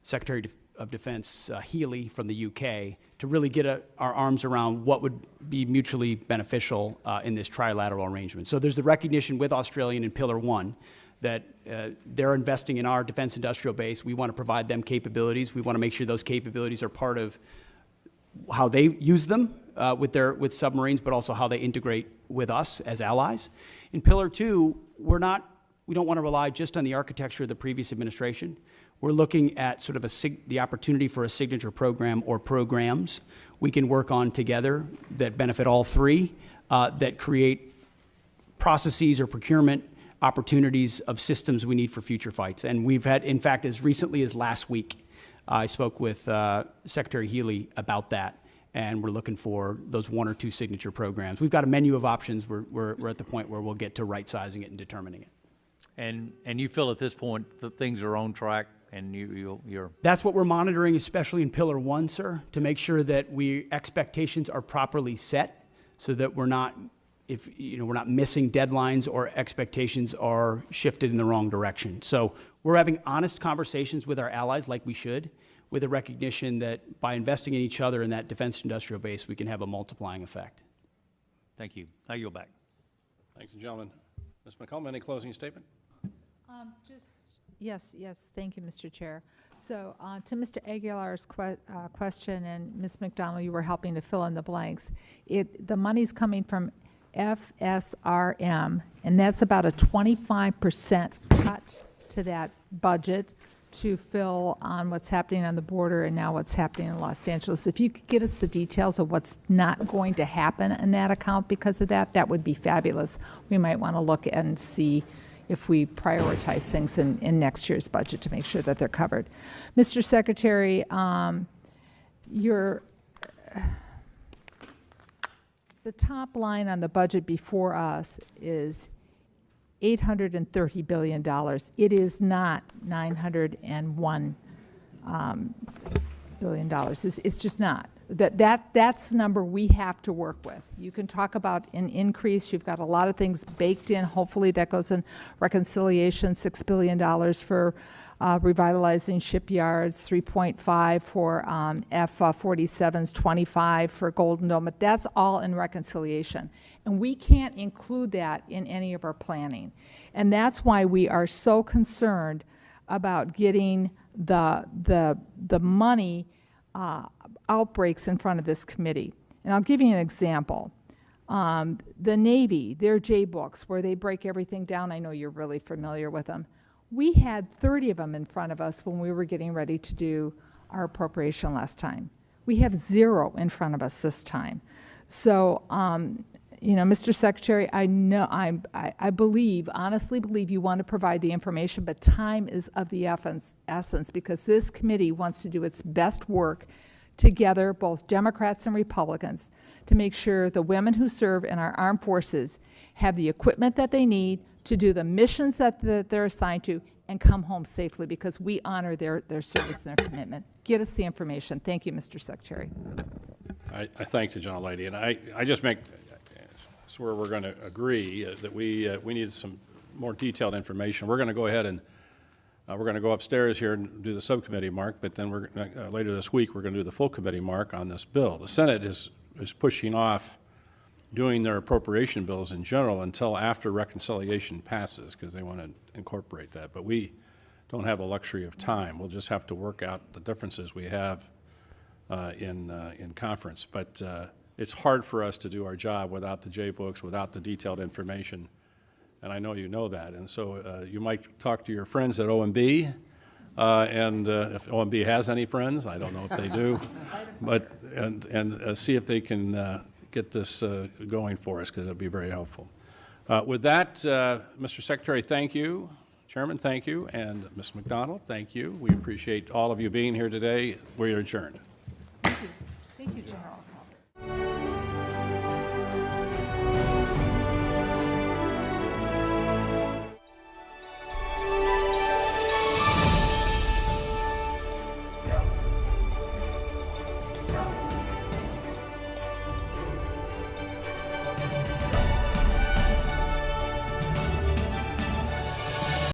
Secretary of Defense Healy from the UK, to really get our arms around what would be mutually beneficial in this trilateral arrangement. So there's the recognition with Australia in Pillar 1 that they're investing in our defense industrial base. We want to provide them capabilities. We want to make sure those capabilities are part of how they use them with submarines, but also how they integrate with us as allies. In Pillar 2, we don't want to rely just on the architecture of the previous administration. We're looking at sort of the opportunity for a signature program or programs we can work on together that benefit all three, that create processes or procurement opportunities of systems we need for future fights. And we've had, in fact, as recently as last week, I spoke with Secretary Healy about that. and we're looking for those 1 or 2 signature programs. We've got a menu of options. We're at the point where we'll get to right-sizing it and determining it. And you feel at this point that things are on track and you're... That's what we're monitoring, especially in Pillar 1, sir, to make sure that expectations are properly set so that we're not missing deadlines or expectations are shifted in the wrong direction. So we're having honest conversations with our allies like we should, with a recognition that by investing in each other in that defense industrial base, we can have a multiplying effect. Thank you. I yield back. Thank you, gentlemen. Ms. McCollum, any closing statement? Yes, thank you, Mr. Chair. So to Mr. Aguilar's question, and Ms. McDonald, you were helping to fill in the blanks. The money's coming from FSRM, and that's about a 25% cut to that budget to fill on what's happening on the border and now what's happening in Los Angeles. If you could get us the details of what's not going to happen in that account because of that, that would be fabulous. We might want to look and see if we prioritize things in next year's budget to make sure that they're covered. Mr. Secretary, the top line on the budget before us is $830 billion. It is not $901 billion. It's just not. That's the number we have to work with. You can talk about an increase. You've got a lot of things baked in. Hopefully that goes in reconciliation, $6 billion for revitalizing shipyards, 3.5 for F-47s, 25 for Golden Dome. But that's all in reconciliation. And we can't include that in any of our planning. And that's why we are so concerned about getting the money outbreaks in front of this committee. And I'll give you an example. The Navy, their J-books, where they break everything down, I know you're really familiar with them. We had 30 of them in front of us when we were getting ready to do our appropriation last time. We have 0 in front of us this time. So, Mr. Secretary, I believe, honestly believe you want to provide the information, but time is of the essence because this committee wants to do its best work together, both Democrats and Republicans, to make sure the women who serve in our armed forces have the equipment that they need to do the missions that they're assigned to and come home safely because we honor their service and their commitment. Get us the information. Thank you, Mr. Secretary. I thank the gentlelady, and I just make where we're going to agree that we need some more detailed information. We're going to go ahead and we're going to go upstairs here and do the subcommittee mark, but then we're later this week we're going to do the full committee mark on this bill. The Senate is pushing off doing their appropriation bills in general until after reconciliation passes because they want to incorporate that. But we don't have a luxury of time. We'll just have to work out the differences we have in conference. But it's hard for us to do our job without the J-books, without the detailed information, and I know you know that. And so you might talk to your friends at OMB, and if OMB has any friends, I don't know if they do, but and see if they can get this going for us because it would be very helpful. With that, Mr. Secretary, thank you. Chairman, thank you. And Ms. McDonald, thank you. We appreciate all of you being here today. We are adjourned. Thank you. Thank you, General.